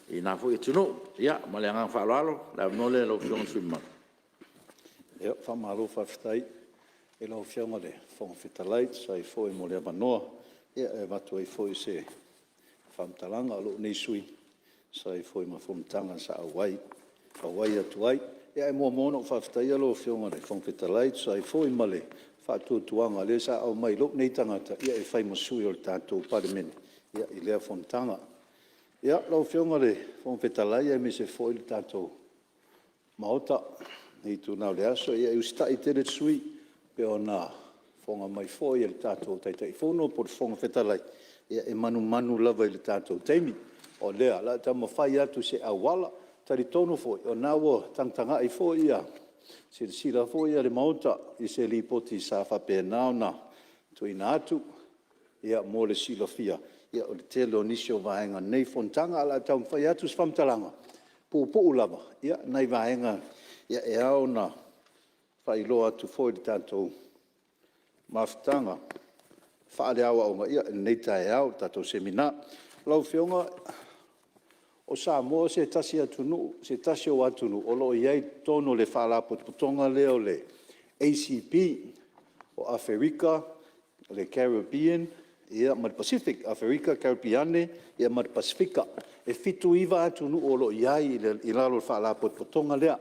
I nā fo I tunu. Ia, ma le angang whaalalo, lau nole lau whionga suru malu. Ia, whamalo whaftai. E lau whianga le whangawhitalait, sa I fo I mo le manoa, ia e watu I fo I se whamtalanga alo nei sui, sa I fo I ma Fonotaga sa awai atu ai, ia e mua mona o whaftai alo whianga le whangawhitalait, sa I fo I ma le whatuatuanga le sa au mai lo nei tangata, ia e whai masui o le tātou Palemene, ia I lea Fonotaga. Ia lau whianga le whangawhitalai, ia me se fo I le tātou maota, nei tu nau le aso, ia e ustai tere sui, pe ona fonga mai foi le tātou taitai fono por fonga fetalai ia e manu lava le tātou teimi o lea la tama whai atu se awala tari tono foi o nawa tangtanga I foi ia se sila foi ia le mauta I se li poti sa whape naona tu ina atu ia mo le sila fia ia o le telo nisio vahenga nei Fonotaga la tama whai atu se whamtalanga po lava ia nei vahenga ia e au na whailoa atu foi le tātou mawhitanga. Whaare awa o ia nei tae au, tātou semina. Lau whionga o Samoa se tasi atunu, se tasi o atunu, o lo iei tono le Faapotopotoga leo le ACP, o Afrika, le Caribbean, ia ma le Pacific, Afrika, Caribbeane, ia ma le Pasifika. E fitu iwa atunu o lo iei I lalo le Faapotopotoga lea.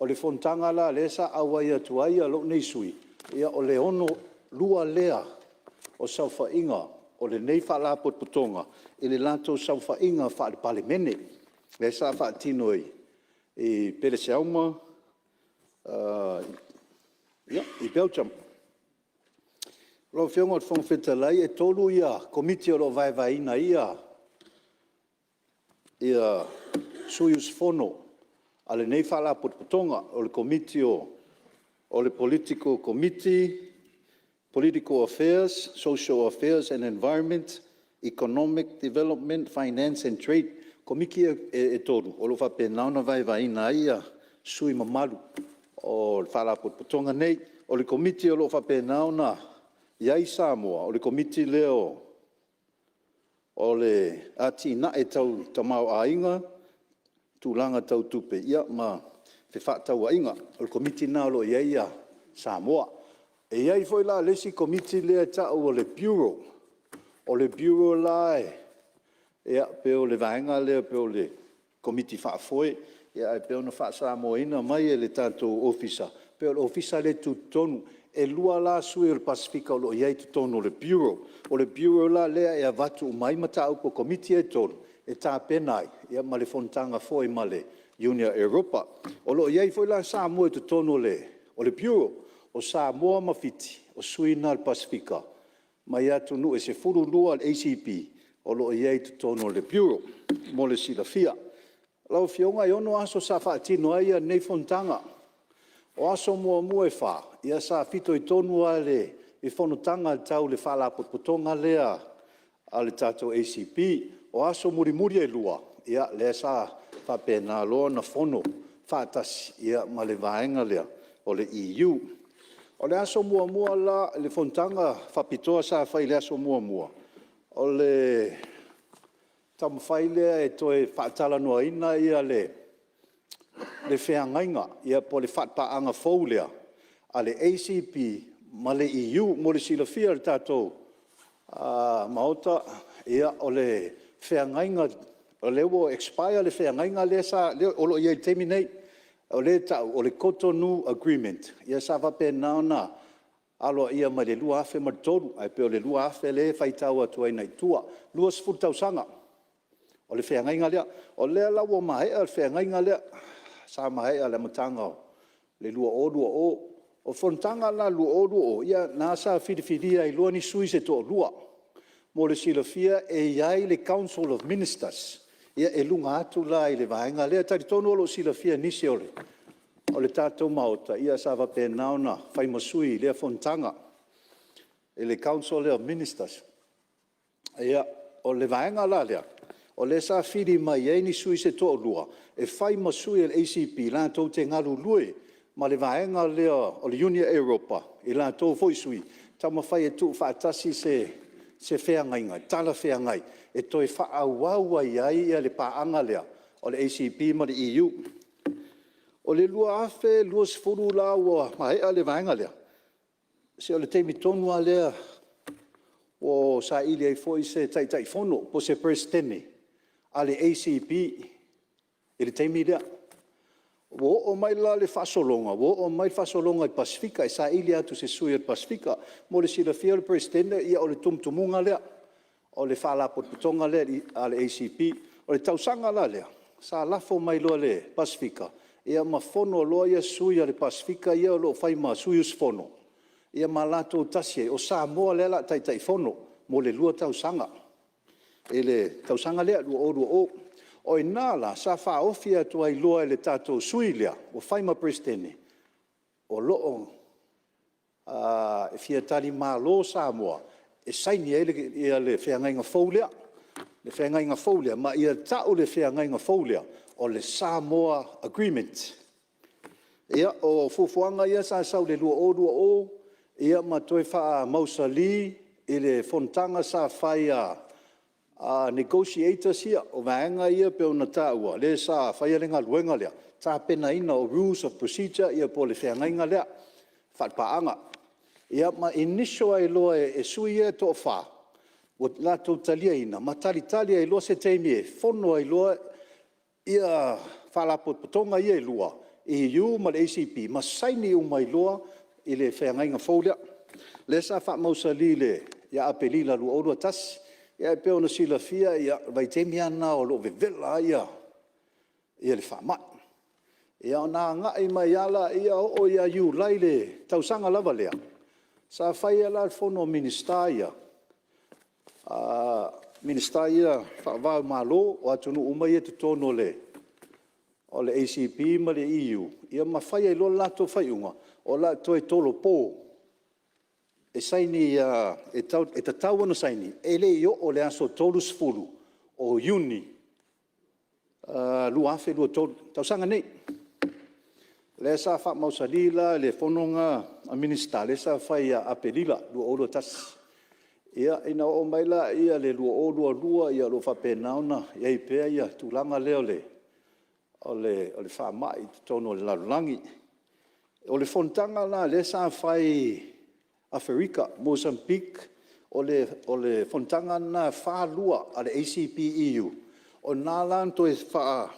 O le Fonotaga la le sa awai atu ai a lo nei sui. Ia o le ono lua lea o sauwhainga o le nei Faapotopotoga i le latou sauwhainga wha le Palemene. Le sa whaatino i Pere Seauma, i Belgium. Lo whionga o whangwhetalai e tolu ia komiti o lo vaevaina ia Suyus Fono a le nei Faapotopotoga o le komiti o le Political Committee, Political Affairs, Social Affairs and Environment, Economic Development, Finance and Trade. Komiki e tolu, o lo whapenauna vaevaina ia sui mamalu o le Faapotopotoga nei, o le komiti o lo whapenauna iai Samoa, o le komiti leo o le atina e tau tamau ainga, tūlanga tau tupe ia ma te whaatau ainga, o le komiti nā lo iai a Samoa. E iai foi la lesi komiti lea tau o le Bureau la ia pe o le vaenga lea pe o le komiti whaafoe, ia pe o na wha Samoina mai e le tātou ofisa, pe o le ofisa le tutonu, e lua la sui o le Pasifika o lo iai tutonu o le Bureau. O le Bureau la lea e avatu umai mata au po komiti e tonu, e tā penai, ia ma le Fonotaga foi ma le Union Europa. O lo iai foi la Samoa e tutonu o le Bureau, o Samoa mawhiti, o suina le Pasifika, mai atu nu e se furu lua le ACP, o lo iai tutonu o le Bureau, mo le silafia. Lau fionga i ono aso sa whaatino aia nei Fonotaga, o aso mua e wha, ia sa fito i tonu a le i Fonotaga le tau le Faapotopotoga lea a le tātou ACP, o aso muri e lua, ia lea sa whapena loa na fono, whaatasi, ia ma le vaenga lea o le EU. O le aso mua la, le Fonotaga whapitoa sa whai le aso mua. O le tamawhai lea e toe whaatala noa ina ia le whiangainga, ia po le whaatpaanga fau lea, a le ACP, ma le EU, mo le silafia le tātou maota, ia o le whiangainga, o le wo expire le whiangainga lea sa, o lo ia terminate, o le tau, o le Cotonou Agreement, ia sa whapena na, alo ia ma le lua afe martoru, ai pe o le lua afe le whaitau atu ai nei tua, lua sfurtau sanga, o le whiangainga lea, o lea lawa mahea le whiangainga lea, sa mahea le matanga le lua o Fonotaga la lua o, ia nā sa whiriwhiria i lua ni sui se tō lua, mo le silafia e iai le Council of Ministers, ia e lunga atu la i le vaenga lea, tari tonu o lo silafia nisi o le tātou maota, ia sa wapena ona whaimasui lea Fonotaga, e le Council of Ministers, ia o le vaenga la lea, o le sa whiri mai e ni sui se tō lua, e whaimasui le ACP, la tau te ngaru lui, ma le vaenga lea o le Union Europa, i la tau foi sui, tama whai e tu whaatasi se whiangainga, tala whiangai, e toi whaauaua iai le paanga lea, o le ACP ma le EU. O le lua afe, lua sifuru la ua mahea le vaenga lea. Se o le teimi tonua lea, o sa ili ai foi se tai fono, po se presidente, a le ACP, i le teimi lea. Wo o mai la le fasolonga, wo o mai fasolonga i Pasifika, e sa ili atu se sui al Pasifika, mo le silafia le presidente, ia o le tumtumunga lea, o le Faapotopotoga lea a le ACP, o le tausanga la lea, sa lafo mai loa le Pasifika, ia ma fono loa ia sui a le Pasifika, ia o lo fai ma Suyus Fono, ia ma lato tasie, o Samoa lea la tai fono, mo le lua tausanga, e le tausanga lea lua o, o i nāla, sa whaofi atu ai loa le tātou sui lea, o whaima presidente, o loo, e fiatari Malo Samoa, e saini ia le whiangainga faulia, le whiangainga faulia, ma ia tau le whiangainga faulia, o le Samoa Agreement. Ia o fufuanga ia sa sau le lua o, ia ma toi wha mausali, i le Fonotaga sa whai negotiators ia, o vaenga ia pe ona tāua, le sa whai alenga luenga lea, tā pena ina o rules of procedure ia po le whiangainga lea, whatpaanga. Ia ma inisho ai loa e sui e tō wha, o la tō talia ina, ma tali ai loa se teimi e, fono ai loa ia Faapotopotoga ia e lua, EU ma le ACP, ma saini mai loa i le whiangainga faulia, le sa wha mausali le ia apelila lu o tas ia pe ona silafia ia vai temi ana o lo vevela ia le fama ia ona ngai mai ala ia o ia yu laile tausanga lava lea sa fai ala fono ministeria ministeria fa malo o atunu umai te tono le o le ACP ma le EU ia mafai ai lo lato fai unga o la toi tolo po e saini e tatau ana saini e le io o le aso tolu sfulu o uni lu afe lu tausanga nei le sa fa mausalila le fononga a minista le sa fai a apelila lu o tas ia ina o maila ia le lu o lua ia lo fa penauna ia ipea ia tulanga le ole fa mai tono le langi ole fontanga la le sa fai Afrika Mozambique ole fontanga na fa lua ale ACP EU o nalan to fa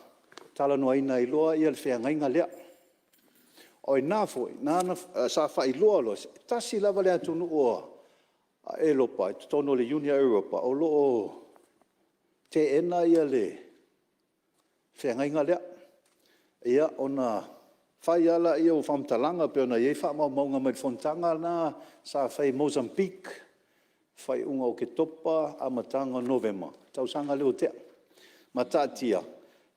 tala no ina i loa ia le feangainga lea o ina foi na sa fa i loa lo tasi lava le atunu o Europa tono le Unia Europa o lo te ena ia le feangainga lea ia ona fai ala ia o famtalanga pe ona ia fa maunga mai fontanga na sa fai Mozambique fai unga o ke topa a matanga November tausanga leo te matatia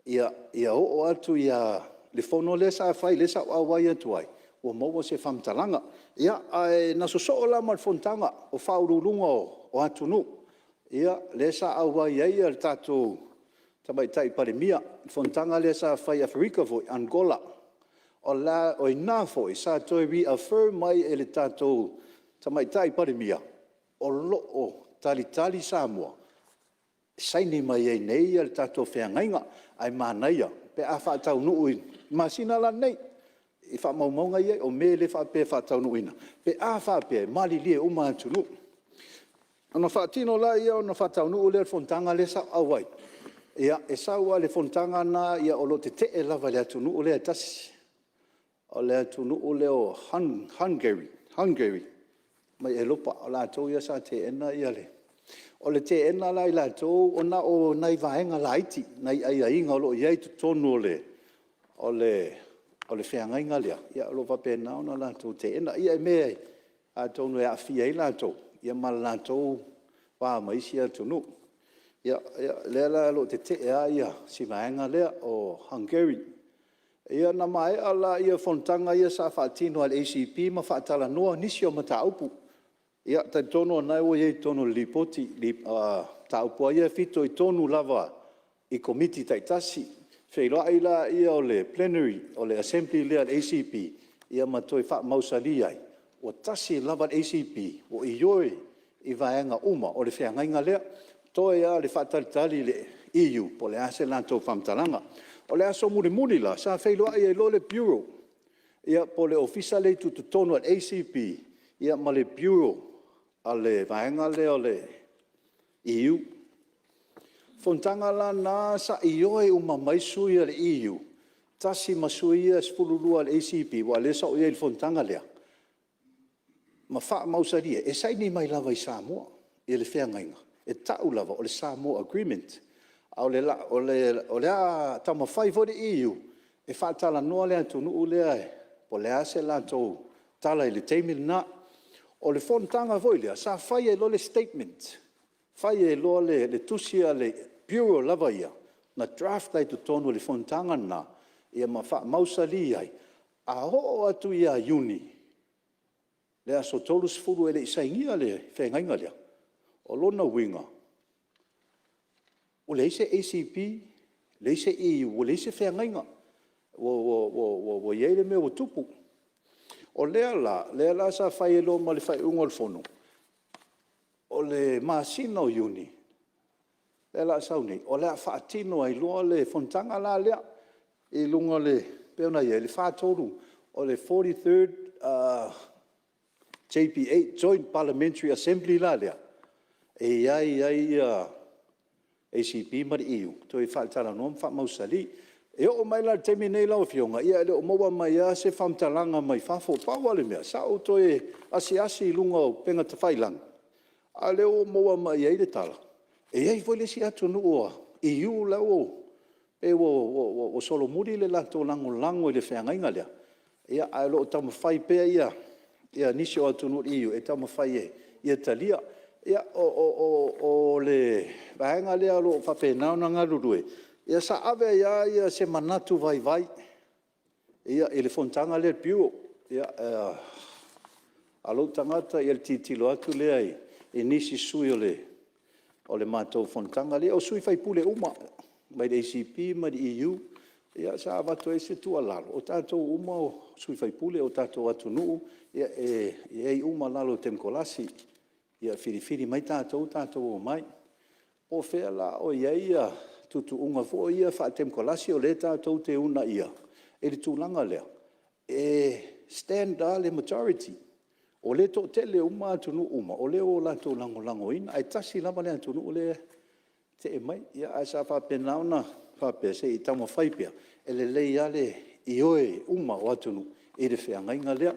ia o atu ia le fono le sa fai le sa awai atu ai o mo se famtalanga ia ai na so la mal fontanga o faurulunga o atu nu ia le sa awai ia le tatu tabai tai Palemene fontanga le sa fai Afrika vo Angola o la o ina fo sa to reaffirm mai ele tato tabai tai Palemene o lo o tali Samoa sai ni mai e nei ele tato feangainga ai manaia pe a fa tau nu masina la nei i fa maunga ia o me le fa pe fa tau nu ina pe a fa pe mali lie o ma tunu ona fa tino la ia ona fa tau nu le fontanga le sa awai ia e saua le fontanga na ia o lo te e lava le atunu o le tasi o le atunu o le o Hungary mai e lopa o la tau ia sa te ena ia le o le te ena la i la tau o na o nai vaenga laiti nai ai inga o lo iai tu tonu o le feangainga lea ia o lo vapena o na la tau te ena ia e mea a tau no e a fia i la tau ia ma la tau wa maisi atunu ia le lo te ia si vaenga lea o Hungary ia na mai ala ia fontanga ia sa fatino al ACP ma fatala noa nisi o mataupu ia ta tono na o ye tono lipoti taupu ia fito i tonu lava i komiti taitasi feilo ila ia o le plenary o le assembly le al ACP ia matoi fa mausalia o tasi lava ACP o ioi i vaenga uma o le feangainga lea toia le fatalitali le EU po le ase lanto famtalanga o le aso muli la sa feilo ai lo le bureau ia po le officiale tu tono al ACP ia ma le bureau ale vaenga le o le EU fontanga la na sa ioe uma mai sui al EU tasi masuia spululu al ACP wa le sa o il fontanga le ma fa mausaria e sai ni mai lava i Samoa e le feangainga e tau lava o le Samoa Agreement o le a tama fai vo de EU e fa tala noa le atu nuu lea po le ase la tau tala i le teimil na o le fontanga voi lea sa fai e lo le statement fai e lo le tusia le bureau lava ia na draft lai tu tonu le fontanga na ia ma fa mausali ai a ho atu ia uni le aso tolus furu ele isaingia le fengainga lea o lona winga o leise ACP leise EU o leise feangainga o yeile me o tupu o lea sa fai lo ma le fai ungol fono o le masina o uni lea sa uni o lea faatino ai loa le fontanga la lea i lunga le peona ye le faatoru o le 43rd JP8 Joint Parliamentary Assembly la lea e ai ACP ma EU to i faltala no fa mausali e o mai la terminei la fionga ia le o moa mai a se famtalanga mai fafo pa wale mea sa o to e asi lunga o penga te failang A leo moa mai ai le tala. E ai foi le si atu nua. I u lau e o solo muri le lato lango i le whengainga lea. Ia a lo tamo fai pea ia. Ia nisi o atu nua iu e tamo fai e. Ia talia. Ia o le vahenga lea lo whapenau na ngarurue. Ia sa ave ia se manatu vai. Ia ele fontanga le piu. Ia alo tangata ia le titilo atu lea i. E nisi sui o le mātou fontanga lea. O sui fai pule uma. Mai le ACP, mai le EU. Ia sa avato e se tua lalo. O tātou uma o sui fai pule o tātou atu nuu. Ia e uma lalo temkolasi. Ia whiriwhiri mai tātou o mai. O whea la o ia tutu unga fo ia wha temkolasi o le tātou te una ia. E le tūlanga lea. E stand le majority. O le to tele uma atunu uma. O le o lato lango ina. Ai tasi lama le atunu o le te e mai. Ia a sa whapenauna whapese i tamo whaipea. E le lei ale i oe uma o atunu. E le wheangainga lea.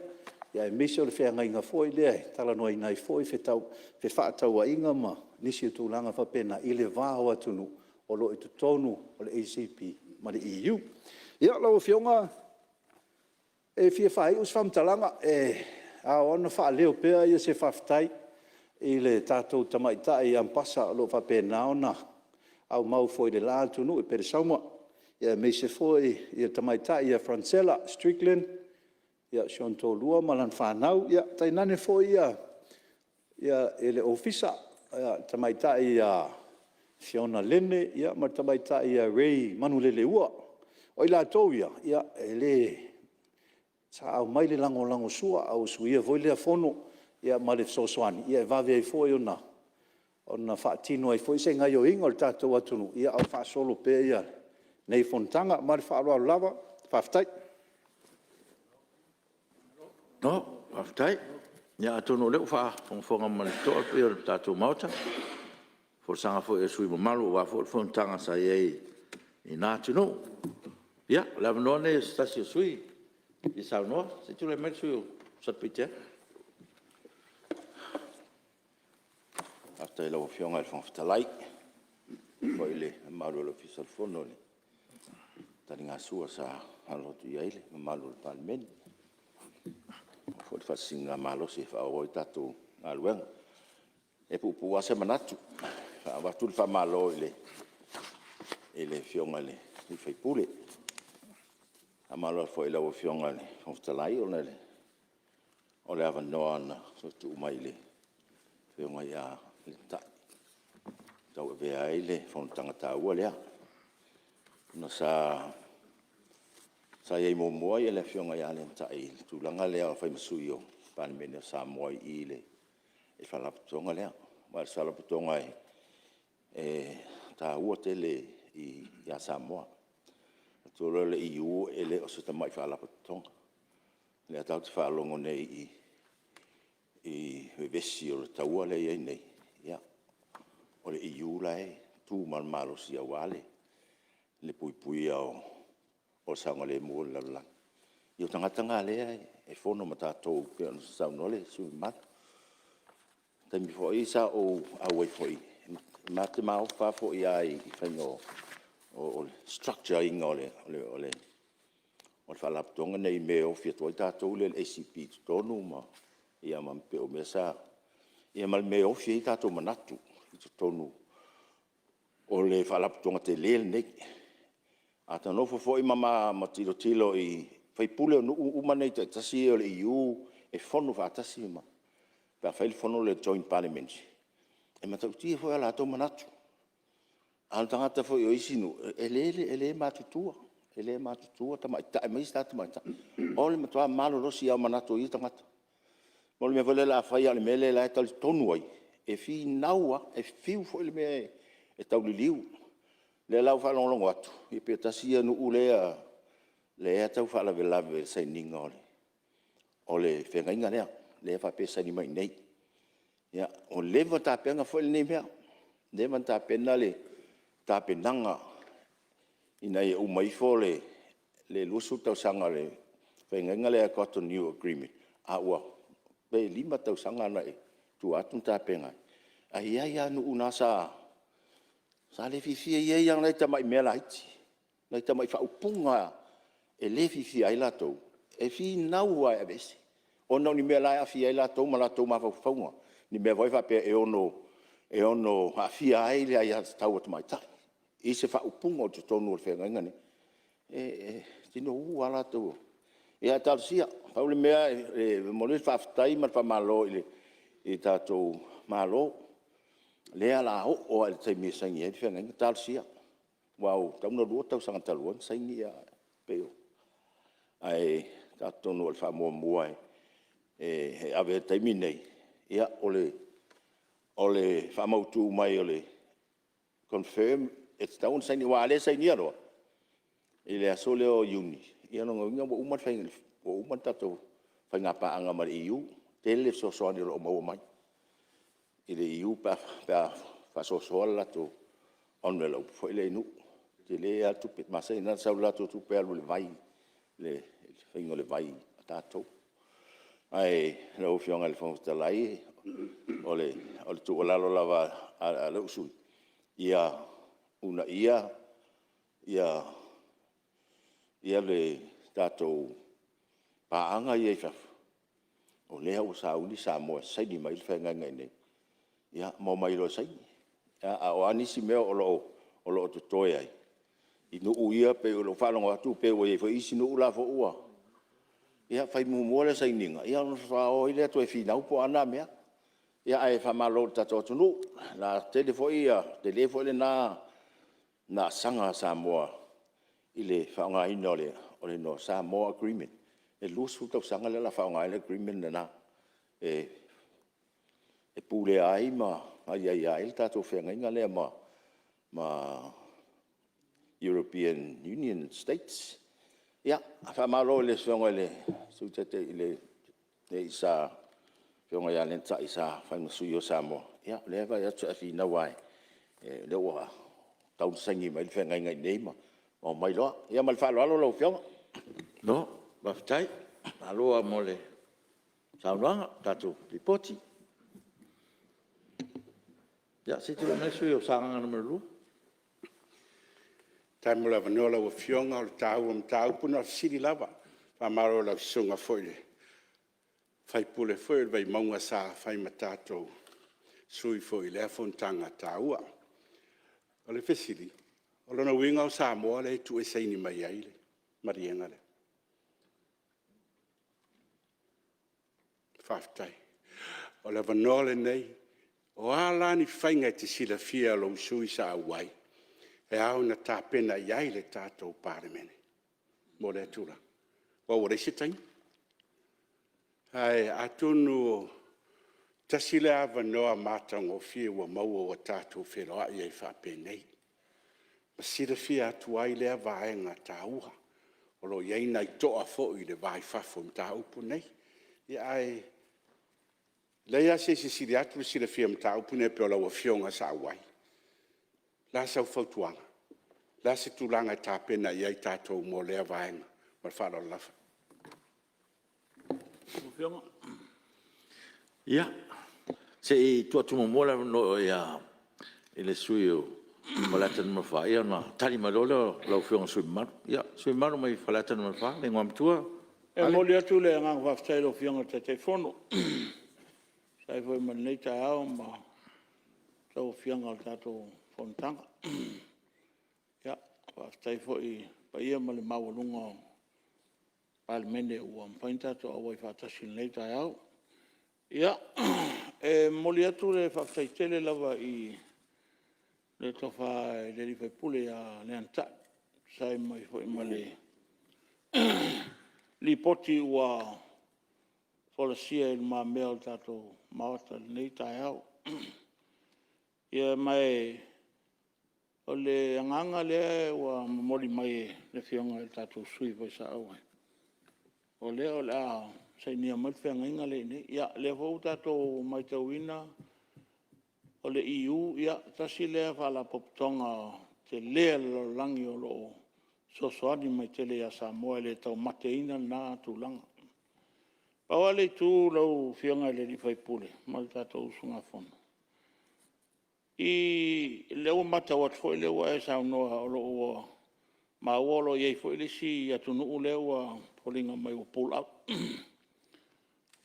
Ia e mese o le wheangainga foi lea. Tala noa inai foi fe whaatau a inga ma. Nisi o tūlanga whapena i le vā o atunu. O lo i tutonu o le ACP ma le EU. Ia lau whionga e fia whai us whamtalanga a ona wha leo pea ia se whaftai i le tātou tamaita i ampasa lo whapena ona au mau foi le la tunu i pere Samoa. Ia me se foi i tamaita i a Francella Strickland ia Shonto Lua malan whanau ia tainane foi ia ele ofisa ia tamaita i a Fiona Lene ia ma tamaita i a Ray Manulele ua o i la tau ia ele sa au mai le lango sua au suia voi le fono ia ma le sosoani ia vave ai foi ona whaatino ai foi se ngai o inga o le tātou atunu ia au whaasolo pe ia nei fontanga ma le whaaloa lava whaftai. No, whaftai. Ia atunu leo whafonga ma le toa pe o le tātou mauta. Forsanga foi e sui Malo wa fo fontanga sa iei i nā tunu. Ia, la vanone stasi sui. I saunoa, se tu le mai sui o sapite. Afta i lau fionga il fonfitalai. Foi le Malo le fisal fono le. Tani ngā sua sa halotu iai le, Malo le Palemene. Foi fasinga Malo se whaoi tatu ngā luenga. E pupu ase manatu. Watu le whamalo i le fionga le i whaipule. A malo foi lau fionga le fonfitalai o le avanoa na so tu mai le fionga ia le tai. Tau e vea i le fontanga tāua lea. Na sa iei momoa i le fionga ia le tai. Tūlanga lea o whaimasui o Palemene o Samoa i le whalaputonga lea. Ma le whalaputonga tāua tele i a Samoa. Tōra le iu e le o se tamai whaalapatonga. Le atau te whaalongo nei i vesi o le taua le iei nei. Ia. O le iu lai tū malo si a wale. Le pui o saunga le mua le lalang. I o tangata ngā lea e whono ma tātou pe anu sa saunole sui matu. Taimi fo i sa o awai fo i. Ma te mao wha fo i ai i whaingo o structure inga o le whalaputonga nei me o fia toi tātou le ACP tonu ma ia mampe o mea sa ia mal me o fia i tātou manatu i tonu o le whalaputonga te lele nei a ta nofo foi ma tilo i whaipule o umanei te tasi o le EU e whonu whaatasi ma pa whaile whonu le joint parliament e matautia foi ala tau manatu. Al tangata foi o isinu ele matutua tamaita e maista tamaita ole matua malo rosi au manato i tangata mole me vole la fai ale mele la tal tonu ai e fi naua e fiu foi le me e tau liu le lau fa longo atu i pe tasia no ulea le tau fa la vela sai ninga ole fenga inga le fa pesa ni mai nei ya o leva ta penga foi le nei mea le man ta pena le ta penanga ina e umai fole le lusu tau sanga le whenga le Cotonou Agreement a ua pe 5 tau sanga na e tu atu ta penga Ai ai anu una sa le fifia ia yang lai tamai mea laiti. Lai tamai whaupunga e le fifia ai latou. E fi nau ai avesi. O nau ni mea lai a fi ai latou ma latou ma whaupunga. Ni mea vai whapea e ono a fia ai le ai tau atu mai tai. I se whaupunga o te tonu o le whenga ingani. Tino ua latou. E a talsia. Paule mea e mole whaftai ma whamalo i tātou malo. Lea la o al te mi sangi e whenga inga talsia. Wow, tauna rua tau sanga taluan sangi a peo. Ai tātou no al whamua mua e ave te mi nei. Ia ole whamautu mai ole confirm it's down sangi wa ale sangi aroa. I le asole o uni. Ia no ngonga wa umat whenga wa umat tātou whenga paanga mari iu. Tele so soani lo mau mai. I le iu pa sosoa lato onwe lau fo ile inu. Te le atu pit masa ina sau lato tu pe alu le vai. Le whenga le vai tātou. Ai lau fionga le whangtalai ole tu olalo lava a lau sui. Ia una ia le tātou paanga i e whafu. O lea o Sauli Samoa sai ni mai whenga ngai nei. Ia mau mai lo sai. A o anisi mea o lo to toi ai. I no uia pe o lo whanonga atu pe o e fo isi no ula fo ua. Ia whai mumola sai ninga. Ia no whao i lea to e whinau po ana mea. Ia ai whamalo tato tunu. Na telefo ia, telefo le na sanga Samoa. I le whaonga ina o le no Samoa Agreement. E lusu tau sanga le la whaonga ina agreement na e pule ai ai tato whenga inga lea ma European Union States. Ia, whamalo le whaonga le sutete i le isa whaonga ia lenta isa whaingasui o Samoa. Ia, lea vai atu a whina wai. Le ua tau sangi mai le whenga inga i neima. O mai loa. Ia mal whalo alo lau whaonga. No, waftai, aloa mole. Saunanga, tatu, ripoti. Ya, se tu na sui o sanga na melu. Tai mula vanola o fionga o tau puna siri lava. Pa maro la sunga foile. Fai pule foile vai maunga sa fai matato sui foile a fontanga taua. O le fesili. O lona winga o Samoa le tu e seini mai aile. Marienga le. Faftai. O le vanole nei. O ala ni whainga te sila fia lo sui sa awai. E au na tāpena iai le tātou Palemene. Mo le atura. Wa ore se tai. Ai atunu tasile ava noa matang o fia wa maua o tātou wheroa i ei whapenei. Ma sila fia atu ai lea vaenga tā uha. O lo iei nai toa fo i le vai whafo mta upu nei. I ai leia se siri atu sila fia mta upu nei pe o lau a fionga sa awai. La sau fautuanga. La se tulanga ta pena iai tātou mo lea vaenga. Ma whalo lafa. Ia, se i tuatuma mola no ia ele sui o falata na mawha. Ia na tali malolo lau whionga sui maru. Ia, sui maru mai falata na mawha. Le ngam tua. E moli atu le ngang whaftai lo whionga te whono. Sai foi manei ta au ma tau whionga o tātou Fonotaga. Ia, whaftai foi pa ia ma le mawalunga o Palemene ua mpainta to awai whatasi nei ta au. Ia, e moli atu le whaftai tele lava i le tofa le riwhai pule a le anta. Sai mai foi ma le li poti ua wholasia il ma mea o tātou mawata nei ta au. Ia mai o le anganga le ua mori mai le whionga il tātou sui vai sa au. O le a sai nia mai whianga inga le ne. Ia le hou tātou mai tauina o le EU. Ia tasi lea whala popotonga te lea lo langi o lo sosoani mai te lea Samoa le tau mateina na tūlanga. Pawa le tū lau whionga le rifai pule. Mai tātou sunga whono. I leo mata wat fo leo e sa no ha lo ma wolo ye fo le si ya tunu leo polinga mai o pull out.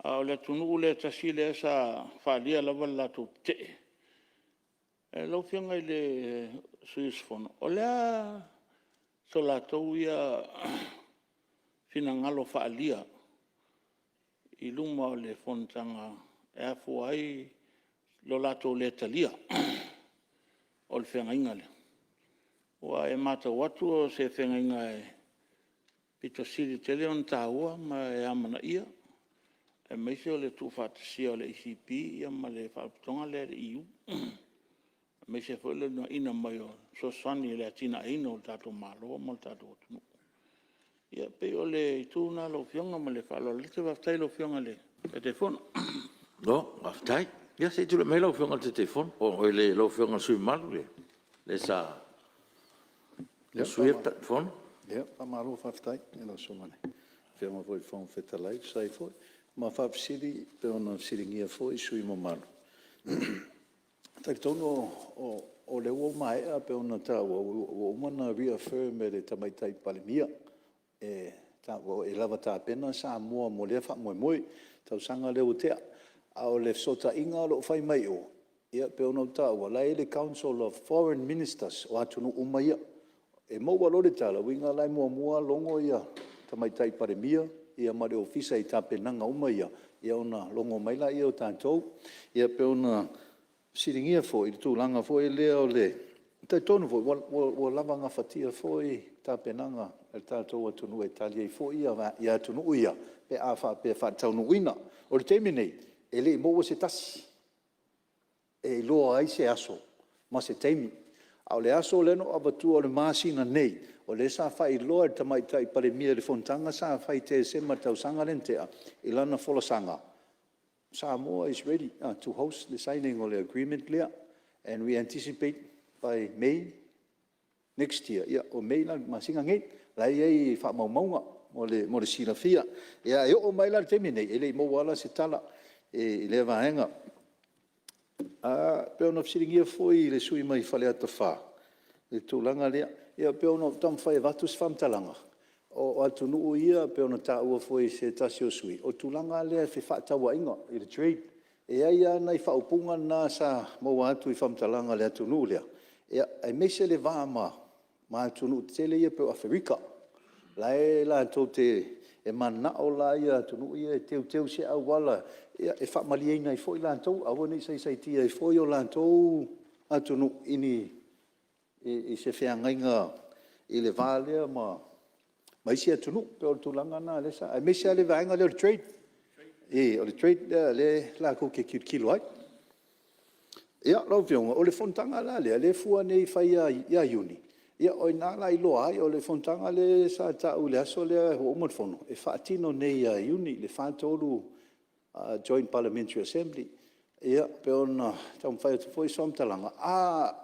A le tunu le tasi le sa fa lia la wala tu te. E lo fianga le suis fon. O la so la to ia fina ngalo fa lia. I luma le fontanga e afu ai lo lato le talia. O le whenga inga le. Wa e mata watu o se whenga inga e pito siri te leon tāua ma e amana ia. E meise o le tūwhātasia o le ICP ia ma le Faapotoga le EU. E meise fo le no ina mai o sosani le atina ina o tātou Malo ma le tātou tunu. Ia pe o le ituna lo fionga ma le whalo le te waftai lo fionga le telefona. No, waftai. Ia se tūle mai lo fionga te telefona. O le lo fionga sui Malo le. Le sa... Le sui e telefona. Ia, pa Malo whaftai. E lo sumane. Fionga foi whong whetalai, sai foi. Ma whapsiri, pe ona siringia foi sui mo Malo. Tai tono o le ua mai a pe ona ta o umana reaffirm e le tamaitai Palemene. E lava tā pena Samoa mo le wha moe tau sanga leo tea. A o le sota inga lo whai mai o. Ia pe ona ta ua lai le Council of Foreign Ministers o atunu umaia. E maua lo le tala, winga lai mua longo ia tamaitai Palemene. Ia mare ofisa i tā penanga umaia. Ia ona longo maila ia o tātou. Ia pe ona siringia fo, i tūlanga fo e lea o le. Tai tonu fo, wa lava ngā whatia fo i tā penanga. E tātou atunu e talia i fo ia, ia atunu ia. Pe a wha, pe whātaunu uina. O le teimi nei, e le i moa se tasi. E loa ai se aso, ma se teimi. A o le aso leno abatu o le māsina nei. O le sa whai loa e tamaitai Palemene le fontanga sa whai te sema tau sanga lentea. I lana fola sanga. Samoa is ready to host the signing of the agreement lea. And we anticipate by May next year. Ia, o May la masinga ngei. Lai ei wha maumaunga mo le sila fia. Ia, e o mai la temi nei. Ele i mawala se tala. E le vahenga. Pe ona fsiringia foi le sui mai whale ata wha. Le tūlanga lea. Ia pe ona tam whai vatus whamtalanga. O atunu ia pe ona tā ua foi se tasi o sui. O tūlanga lea whi whaatawa inga i le trade. E aia nei whaupunga nā sa maua atu i whamtalanga le atunu lea. Ia ai meise le vāma ma atunu tele ia pe o Afrika. Lai la tau te e mana o la ia atunu ia e teu se au wala. Ia e whamali eina i foi la tau. Awa nei sai tia i foi o la tau atunu ini i se whiangainga i le vālea ma isi atunu pe o tūlanga nā le sa. Ai meise le vaenga le o le trade. O le trade le la ko ke kilo ai. Ia lau fionga, o le fontanga la le fua nei whai ia iuni. Ia oi nā la i loa ai o le fontanga le sa tau le aso le ho omotfono. E whaatino nei ia iuni le whaatolu Joint Parliamentary Assembly. Ia, pe ona tau mwhai atu fwoi somtalanga.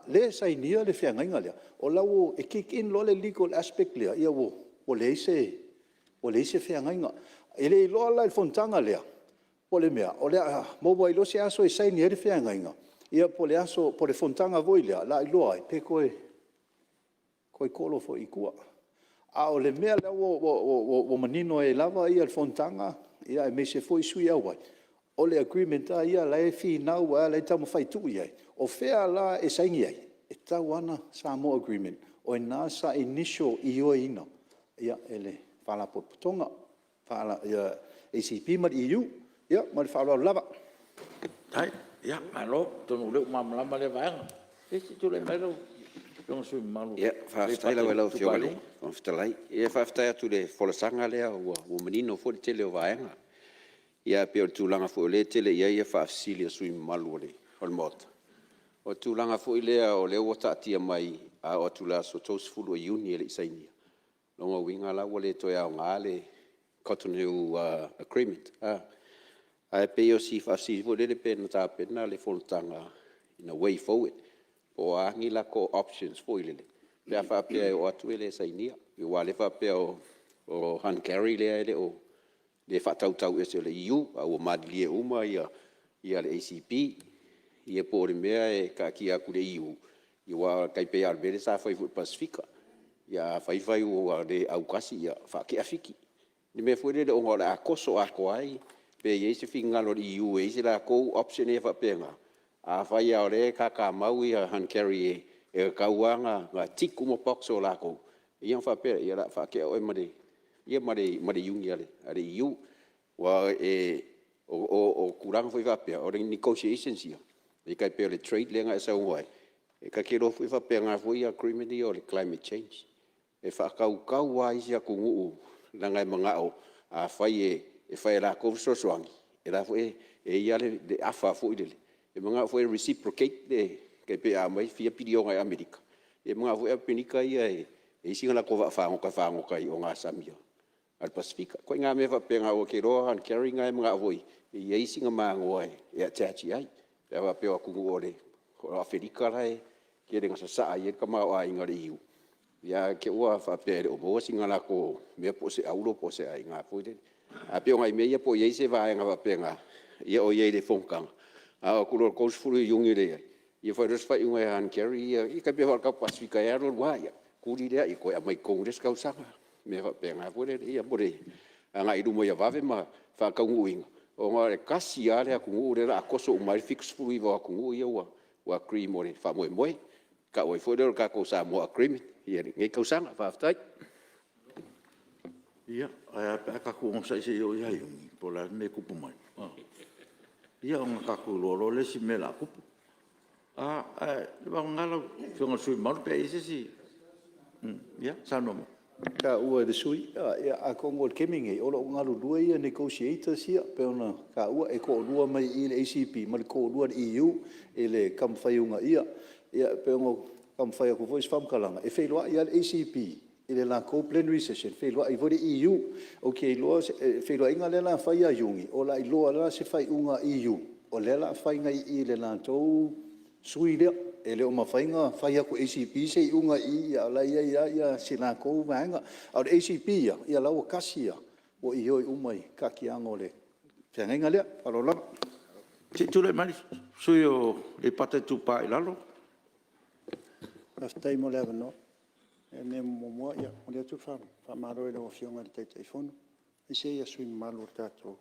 Le sa inia le whiangainga lea. O lau e kick in lo le legal aspect lea. Ia o le ise whiangainga. E le iloa la i fontanga lea. Po le mea. O lea, maua ilo se aso e saini ere whiangainga. Ia po le aso, po le fontanga voi lea. La iloa e pe koe kolo fo i kua. O le mea lea o manino e lava ia le fontanga. Ia e me se foi sui au ai. O le agreement a ia la e fi nau a la e tau mawhai tuu iai. O whea la e saingi ai. E tau ana Samoa agreement. O e nasa initial i oa ina. Ia e le Faapotopotoga. Ia ACP ma EU. Ia ma le whaalau lava. Tai, ia, Malo, tonu leo mamalama le vaenga. E si tu le mai lau. Ia, whaftai lau e lau fionga le. Whaftalai. Ia whaftai atu le folasanga lea ua manino fo le tele o vaenga. Ia pe o tūlanga fo le tele ia whaafsili a sui malu o le mota. O tūlanga fo lea o leo wata atia mai a o tūla so tōsifulu o iuni ele isainia. Longa winga la wale toi au ngā le Cotonou agreement. A pe o si whaafsili fo le pe na tā pena le fonotanga in a way forward. O angi la ko options fo ilele. Lea whaapea o atu ele isainia. I wale whaapea o Hungary lea ele o le whatautau e se o le EU, a o madilie uma ia le ACP, Ia po le mea e ka ki aku le iu. I wa kai pe albere sa fai fu Pasifika. Ia fai o le au kasi ia fa ke afiki. Ni me foi le o ngora akoso ako ai. Pe ye se finga lo iu e se la ko option e fa penga. A fai a le ka mau ia han carry e ka wanga nga tiku mo box o la ko. Ia fa pe ia la fa ke o mare. Ia mare yungi ale iu wa o kurang foi va pe o negotiations ia. E kai pe le trade lenga e sa wai. E ka kero foi va pe nga foi agreement o le climate change. E fa kau wai sia kungu langa manga o a fai e fai la ko so soangi. E la foi e ia le afa foi dele. E manga foi reciprocate de kai pe a mai fia pidio ngai Amerika. E manga foi apenika ia e singa la ko va fa ngo kai o nga samia. Al Pasifika. Ko nga me va pe nga o kero han carrying ngai manga foi. E ia singa mango ai e atachi ai. Pe va pe o kungu ole. Ko Afrika lai ke renga sa ai ka ma ai ngari iu. Ya ke ua fa pe o bo singa la ko me po se aulo po se ai nga po de. A pe ngai me ia po ye se va nga va pe nga. Ia o ye de fonkang. A ko lo ko fulu yungi de. Ia fa res fa ngai han carry i ka pe va ka Pasifika ya ro wa ya. Ku di de i ko ya mai ko des ka usanga. Me va pe nga po de ia po de. Nga i du mo ya va ve ma fa ka nguinga. O nga kasi ya le ku ngu de la ko so mai fix fulu i va ku ngu ia wa cream mo fa mo ka oi foi der ka ko Samoa agreement ia ngai ka usanga fa aftai ia ai ka ku on sai se yo ia po la me ku mai ia on ka ku lo le si me la ku le ba ngala fionga sui mar pe ise si ia sa no ka ua de sui ia a ko ngol keminge o lo ngalu dua ia negotiators ia pe ona ka ua e ko dua mai i le ACP mal ko dua EU ele kam faiunga ia pe ngo kam fai ko voice fam kalanga e feilo ia le ACP ele la ko plenary session feilo ai vo de EU okay lo feilo inga le la fai a yungi o la i lo la se fai unga EU o le la fai ngai i le la to sui le ele o mafainga fai ko ACP se unga i la ia se la ko vanga o ACP ia la o kasia o i oi umai ka ki angole fenga le alola tu le mari sui o e pate tu pa ilalo Aftai mo leva no. E ne mo ia, o le tu fa maro e lo fionga de telefono. E se ia sui malo tato.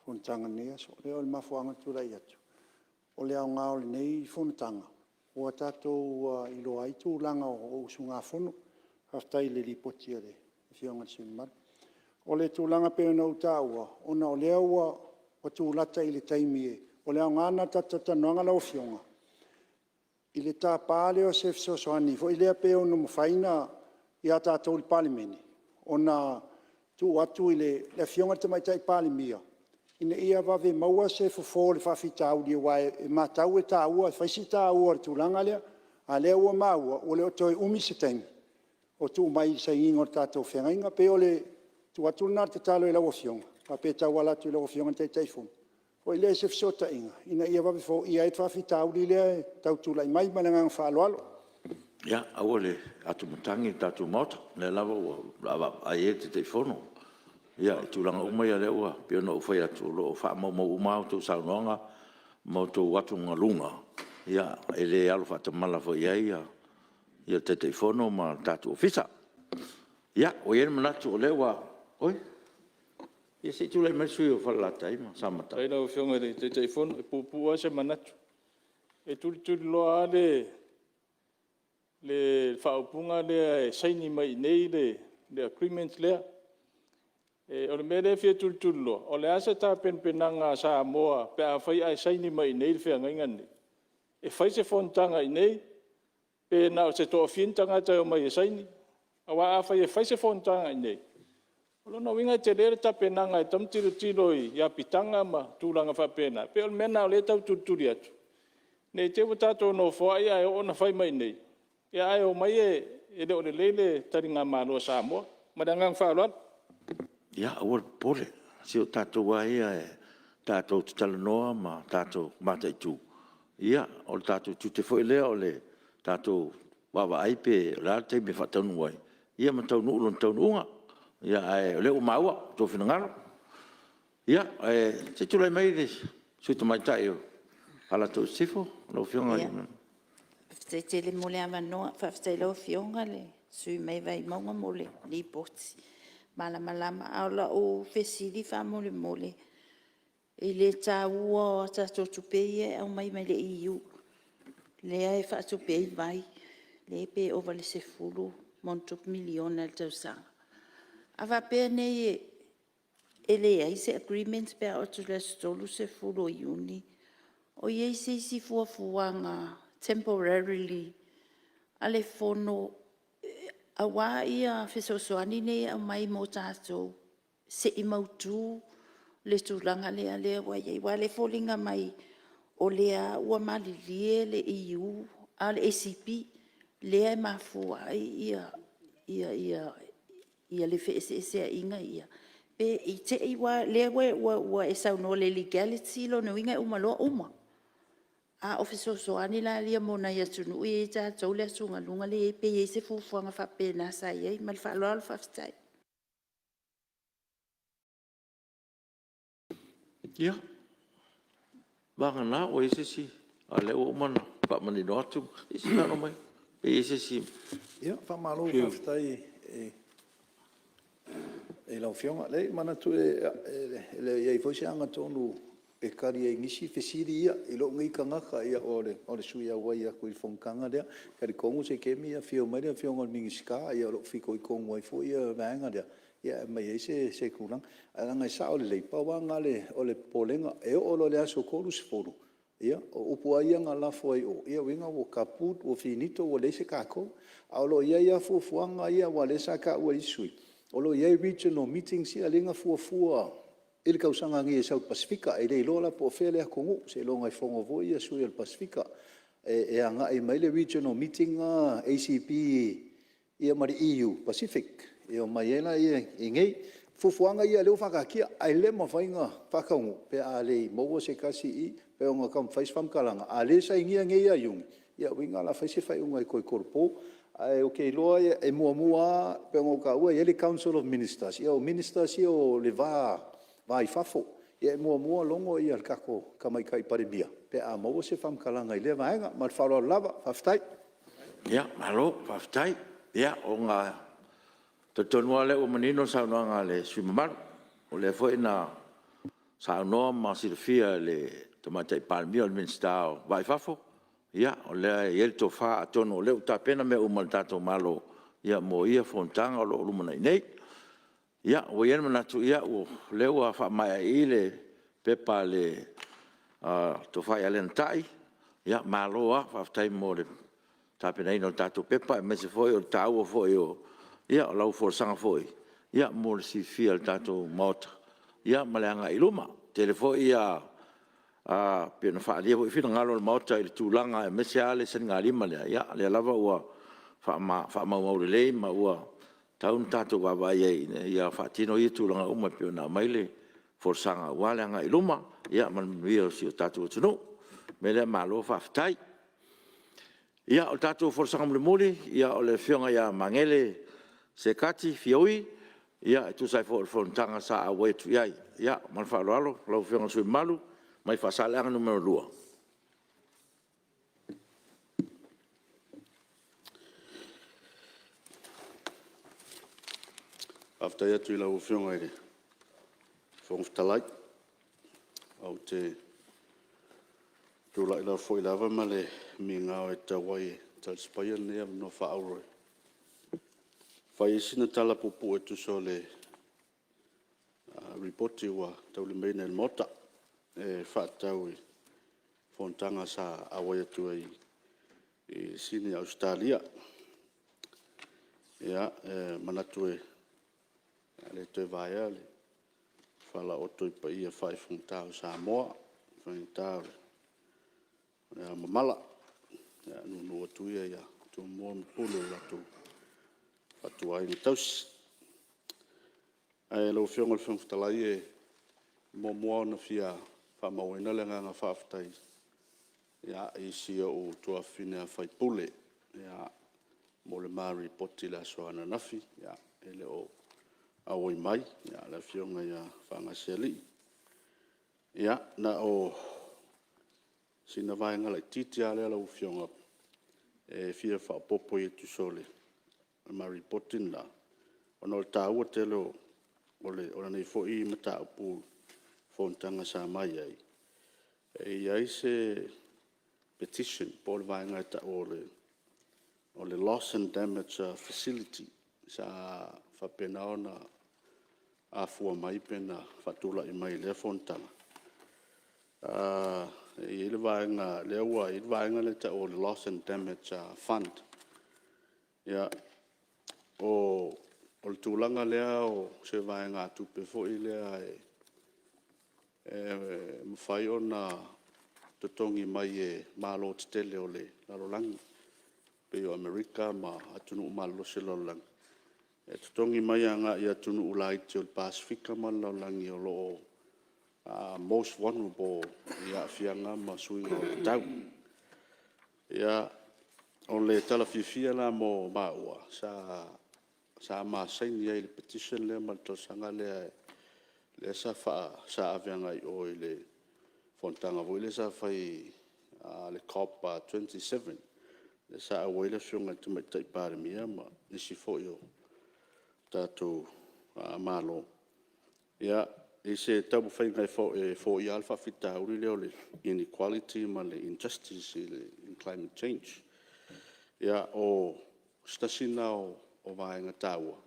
Fonotaga nei so le o mafuanga tu la ia. O le nga o nei Fonotaga. O tato i lo ai tu langa o sunga fono. Aftai le lipoti le fionga sui malo. O le tu langa pe no taua. Ona o le o tu lata i le taimi. O le nga na tata nanga la o fionga. I le tā pāle o se fisosoani, fo i lea pe o no mawhaina i a tātou i Palemene. O na tu atu i le fionga te mai tai Palemia. Ina ia wawe maua se fofo le whawhitau li wae e matau e tā ua, whaisi tā ua le tūlanga lea, a lea ua maua o le o toi umi se taimi. O tu mai sa ingo tātou whengainga, pe o le tu atu nā te talo i laua fionga. Pa pe tau alatu i laua fionga te taifonu. O ile se fsota inga ina ia va fo ia et fa fita uli le tau tula mai malanga fa alo ya awole atu mutangi tatu mot le lava ai te telefono ya tulanga uma ya le ua pe no foi atu lo fa mo uma tu sa nonga mo tu watu ngalunga ya ele alo fa te mala fo ya te telefono ma tatu ofisa ya o yen manatu le ua oi ia se tula mai sui o falata ai ma samata ai no fionga de te telefone e pupu se manatu e tuli loa le whaupunga le saini mai nei le agreement lea e o le mere fia tuli loa o le asa ta penanga Samoa pe a whai ai saini mai nei le whia ngaingani e whai se Fonotaga i nei pe na o se toa fiintanga tai o mai e saini awa a whai e whai se Fonotaga i nei Lo na winga te lere ta penanga e tam tiro i ia pitanga ma tūlanga whapena. Pe ol mena o le tau tuturi atu. Nei te watato no whai ai o na whai mai nei. Ia ai o mai e le o le leile taringa Malo Samoa. Madangang whaaloan. Ia awal pole. Si o tato wai e tato tutalanoa ma tato matai tu. Ia o le tato tute fo lea o le tato wawa ai pe la te me whatanu wai. Ia ma tau nuulon tau nuunga. Ia le o maua to finangalo. Ia se tu mai de su to mai tai ala to sifo lo fionga Ia. Te le mole avanoa, whawhtai lau fionga le, sui mai vai maunga mole, li poti. Malama aula o fesiri wha mole mole. I le tā ua ta tupe ia au mai le iu. Lea e wha tupe i vai. Le pe ova le se fulu, montup miliona le tausanga. Awa pēr nei e le ai se agreement pēr o tu le stolu se fulu o iuni. O iei se isi fuafuanga temporarily. Ale fono a wā ia whesosoani nei au mai mō tātou. Se i mautu le tūlanga lea lea wa iei. Wa le fōlinga mai o lea ua malilie le EU, a le ACP. Lea e mafua ai ia le wheese inga ia. Pe i te iwa lea ua e sauno le legality lo no inga umaloa uma. A ofiso soani la lia mona ia tunu i ta tau le sunga lunga le pe i se fufuanga fa pena sa ia mal fa lo al fa stai. Ia. Banga na o ese si. Ale o mana pa mani no atu. Isi na no mai. Ese si. Ia, fa malo fa stai e lau fionga. Le mana tu le ia i fosi anga tonu e kari e ngisi fesiri ia i lo ngai kangaka ia o le sui a wai a kui fongkanga dea. Kari kongu se kemi ia fio mai dea fionga mingi ska ia lo fiko i kongu ai fo ia vaenga dea. Ia mai e se kulang. Alanga i sa o le leipa wanga o le polenga e o lo le aso koru se foru. Ia, o upua ia ngā lafo ai o. Ia winga o kaput, o finito, o leise kako. A lo ia fuafuanga ia wa lesa ka ua isui. O lo ia regional meetings ia linga fuafua. Ili kausanga ngi e South Pacifica. E le lola po fele a kongu. Se lo ngai fongo vo ia sui al Pacifica. E anga e maile regional meeting ACP ia mari EU Pacific. Ia mai ela ia ingei. Fufuanga ia leo whakakia. Ai le mawhainga whakaungu. Pe a le maua se kasi i. Pe o ngā kam whais whamkalanga. A le sa ingia ngei a iungi. Ia winga la whaise whai unga i koi korpo. Ai o kei loa e mua pe o ngā ua i le Council of Ministers. Ia o ministers ia o le vai fafo. Ia e mua longo i al kako kamai kai parimia. Pe a maua se whamkalanga i le vaenga. Mar wharo lava, whaftai. Ia, malo, whaftai. Ia, o ngā tatonua le o manino saunua ngā le suimamaru. O le fo ina saunua ma sirfia le tomatai palmio al minstao vai fafo ia o le el to fa atono le uta pena me umal tato malo ia mo ia fontanga lo lumana nei ia o ia manatu ia o le wa fa mai ile pepa le to fa ia lentai ia malo a fa tai mo le tapena no tato pepa me se foi o tau foi o ia o lau for sanga foi ia mo si fia tato mot ia malanga iluma telefo ia pena fa dia vo fina ngalo le mauta i tulanga e mesiale sen ngalima le ya le lava ua fa ma le ma ua taun tato wa va ia fa tino i tulanga uma pena maile forsanga wala nga iluma ya man vio si tato tunu mele malo fa ftai ya o tato forsanga mole ya o le fionga ya mangele se kati fioi ya tu sai for tanga sa a wetu ya man fa lo fionga su malu mai fasalang numero 2. After ya tu la ufionga ere. Fong talai. Au te tu la ila foi lava male minga o te wai tal spaya ne no fa auro. Fai sina tala pupu e tu sole reporti wa tau le mena el mota. Whaatau i Fonotaga sa awai atu ai i sini Australia. Ia, manatu e le toi vaea le whala oto i pa ia whai Fonotaga Samoa, Fonotaga le mamala. Ia, nunu atu ia tu mua mpulu atu ai ni tausi. Ai lau fionga le whangwhtalai e mua na fia whamauina le nganga whaftai. Ia, isi o tua whina whai pule. Ia, mo le mari poti la soana nafi. Ia, ele o awoi mai. Ia, la fionga ia whangaseli. Ia, na o sina vaenga lai titi ale ala ufionga e fia whaapopo i tu sole ma reporting na ona o tāua te leo o nei fo i mata upu Fonotaga sa mai ai e ai se petition po le vaenga e ta o le loss and damage facility sa whapena ona a fua mai pena whatula i mai le Fonotaga. I le vaenga le ua i le vaenga le ta o le loss and damage fund. Ia o le tūlanga lea o se vaenga tupe fo i lea mwhai ona totongi mai e Malo te tele o le lalolangi pe o Amerika ma atunu Malo se lalolangi. E totongi mai anga i atunu ulai te o le Pasifika ma lalolangi o lo most vulnerable i a fianga ma suinga o le tau. Ia o le tala fifia la mo maua sa ma saini ai le petition le ma tosanga le sa sa avianga i o le Fonotaga vo le sa fai le COP 27 le sa o le fiunga tu mai tai pare mia ma nisi fo yo tatu Malo. Ia e se tabu fai ngai fo i alfa fita uri le ole inequality ma le injustice in climate change. Ia o stasina o vaenga taua.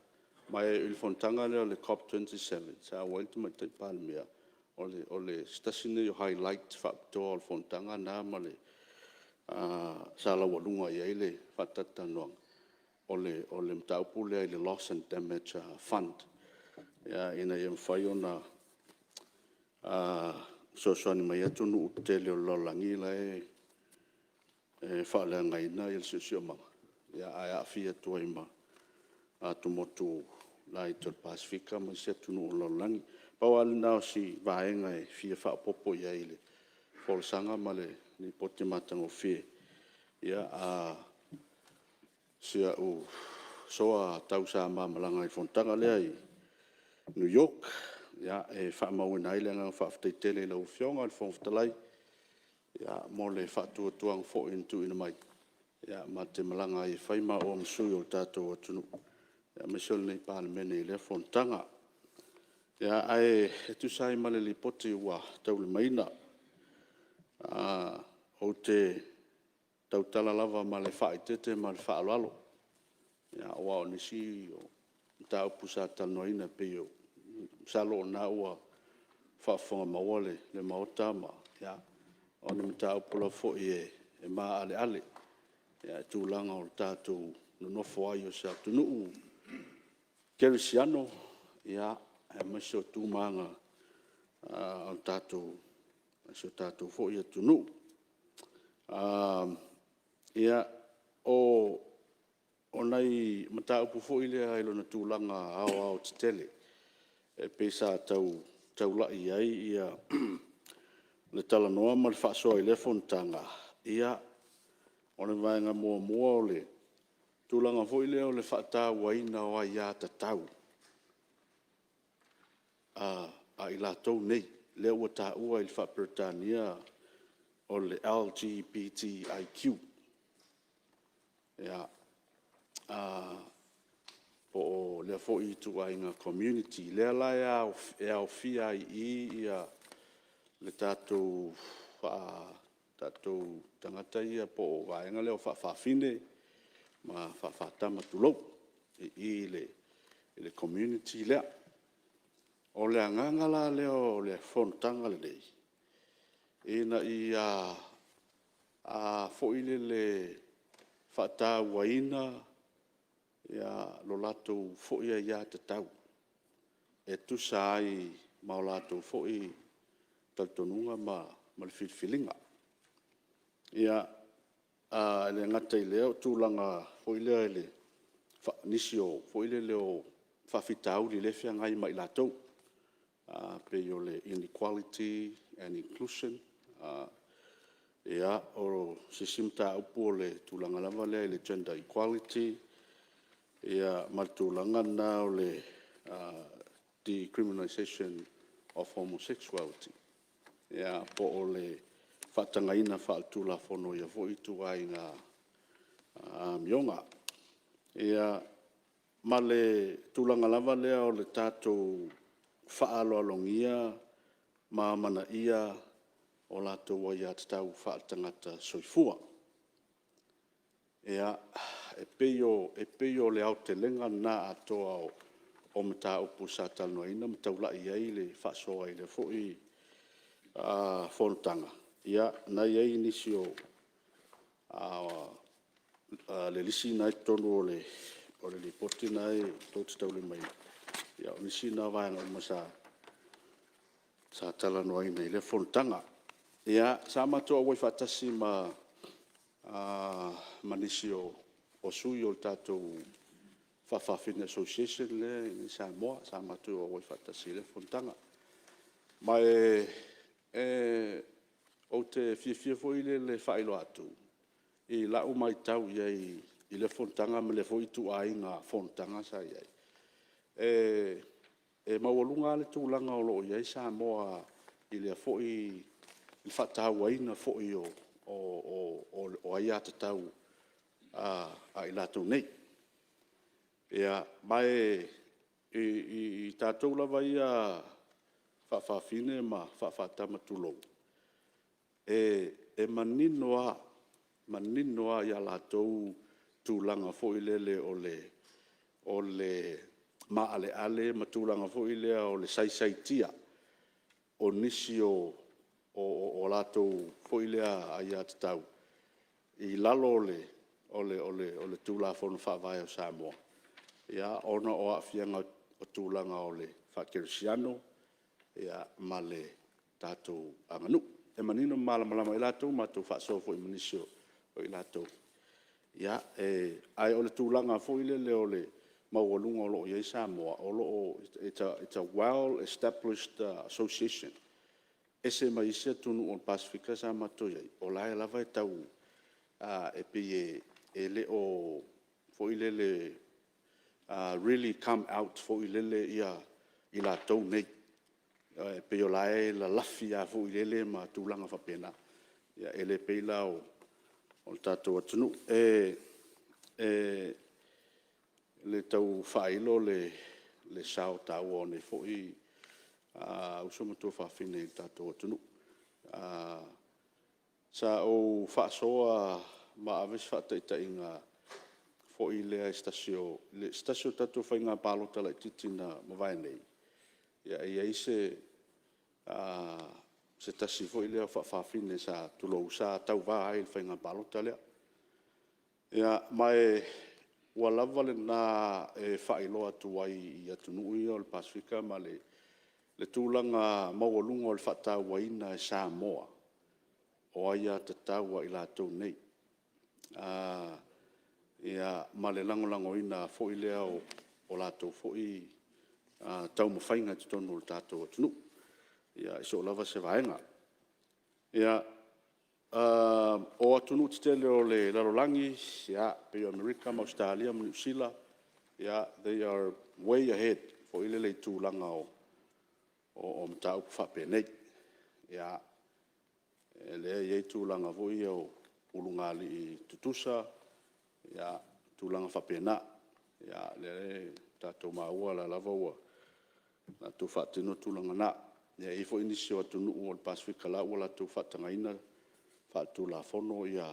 Mai il Fonotaga le COP 27 sa o le mai tai pare mia o le stasina yo highlight Faapotopotoga o le Fonotaga na ma le sa la walunga ia le fatatanoanga o le mtaupu le loss and damage fund. Ia ina ia mwhai ona sosoani mai atu nuu tele o lolangi la whaalea ngai na il sio manga. Ia ai a fia tua ima tumotu la i tol Pasifika ma se atu nuu lolangi. Pau ali nao si vaenga e fia whaapopo ia ile. Folsanga ma le ni poti matango fie. Ia sia u soa tau sa mamalanga i Fonotaga lea i New York. Ia e whaamauina ai lenga whaaftei la ufionga le whongwhtalai. Ia mo le whaatuatuang fo intu ina mai. Ia ma te malanga i whaima o msui o tātou atunu. Ia mesol nei Palemene i le Fonotaga. Ia ai tu sai male li poti ua tau le maina. O te tautala lava ma le whaitete ma le whaalalo. Ia oa o nisi o tau pusa tanoina pe o salo na ua whaafonga maua le maota ma. Ia o ni mtau pula fo i e maa ale ale. Ia tūlanga o tātou nonofo ai o sa tunuu kerisiano. Ia e maso tūmanga o tātou maso tātou fo i a tunuu. Ia o nei mataupu fo i lea ilo na tūlanga au te tele. E pesa tau lai ai ia le tala noa ma le whaasoa i le Fonotaga. Ia o le vaenga mua o le tūlanga fo i lea o le whaata waina o ai a tatau. A i lātou nei lea ua tā ua i le whaapretania o le LGBTIQ. Ia po lea fo i tu ainga community. Lea la e au fia i ia le tātou tangata ia po vaenga leo whaafine ma whaatama tulou i le community lea. O le angangala leo le Fonotaga le lei. Ina i fo i le whaata waina ia lo latou fo ia te tau. E tusa ai ma o latou fo i taltonunga ma le filfilinga. Ia le ngata i leo tūlanga fo i lea le nisio fo i leo whawhitau li le fia ngai ma i latou. Pe o le inequality and inclusion. Ia o se simta upu o le tūlanga lava lea le gender equality. Ia matūlanga na o le decriminalization of homosexuality. Ia po o le whaatangaina whaatula whono ia fo i tua i ngā mionga. Ia ma le tūlanga lava lea o le tātou whaaloalongia ma mana ia o lātou wa ia tatau whaatangata soifua. Ia e peio le au te lenga nā atoa o mta upu sa talnoina mtaula i le whaasoa i le fo i Fonotaga. Ia na iai nisi o le lisi nai tonu o le lipoti nai tōtu taule mai. Ia o nisi na vaenga o masa sa talanoina i le Fonotaga. Ia sa matua wai whaatasi ma nisi o sui o tātou Whawhawhine Association le i Samoa, sa matua wai whaatasi le Fonotaga. Ma o te fia foi le whaelo atu. I lau mai tau iai i le Fonotaga me le foi tu ai ngā Fonotaga sa iai. E mawalunga le tūlanga o loo iai Samoa i le foi i whatau aina foi o ai atatau a i lātou nei. Ia mai i tātou lava ia whawhawhine ma whawhatama tūlou. E maninoa ia lātou tūlanga fo i lele o le maale ale ma tūlanga fo i lea o le saisaitia o nisi o lātou fo i lea ai atatau. I lalo o le tūla fono whawai o Samoa. Ia ona o awhianga o tūlanga o le whakerisiano ia ma le tātou anganu. E manino malamalama i lātou mātou whaasofo i manisio o i lātou. Ia ai o le tūlanga fo i le o le maualunga o loo iei Samoa. O loo, it's a well-established association. Ese mai isia tunu o Pasifika sa mātou iei. O lai lava e tau e pie e le o fo i le really come out fo i lele ia i lātou nei. Pe o lae la lafi a fo i lele ma tūlanga whapena. Ia ele peila o tātou atunu. Le tau whailo le sao tau o ne fo i usumatu whawhine i tātou atunu. Sa o whaasoa ma aves whaataita inga fo i lea stasio tātou whainga pālota lai titina mawai nei. Ia ia se tasi fo i lea whawhine sa tulou sa tau wā ai whainga pālota lea. Ia mai ua lava le nā whailo atu ai i atunui o le Pasifika ma le tūlanga maualunga o le whaatau waina e Samoa. O ai a tatau i lātou nei. Ia ma le langolangoina fo i lea o lātou fo i tau mawhainga te tonu le tātou atunu. Ia iso lava se vaenga. Ia o atunu te tele o le larolangi, ia pe Amerika, ma Australia, ma New Zealand. Ia they are way ahead fo i le tūlanga o mtau whapenei. Ia lea iei tūlanga fo i o ulungali i tutusa. Ia tūlanga whapena. Ia le tātou maua la lava ua. Na tū whaatino tūlanga na. Ia i fo inisio atunu o le Pasifika la ua la tū whaatangaina. Whaatu la fono ia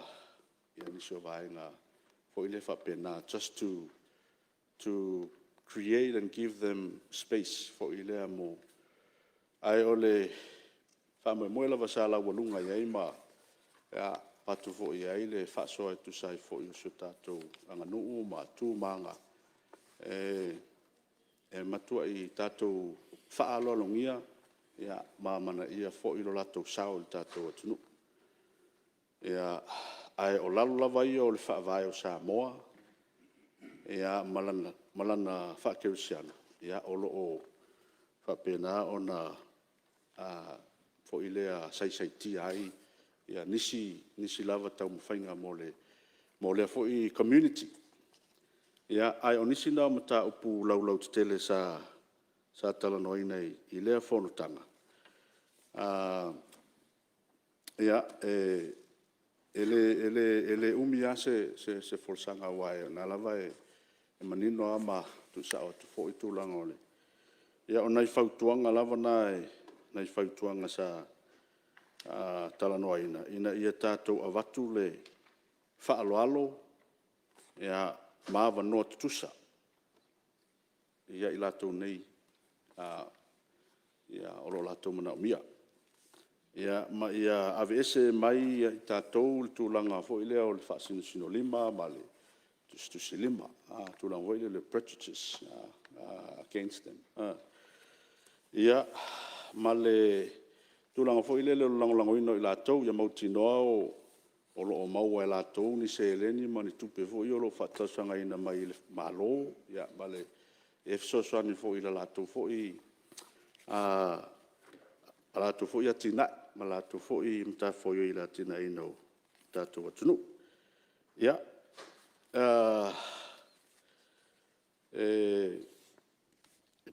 nisio vaenga fo i le whapena. Just to create and give them space fo i lea mo. Ai o le whamoe lava sa la walunga iei ma. Ia patu fo i ai le whaasoa e tu sai fo i uso tātou anganu'u ma tū manga. Matua i tātou whaalolongia, ia mamana ia fo i lo lātou sao i tātou atunu. Ia ai o lalu lava ia o le whaavai o Samoa, ia malana whakerisiana. Ia o lo o whapena o na fo i lea saisaitia ai, ia nisi lava tau mawhainga mo le fo i community. Ia ai o nisi nao mata upu laulau te tele sa talanoina i lea Fonotaga. Ia, ele umia se forsanga wai na lava e manino ama tu sa o tu fo i tūlanga ole. Ia, o nai whautuanga lava nai whautuanga sa talanoa ina ia tātou avatu le whaaloalo ia maawa noa tutusa. Ia i lātou nei ia olo lātou mana umia. Ia ave ese mai i tātou le tūlanga fo i lea o le whaasino lima ma le tusi lima. Tūlanga fo i le prejudice against them. Ia ma le tūlanga fo i le langolango ino i lātou ia mautinoa o lo o maua e lātou ni se eleni ma ni tupe fo i o lo whatasanga ina mai le Malo. Ia ma le efsosoani fo i la lātou fo i lātou fo i atina ma lātou fo i mta fo i la tina ino tātou atunu. Ia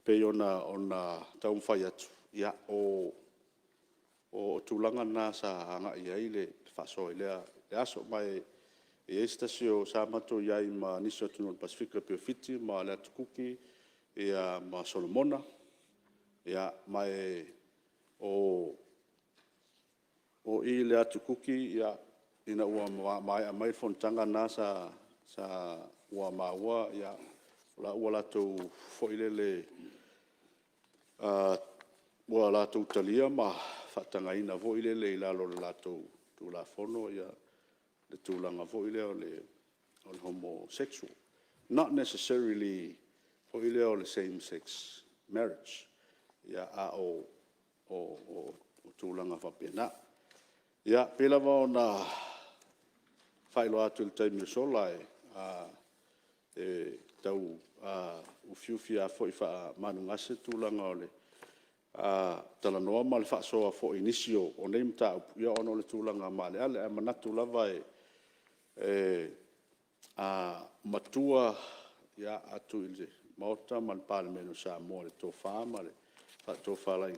pe ona taumwhai atu. Ia o tūlanga nā sa anga i aile whaso i lea aso mai e estasio sa mato iai ma niso atunu al Pasifika Pio Fiti ma lea tukuki ia ma Solomona. Ia mai o i lea tukuki ia ina ua mai Fonotaga nā sa ua maua ia la ua lātou foilele ua lātou talia ma whatangaina foilele i lalo le lātou tūlafono ia le tūlanga foile o le homosexual. Not necessarily foile o le same-sex marriage. Ia a o tūlanga whapena. Ia pela wao na whailo atu le taimi sola e tau ufiufia fo i wha manungase tūlanga o le talanoa ma le whaasoa fo inisio o nei mta ia ono le tūlanga ma le ale manatu lava matua ia atu i le maota ma le Palemene Samoa le tōwha ma le tōwha lai.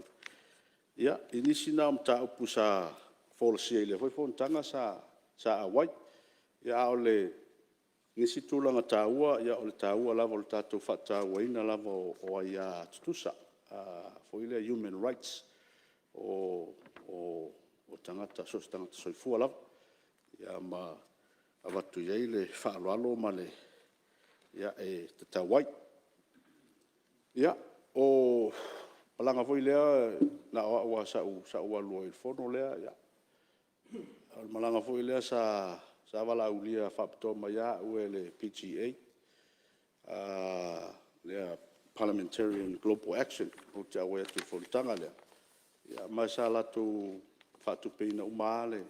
Ia, inisi nā mta upu sa fōlasia i le hoi Fonotaga sa awai. Ia o le nisi tūlanga tāua, ia o le tāua lava o le tātou whatāua ina lava o ai tutusa. Fo ile human rights o tangata soifua lava. Ia ma avatu iai le whaaloalo ma le ia e te tāwai. Ia o palanga foi lea na ua sa ua lua il fono lea ia. Al malanga foi lea sa wala ulia Faapotopotoga mai ue le PGA. Lea Parliamentarian Global Action o te awe atu Fonotaga lea. Ia mai sa latu whaatupeina umale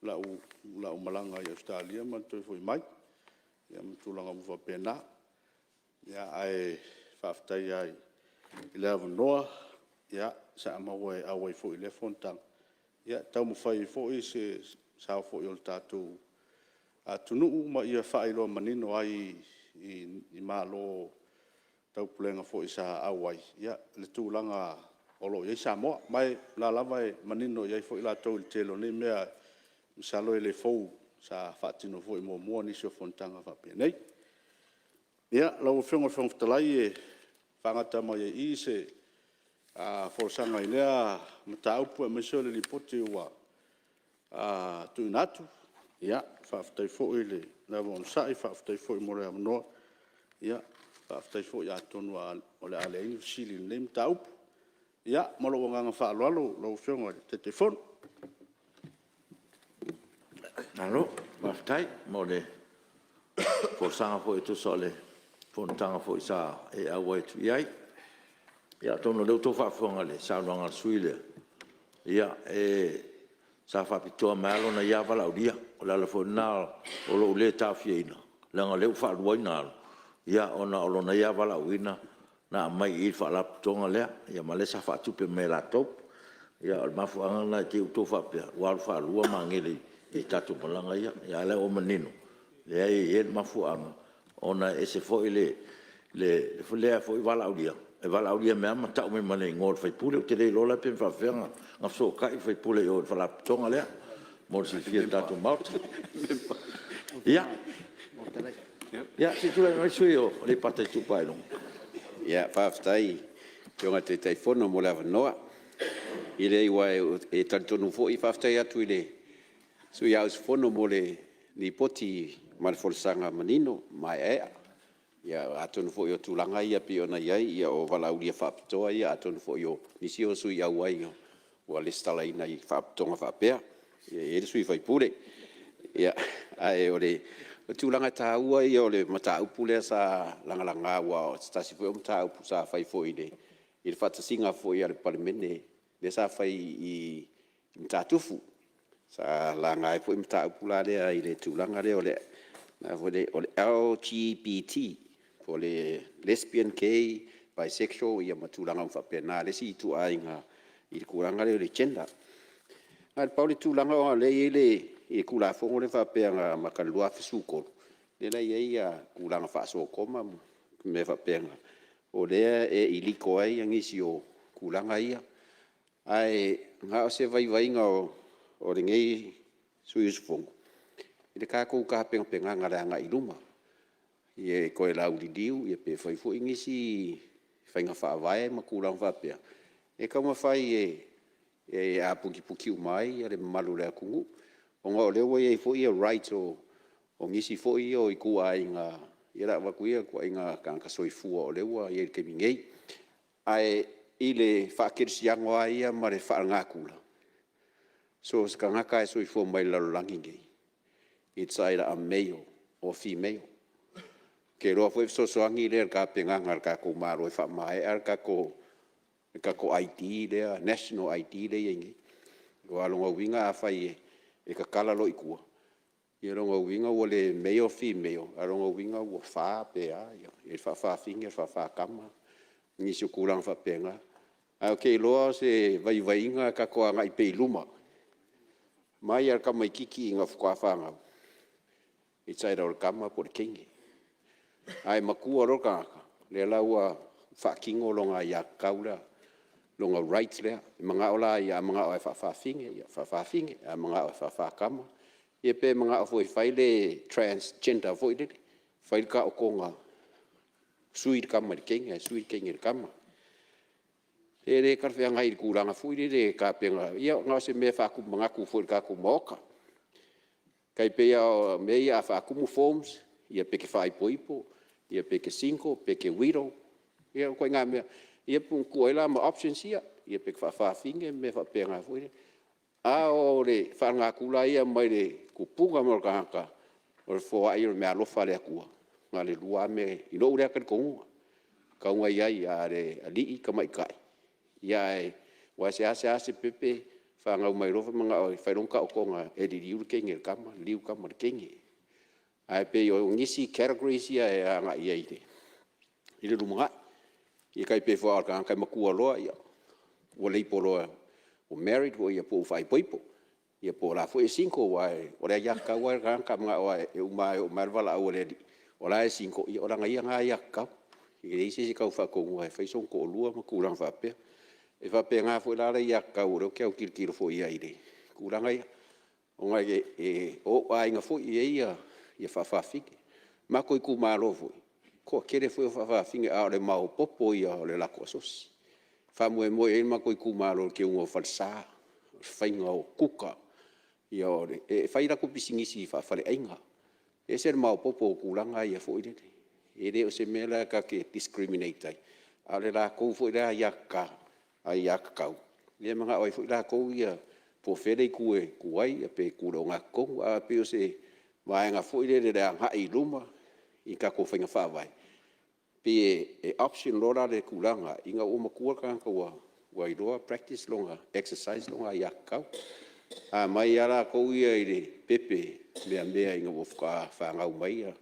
la malanga i Australia man toi foi mai. Ia matulanga uwa pena. Ia ai whaafitai ai i lea wanoa. Ia sa amawe awai fo i le Fonotaga. Ia tau mawhai fo i se sao fo i o le tātou Tunu'u ma ia whaeloa manino ai i Malo Taupulega fo i sa awai. Ia le tūlanga olo i Samoa. Mai la lava e manino i ai fo i lātou i telo nei mea misalo e le fou sa whaatino fo i mua nisi o Fonotaga whapea nei. Ia lau whionga whangwhitalai e whangata mai e i se wholesanga i lea mataupu e miso le lipote ua tuinatu. Ia whaafitai fo i le lewa on sai, whaafitai fo i more amanoa. Ia whaafitai fo i atonu o le ale ingi sili le mataupu. Ia malo wanganga whaaloalo lau whionga te telefono. Malo, whaafitai mo le wholesanga fo i tuso le Fonotaga fo i sa e awa e tu iai. Ia tono leo tō whaafuanga le saunuanga sui lea. Ia sa whaapitoa Malo na ia wala uria. O lala fo nā o lo le tāwhia ina. Langa leo whaalua ina alo. Ia ona o lo na ia wala uina na mai i whaalaputonga lea. Ia ma le sa whaatupe me la taupu. Ia o mafuanga na te uto whaapea. Walu whaalua mangele i tatu malanga ia. Ia leo o manino. Lea e mafuanga. Ona e se fo i le lea fo i wala uria. e wala au lia mea ma tau me mane ngor fai pule o te rei lola pe whawhenga ngā so kai fai pule o Faapotoga lea mo si fia tātou maut ia si tula mai sui o le pata i tupai long ia whawhtai tionga te teifono mo le awanoa i le iwa e talitonu fo i whawhtai atu i le sui au fono mo le ni poti ma le folsanga manino mai ea ia atonu fo i o tūlanga ia pi ona iai ia o walauria Faapotoa ia atonu fo i o nisi o sui au ai o le stalaina i Faapotoga Faapea ia e le sui fai pule ia ae o le tūlanga tāua ia o le mataupu lea sa langalanga ua o tasi fo i o mataupu sa fai fo i le whatasinga fo i a le Palemene le sa fai i matatufu sa langa e fo i mataupu la lea i le tūlanga lea o le LGBT o le lesbian, gay, bisexual ia matulanga o whapena le si tu ainga i kuranga le gender. Al pauli tulanga o le i kula fongo le whapenga makalua fisukol. Le la ia kulanga whaso koma me whapenga. O lea e iliko ai angisi o kulanga ia. Ai ngā o se vai o le ngei sui usufongo. I le kākou ka penga ngara ngā iluma. Ie koe lau li diu, ie pe whai fu ingisi whainga whaavae ma kūrang whapea. E kauma whai e a puki umai, a le Malo lea kungu. O ngā o lewa e fu ia right o ngisi fu ia o i kua inga, i ra wakuia kua inga kankasoi fua o lewa, i e ke mingei. Ai i le whaakirisiango a ia ma le whaanga kula. So ska ngaka e soi fua mai lalo langi ngei. It's either a male or female. Ke roa foi sosoangi le ka penganga ka ko maro e fa mai ar ka ko ID le national ID le yengi go alonga winga fa e ka kala lo ikua ye longa winga o le male female alonga winga o fa pe a e fa finga fa kama ni su kurang fa penga a ke lo se vai inga ka ko ngai pe luma mai ar ka mai kiki nga fa nga it's either kama por kingi ai makua roka le laua whakingo longa ia kaula longa rights lea mga ola ia mga o whawhinge a mga o whawhakama ia pe mga o foi whaile transgender foi le whaile ka o konga sui kama le kenga kama e le karwhea ngai kuranga foi le ka penga ia ngā se me whaku mga ku foi ka ku moka kai pe ia me ia whakumu forms ia peke whai poipo ia peke 5, peke widow, ia koe ngā mea, ia pun kuaila ma options ia peke whawhinge me whapenga fuire. A o le whanga kula ia mai le kupunga mo ka haka, o le fōa i mea lofa lea kua, ngā le lua me ino urea kari kongunga. Kaunga iai a le alii ka mai kai. Ia e, wa se ase pepe, whanga umai lofa mga o whailonga o konga, e li liu kenge le kama, liu kama le kenge. Ai pe o ngisi categories ia e anga ia ide. Ile lumunga. Ia kai pe fo alka kai makua loa ia. O leipo loa. O married o ia po fai poipo. Ia po la fo e 5 wai. O le ia ka wai ka mga o e umai o marvala o le. O la e 5 ia o nga ia nga ia ka. Ia ise ka fa ko ngoi fai son ko lua makura fa pe. E fa pe nga fo la ia ka o ke o kilkilo fo ia ide. Kuranga ia. O ngai o ai nga fo ia ia whawhawhinge. Mako i ku Malo foi. Ko kere foi whawhawhinge a le mau popo ia o le lako asosi. Whamue moe e mako i ku Malo ke ungo whalsa. Whainga o kuka. Ia o le. E whaira ko pisingisi whawhare ainga. E se le mau popo o kulanga ia foi le. E le o se mela ka ke discriminate ai. A le lako foi rea iaka. A iaka kau. Le mga oi foi lako ia. Po fere kuai a pe kura o ngakong. A pe o se vai nga foi le nga i luma i ka ko whainga whawai. Pe e option lora le kulanga i nga o makua ka wa i roa practice longa, exercise longa i akau. A mai ara kou ia i le pepe mea i nga wofka whanga umai ia.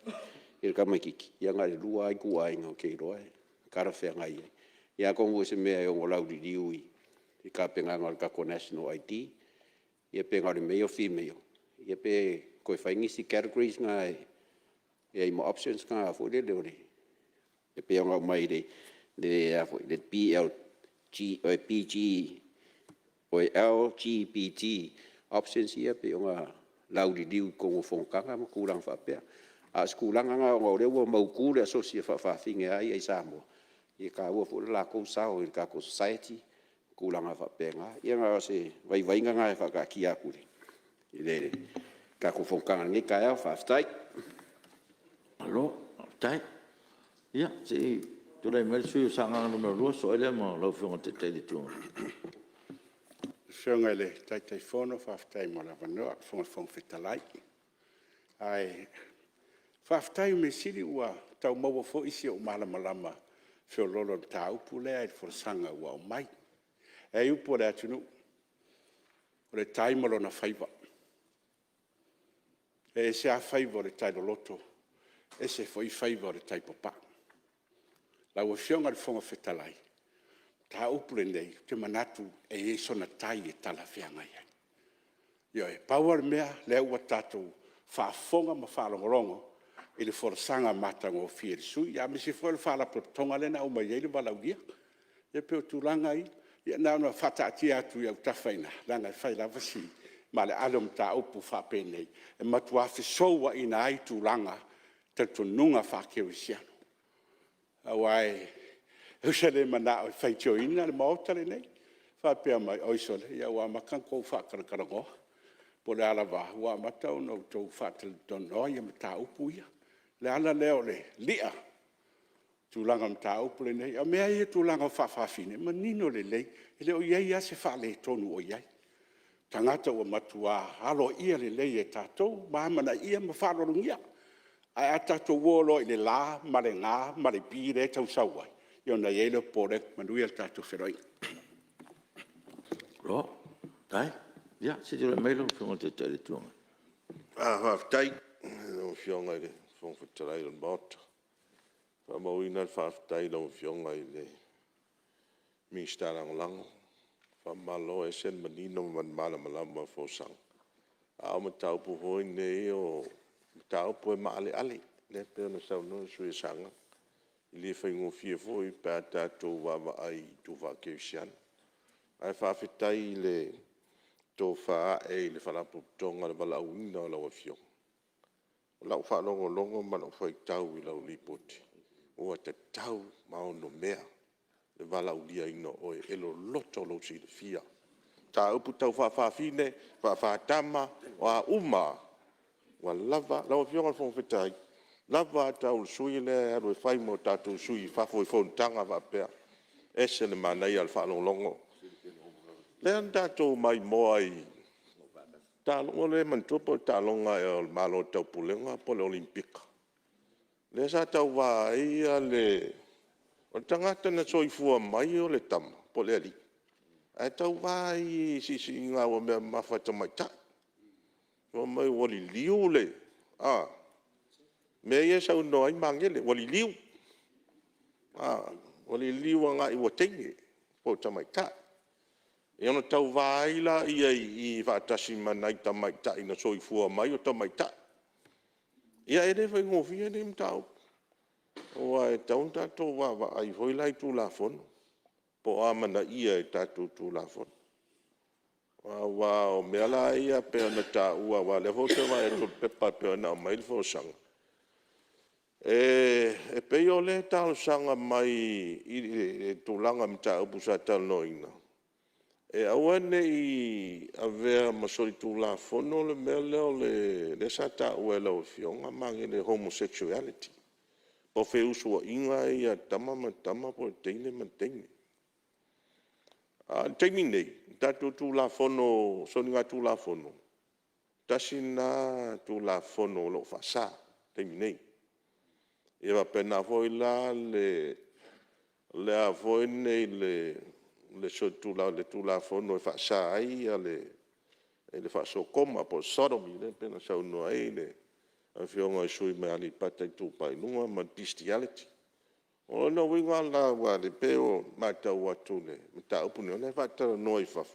I ka mai kiki. Ia nga le lua i kua i nga kei roa e. Kara whenga ia. Ia kongo se mea i o ngolau li liui. I ka penganga ka ko national ID. Ia penga le male female. Ia pe koe whaingisi categories ngā e mo options ngā fōre leo re. E pēonga mai re le PG o LGBT options ia pe onga laudi diu ko fonkanga ma kulang fa pe a skulanga nga o le wo mau ku le asosia fa finga ai Samoa i ka wo fu la ko sa o ka ko society kulanga fa pe nga ia nga se vai nga fa ka kia ku le ka ko fonkanga ni ka ya fa stai alo tai ia si tu dai mer sui sanga no no so ele mo lo fu te te tu Whingale, tai fono, whaftai mo la wanoa, whong whitalai. Ai, whaftai me siri ua, tau maua fo isi o malama, whio lolo Taupulea, i forsanga ua o mai. E upo le atunu, o le taimalo na whaiva. E se a whaiva o le tai loto, e se foi whaiva o le tai papa. La ua whionga le whonga whitalai. Ta upule nei, te manatu e sona tai e tala whianga iai. Ia e power mea le ua tātou whaafonga ma whaalongorongo i le whorsanga matanga o whieri sui. Ia misi fo le whaalapotonga lena o mai eile walaudia. Ia peo tūlanga i, ia nao na whataatia atu i au tawhaina. Langa i whai lava si, ma le alom ta upu whaapenei. E matua whisoua ina ai tūlanga tatununga whakeo isiano. Awai, Usale mana o whaitio ina le maota le nei. Whapea mai oisole. Ia ua makanko whakarakarago. Po le ala wā. Ua matau no tau whatel tono ia mata upu ia. Le ala leo le lia. Tūlanga mata upu le nei. A mea ia tūlanga whawhawhine. Ma nino le lei. Ele o iai ase whale tonu o iai. Tangata ua matua. Halo ia le lei e tātou. Mahamana ia ma whalorungia. Ai a tātou wolo i le la, ma le ngā, ma le pire tau sauai. Io na yelo pore manui al tato feroi. Lo, dai, ya, si te melo fu te te tu. Whaftai, no whionga i le whongwhatarai on bot. Whamauina whaftai no whionga i le mistarang lang. Whamalo e sen manino man malama fosang. Ao mataupu hoi nei o mataupu e maale ali. Le peo na sau no sui sanga. Le whaingo fia foi pa tātou wawa ai tu whakeusian. Ai whawhitai le tō wha e le Faapotopotoga le walauina o lau awhiong. O lau whanongo ma lau whaitau i lau lipoti. Ua te tau maono mea le walaulia ina o e elo loto lo si le fia. Tā upu tau whawhawhine, whawhatama, o a uma. Wa lava, lau awhiong al whongwhitai. Lava tau sui le aru e whai mo tātou sui whafo i Fonotaga wa Apia. Ese le manai al whalongongo. Le an tātou mai moa i tālongo le mantupo tālonga e al Malo Taupulega po le Olimpika. Le sa tau wā ia le o tangata na soifua mai o le tama po le ali. Ai tau wā i sisi ngā wa mea mawhata mai ta. O mai wali liu le. Me ia sau no ai mangele wali liu. Wali liu nga I watenge po tamaita. E ona tau vaila ia I whaatasi manai tamaita ina soifua mai o tamaita. Ia ere whai ngofia ne mtau. Oa e taunta tō wawa ai hoilai tū la fono. Po amana ia e tātou tū la fono. Wa o meala ia pe ona tā ua wa le hote wa e tō pepa pe ona o mail fo sanga. E peo le tau sanga mai I tūlanga mta upu sa tau noina. E awane I avea masori tūla fono le mea leo le sa ta ue leo fionga mangi le homosexuality. Po fe usu wa inga ia tama po teine man teine. Teine nei, tatu tūla fono, soni ngā tūla fono. Tasina tūla fono lo fasa, teine nei. Ia pena foi la le a foi nei le sotula le tula fono fa sai le fa so koma po sodomi le pena sa no ai le a fionga sui me ali pata tu pai numa ma bestiality o no winga la wa le peo mata wa tule mata opune le fa ta no I fa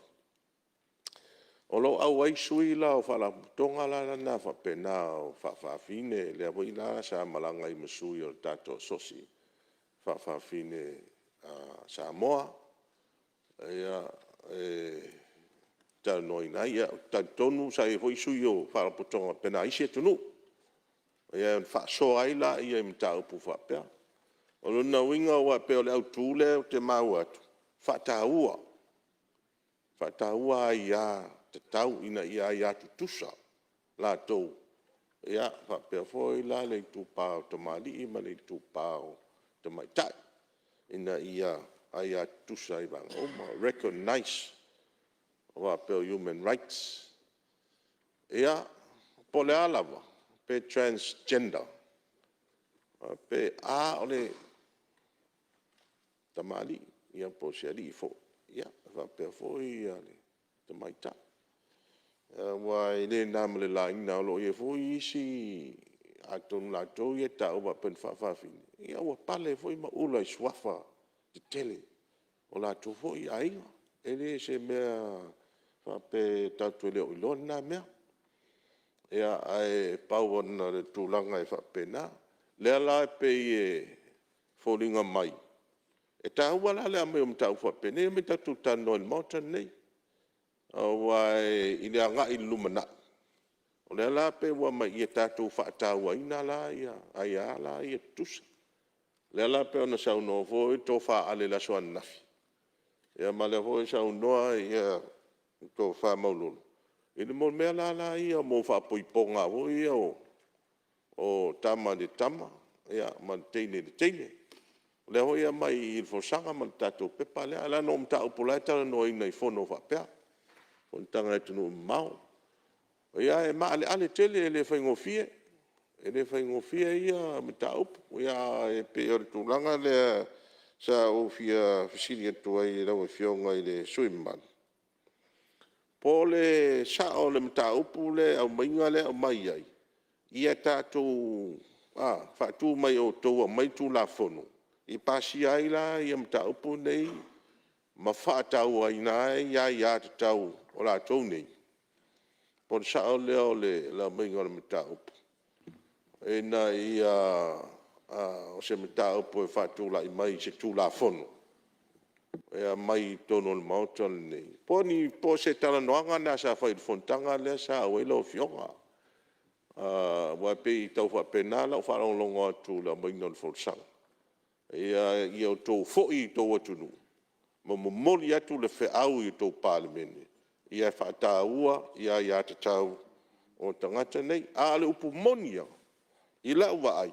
o lo au ai sui la o fa la tonga la na fa pena o fa fine le avo ina sa malanga I masui o tato sosi fa fine Samoa, ia ta noi na ia ta tonu sa e foi sui o Faapotopotoga pena isi tunu ia fa so ai la ia mta upu fa pe o lona winga wa pe o le autule o te mau atu fa taua ia te tau ina ia tutusa la tou ia fa pe foi la le tu pa o te mali ma le tu pa o te mai tai ina ia ai tusa i bang o ma recognize wa pe human rights ia po le alava pe transgender pe ole tamali ia po se ali fo ia va pe fo ia le te mai ta wa ile nam le la ina lo ia fo isi aton la to ia ta o pen fa fin ia wa pale fo ma ula swafa te tele o la to fo ia ai ele se me fa pe tatu le o lona me ia ai pau na le tulanga e fa pena le la pe e folinga mai e ta wala le me mta fa pena me tatu tano el mountain nei o ai ile anga i lumana o le la pe wa mai e tatu fa ta wa ina la ia ai ala ia tus le la pe ona sa no fo to fa ale la so nafi ia ma le fo sa no ia to fa maululu ele mo me la ia mo fa poiponga o ia o tama de tama ia manteine de teine le ho ia mai il fo sanga man tato pe pale ala no mta opulata no ina i fono fa pe on tanga tu no mau ia e ma ale tele ele fa ngofie ia mta op ia e pe or tu langa le sa ofia fisilia tu ai la fionga ile suimman pole sa o le mta upule au mainga le au mai ai ia tatu fa tu mai o to mai tu la fono i pasi ai la ia mta upu nei ma fa tau ai nai ia tau o la tau nei por sa o le la mainga le mta upu e na ia o se mta upu e fa tu la i mai se tu la fono e mai tono le mautal nei po se tala noanga na sa fa il fontanga le sa o lo fionga wa pe tau fa penala o fa longo tu la mai non forsang ia o to fo i to watunu mo moli atu le fe au i to Palemene ia fa ta ua ia te tau o tangata nei a le upu monia i la wa ai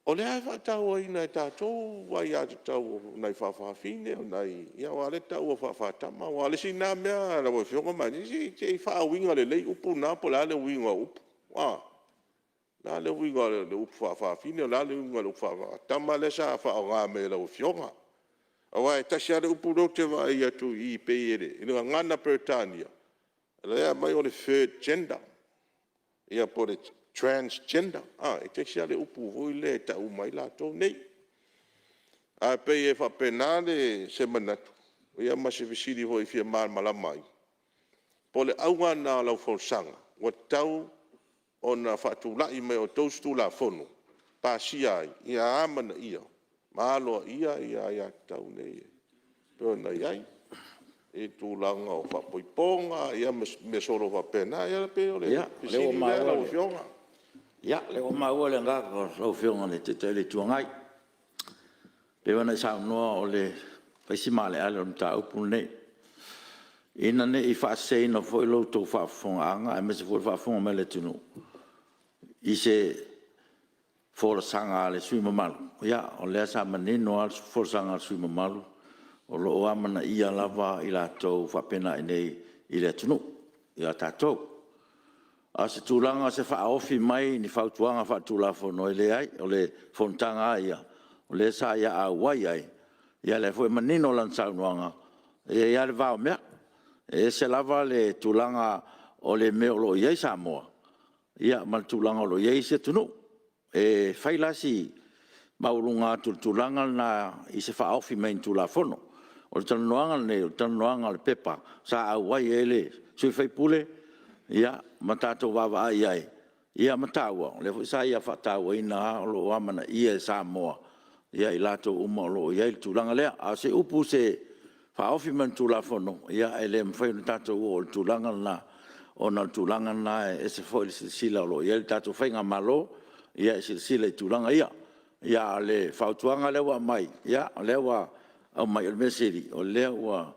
o le fa ta ua ina ta to wa ia te tau nai fa fine nai ia wa le ta ua fa tama wa le sina mea la wa fionga mani si te fa winga le upu na po la le winga upu la le winga le upu fa fine la le winga le upu fa tama le sa fa nga me la fionga awa e tasia le upu do te va ia tu i peere ina ngana Britania le mai o le third gender ia po le transgender e tasia le upu voi le ta u mai la to nei a pe e fa penale se manatu ia ma se visiri voi fia mal malamai po le aunga na la forsanga wa tau ona fatulai me o tostu la fono pasia ia amana ia Malo ia tau nei pe na ia e tu langa o fa poiponga ia me solo va pena ia pe o le le o mau fionga le o mau le nga o fionga le te le tuangai pe wana sa no o le pasimale ale o ta upu nei ina ne I fa sei no foi lo to fa fonga me se fa fonga me le tunu I se for sanga le sui mamalu ia o le sa manino al for sanga sui mamalu o lo amana ia lava ila to fa pena nei ile tunu ia tato a se tulanga se fa ofi mai ni fa tuanga fa tula fo no ile ai o le fontanga ia o le sa ia a wai ai ia le foi manino lan sa nuanga ia le va me e se lava le tulanga o le me lo ia Samoa ia mal tulanga lo ia se tunu e failasi maulunga tulanga na I se fa ofi main tula fono o tanoanga ne o tanoanga le pepa sa awai ele sui fai pule ia matato wava ai ia matawa le sa ia fa tawa ina lo amana ia Samoa ia i latou uma o loo ia i le tulaga lea a se upu se faaofi ma le tulafono ia e le mafai ona tatou o le tulaga lana ona le tulaga lana e ese foʻi le silasila o loo ia le tatou faiga malo ia e silasila i tulaga ia le fautuaga lea ua mai ia lea ua au mai o le meseli o lea ua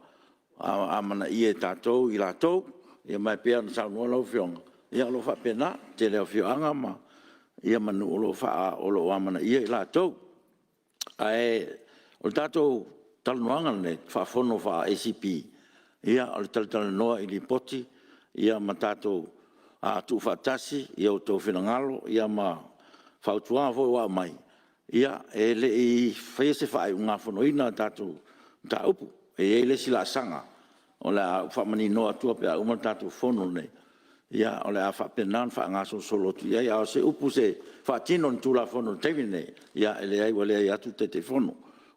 amanaʻia e tatou i latou ia mai pea ona saunua laufioga ia o loo faapena te lea fioaga ma ia manu o loo amanaʻia i latou ae o le tatou talanoaga lenei faafono fa ACP ia o le talatalanoa i lipoti ia ma tatou tuufaatasi ia outou finagalo ia ma fautuaga foʻi ua mai ia e leʻi faia se faaiʻuga fonoina tatou mataupu e iai le silaasaga o le a faamaninoa atua pe auma le tatou fono nei ia o le a faapena na faagasolosolo atu iai ao se upu se faatino na tulafono le taimi nei ia e leai ua leai atu teteifono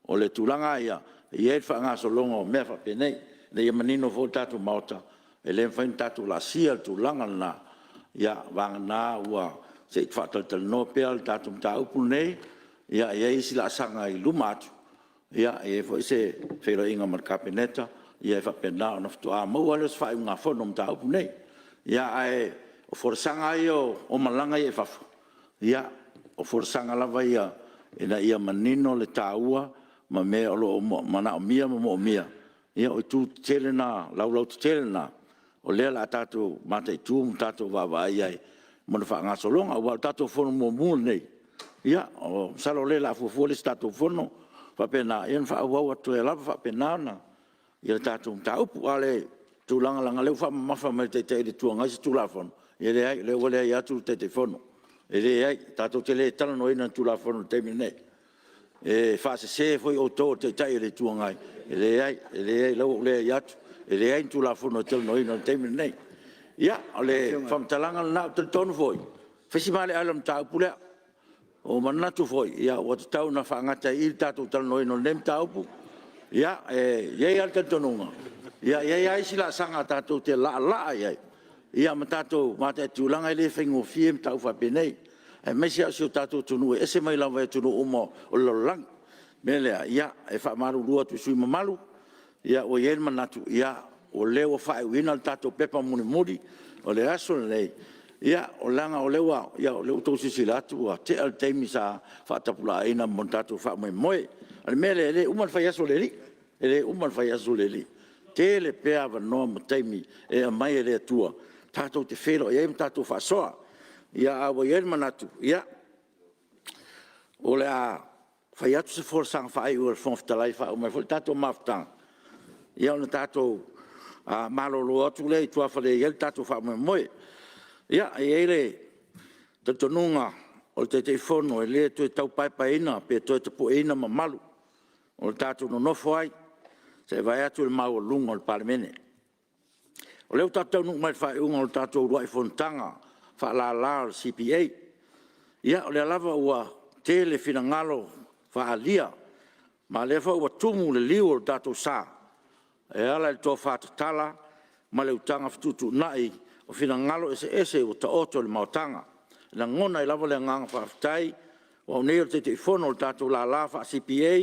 o le tulaga ia iai le faagasologa o mea faapenei le ia manino foʻi tatou maota e lē mafai na tatou laasia le tulaga lana ia vagana ua seʻi faatalitalanoa pea le tatou mataupu nei ia iai silaasaga i luma atu ia e foʻi se feiloaʻiga ma le kapeneta ia e faapena ona fetoʻā maua le se faaiʻuga fono mataupu nei ia ae o folasaga ia o malaga ia e fafa ia o folasaga lava ia ina ia manino le tāua ma mea o loo manaʻomia ma moʻomia ia o itu tetele na laulau tetele na o lea la tatou mataitū ma tatou vaavaai ai ma le faagasologa ua le tatou fono muamua lenei ia o sala o lē laafuafua le se tatou fono faapena ia na faauau atu e lava faapena ona ia le tatou mataupu a le tulaga laga leu faamamafa ma le taʻitaʻi le tuagai se tulafono ia leai le ua leai atu le taʻitaifono e leai tatou te lē talanoina na tulafono le taimi nei e faasesē foi outou o taʻitaʻi e le tuagai e leai lau o leai atu e leai na tulafono e talanoina le taimi nei ia o le faamatalaga lana o taletonu foi faisi maleʻa le mataupu lea o manatu foi ia ua tatau na faagata i le tatou talanoina o lenei mataupu ia e iai a le talitonuga ia iai ai silaasaga tatou te laʻalaʻa iai ia ma tatou mataʻitiulaga i lē faigofie ma taʻu faapenei e maisi au sio tatou tunuu e ese mai lava e tunuu uma o le lalolagi me lea ia e faamalulua atu i sui mamalu ia ua iai le manatu ia o lē ua faaiʻuina le tatou pepa mulimuli o le aso lenei ia o laga o le ua ia o le outou sisila atu ua tea le taimi sa faatapulaʻaina mo le tatou faamoemoe a le mea le lē uma le faiaso lelii e lē uma le faiaso lelii tele pea avanoa ma taimi e amai e le atua tatou te felo iai ma tatou faasoa ia aua iai le manatu ia o le a fai atu se folasaga faaiʻu o le fogafetalai faaumai foi le tatou mafutaga ia ona tatou malolo atu lea i tuafa lea iai le tatou faamoemoe ia iai le talitonuga o le taʻitaʻifono e lē toe taupaepaeina pe toe tapuʻeina ma malu o le tatou nonofo ai se vai atu le maualuga o le palemene o leu tatou nuu mai le faaiʻuga o le tatou uluaʻi Fonotaga faalālā o le CPA ia o le alava ua tele finagalo faaalia ma lea foʻi ua tumu le liu o le tatou sa e ala i le tofatatala ma le utaga fetuutuunaʻi o finagalo eseese ua taoto o le maotaga na gona i lava le agaga faafetai ua aunei o le taʻitaʻifono o le tatou lālā faa-CPA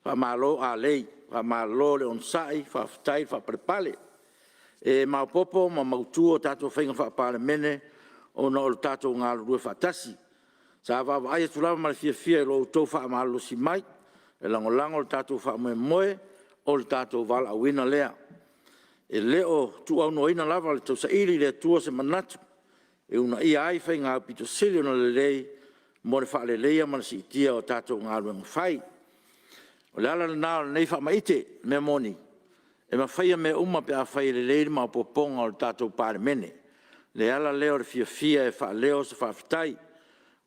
faamālō alei faamālō le onasaʻi faafetai faapalepale e maopopo ma mautua o tatou faiga faapalemene ona o le tatou galulue faatasi sa vaavaai atu lava ma le fiafia i lo outou faamalosi mai e lagolago o le tatou faamoemoe o le tatou valaauina lea e lē o tuuaunoaina lava le tausaʻili le atua se manatu e una ia ai faiga pitosili ona lelei mo le faaleleia ma le siitia o tatou galuega fai o le ala lanā o lenei faamaʻite mea moni e mafaia mea uma pe a fai lelei le maopopoga o le tatou palemene le ala lea o le fiafia e faaleo se faafetai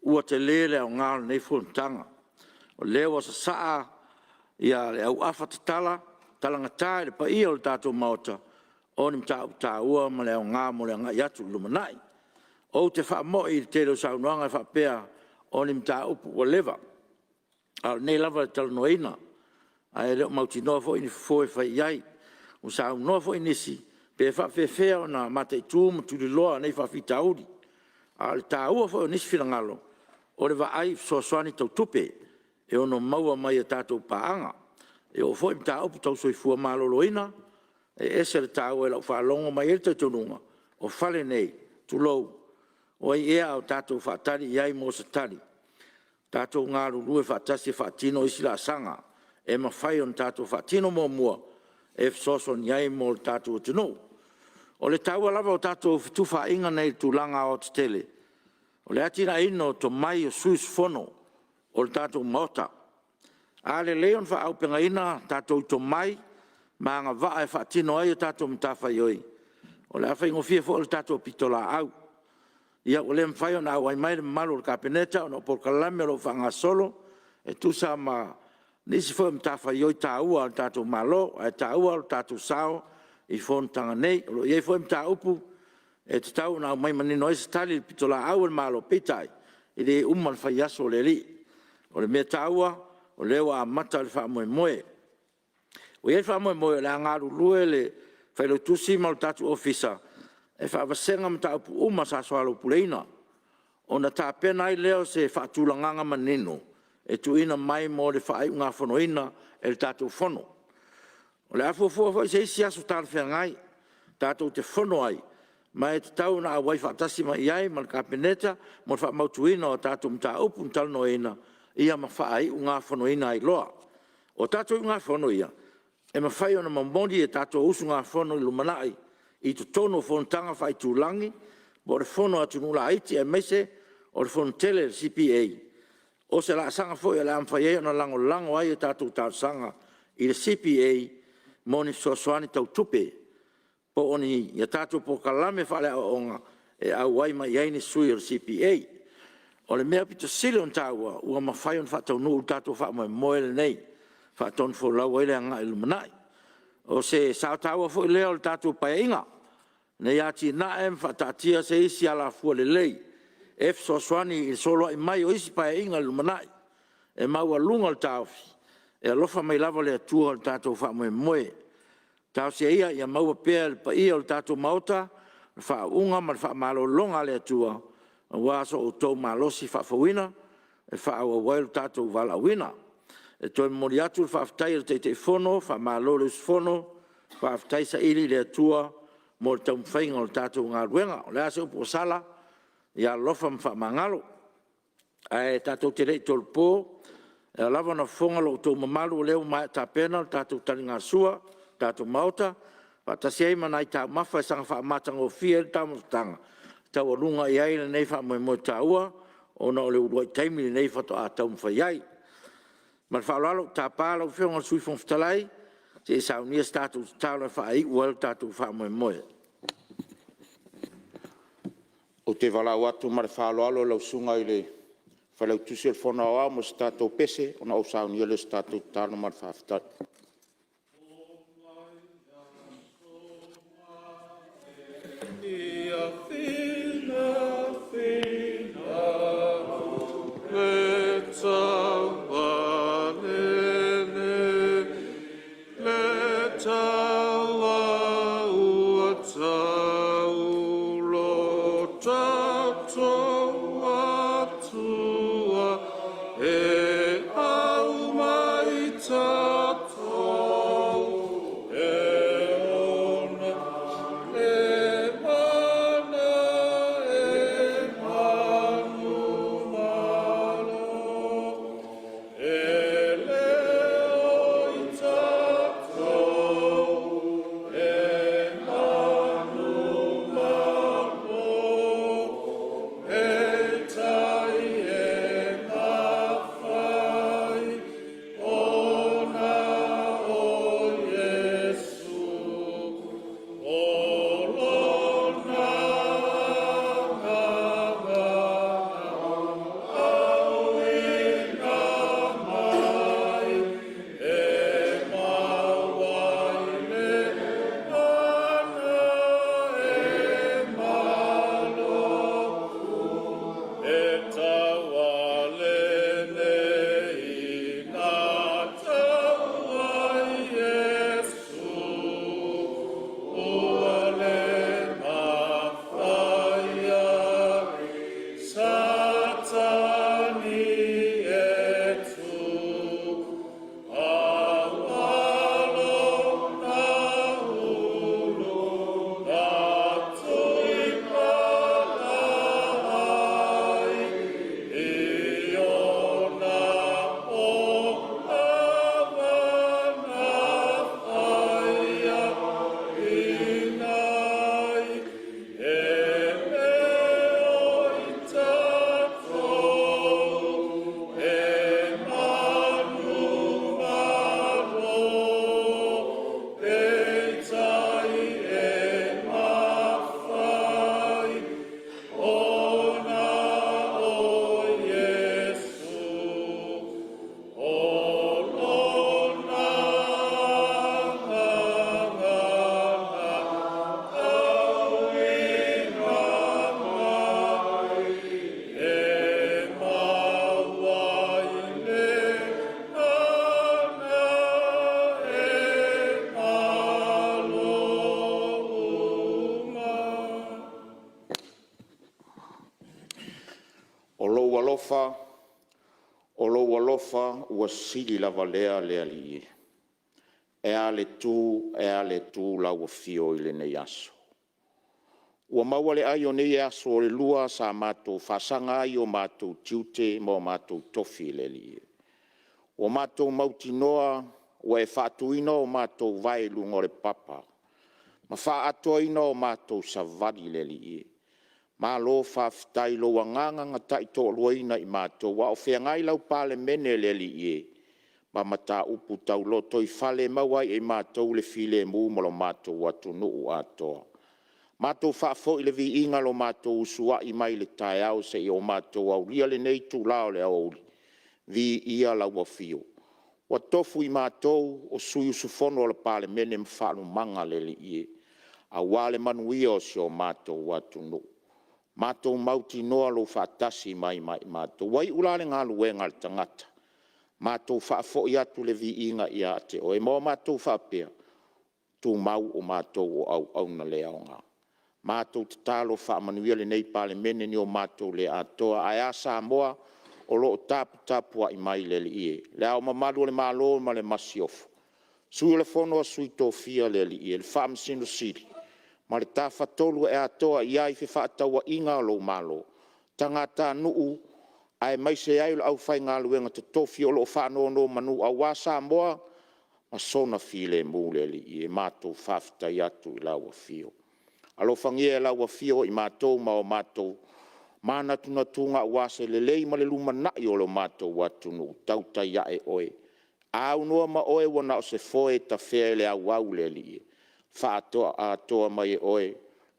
ua te lē le aogā o lenei Fonotaga o lea ua sasaʻa ia le auafa tatala talagatā e le paia o le tatou maota o ni matauputāua ma le aogā mo le agaʻi atu i lumanaʻi ou te faamoʻi i le tele o saunoaga e faapea o ni mataupu ua leva a o lenei lava le talanoaina ae le o mautinoa foʻi ni fofo e fai ai o saunoa foʻi nisi pe faafeafea ona mataitū ma tuliloa nei faafitauli a le tāua foʻi o nisi finagalo o le vaai fesoasoani tautupe e ono maua mai e tātou paanga. E o foi mta upu tau soifua maloloina, e ese le tāu e lau whaalongo mai e te tununga, o whale nei, tulou, o ai ea o tātou whaatari iai mo sa tari. Tātou ngā ruru e whaatasi whaatino isi la sanga, e mawhai on tātou whaatino mo mua, e fsoson iai mo le tātou tunu. O le tāua lava o tātou fituwha inga nei tūlanga o te tele. O le atina ino to mai o suis fono, o le tātou maota. A le leon wha au penga ina tātou to mai, ma ngā waa e whaatino ai o tātou mtawha ioi. O le awhai ngofia fo o le tātou pitola au. Ia o le mwhai o nā wai mai le malo le kapeneta o na porkalame lo whanga solo, e tusa ma nisi fo mtawha ioi tāua o tātou malo, e tāua o tātou sao, i Fonotaga nei, o iei fo mtawha upu, e te tau nā mai manino esi tali pitola au le malo pitai, i le uman whai aso le li. O le mea tāua, o leo a mata le wha moe moe. O iei wha moe moe le angaru lue le whailo tusi ma le tatu ofisa, e wha wasenga mta upu uma sa soalo puleina. O na tā pena i leo se wha tūlanganga manino, e tu ina mai mo le wha ai ngā whanoina e le tatu whono. O le afofua fo i se isi aso tāle whea ngai, tatu te whono ai, ma e te tau na awai whaatasi ma iai ma le kapeneta, mo le wha mautuina o tatu mta upu mtalno eina, ia ma whaai u ngā whanoina ai loa. O tātou ngā whanoia, e ma whai ona mamoni e tātou usu ngā whano i lumanai, i tu tono Fonotaga whai tūlangi, mo le whono atu nula aiti e mese, o le whono tele CPA. O se la sanga fo e la amwhai e ona lango ai e tātou sanga i le CPA, mo ni sosoani tau tupe, po oni ia tātou po kalame whale a onga, e au ai mai ai ni sui o le CPA. O le mea pito sile on tāua, ua mawhai on whatau nuu tātou wha moe moele nei, whaton fo lau ele anga ilumanai. O se sao tāua fo i leo le tātou pai inga, nei ati na em whatatia se isi ala fua le lei, F soaswani i solo i mai o isi pai inga ilumanai, e maua lunga le tāufi, e alofa mai lava le atua le tātou wha moe moe. Tau se ia maua pēr pa ia le tātou mauta, wha unga ma wha malo longa le atua, wa so o tau malosi whawhawina, e whaawa wailu tātou wala wina. E toi mori atu whawhtai le teitei whono, whamalo le whono, whawhtai sa ili le atua, mo le tau mwhainga o le tātou ngā ruenga. O le ase upo sala, ia lofa mwhamangalo. E tātou te rei tolu pō, e lava na whonga lo tau mamalu leo mai tā pena, tātou tali ngā sua, tātou mauta, whatasi eima nai tā mawha e sanga whaamatanga o fia le tāmu tanga. Tau alunga i aile nei wha moe moe tāua, o na ole uruai taimi nei whato a tau mwhai ai. Ma whaalalo tā pāla u whionga sui whonftalai, te e saunia tātou tāla wha ai uel tātou wha moe moe. O te walau atu ma le whaaloalo lau sunga i le whalau tusi el whona oa mo se tātou pese, o na o saunia le se tātou tāla ma le whaftai. Hey! lou alofa ua sili lava lea li e. E ale tu la ua fio i le nei aso. Ua maua le ai o nei aso o le lua sa mātou whasanga ai o mātou tiute mo mātou tofi le li e. O mātou mautinoa ua e whaatuina o mātou vai lunga o le papa. Ma whaatoina o mātou savadi le li e. Malo whaftai lo wanganga tai to luaina i mātou wa o whiangai lau Palemene le li e. Ma mata upu tau loto i fale mawai e mātou le file mu mo lo mātou watu nuu atoa. Mātou whaafo i le vi inga lo mātou usua i mai le tai au se i o mātou au lia le nei tu lao le auri. Vi ia lau wa fio. Wa tofu i mātou o sui usufono le Palemene mwhalu manga le li e. A wale manuia o si o mātou watu nuu. Mātou mauti noa lo whaatasi mai mātou. Wai ulale ngā luenga le tangata. Mātou whaafo i atu le vi inga i ate o e mo mātou whaapea. Tu mau o mātou o au na le au ngā. Mātou te talo whaamanuia le nei Palemene ni o mātou le atoa. Ai a Samoa o lo tapua i mai le li e. Le au mamalu le Malo ma le masiofo. Sui le fono a sui tō fia le li e. Le whaamsino siri. Ma le tawhatolu e atoa i ai fe whaataua inga lo Malo. Tangata nuu ai mai se ai au whai ngā luenga te tofi o lo whanono manu a wā Samoa. Ma sona file mule li e mātou whafta i atu i laua fio. Alo whangia e laua fio i mātou ma o mātou. Mana tuna tunga wase le lei ma le luma nai o lo mātou watunu. Tauta ia e oe. Au noa ma oe wana o se foe ta whea le au au le li e. Whaatoa atoa mai e oe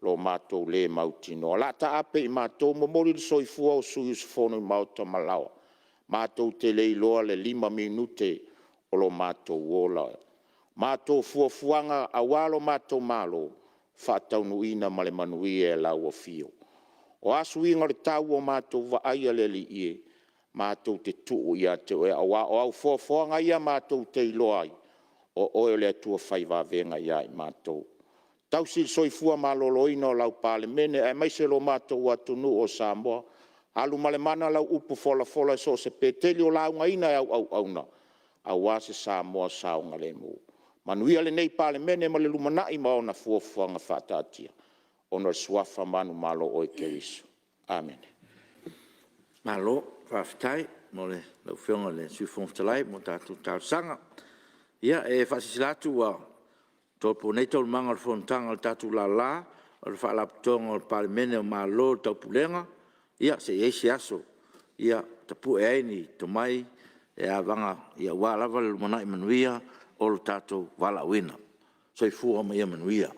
lo mātou le mautino. La ta ape i mātou momori le soifua o sui usifono i mauta malawa. Mātou te lei loa le 5 minute o lo mātou wola. Mātou fuafuanga a walo mātou malo. Whaatau nuina ma le manuia e lau o fio. O asu inga le tau o mātou wa aia le li ie. Mātou te tuu ia te oe. O au fuafuanga ia mātou te iloai. O oe le atua whaiva venga ia i mātou. Tau si soifua maloloina o lau Palemene. E maise lo mātou atunu o Samoa. Alu malemana lau upu fola so se peteli o lau ngaina e au na. A wase Samoa saunga le mu. Manuia le nei Palemene ma le lumanai ma ona fuafuanga whaatatia. Ona suafa manu malo o e keriso. Amen. Malo, whaftai, mo le lau whionga le suifonftalai, mo tātou tau sanga. Ia, e whasisilatu wa tōpo nei tau manga le Fonotaga le tātou Lala, o le whaalaputonga o le Palemene o Malo le Taupulega. Ia, se eisi aso. Ia, tapu e aini, tomai, e avanga, ia wālava le lumanai manuia, o lo tātou wala wina. Soi fua mai manuia.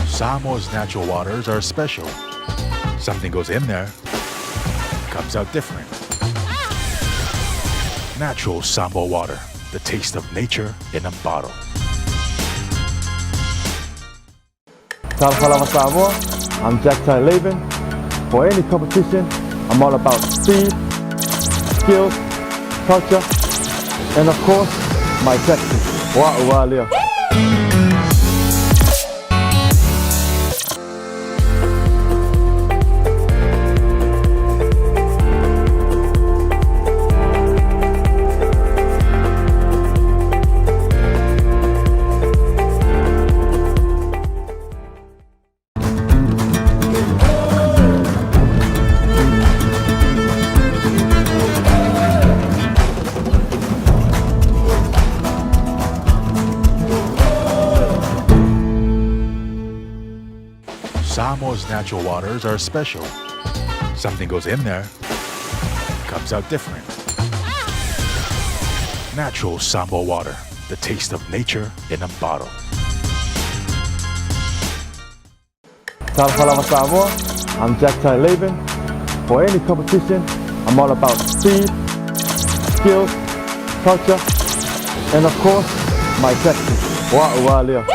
Samoa's natural waters are special. Something goes in there, comes out different. Natural Samoa water, the taste of nature in a bottle. Taupulega, Samoa. I'm Jack Laban. For any competition, I'm all about speed, skills, culture, and of course, my Texas. Wa'ualia. Samoa's natural waters are special. Something goes in there, comes out different. Natural Samoa water, the taste of nature in a bottle. Taupulega, Samoa. I'm Jack Laban. For any competition, I'm all about speed, skills, culture, and of course, my Texas. Wa'ualia.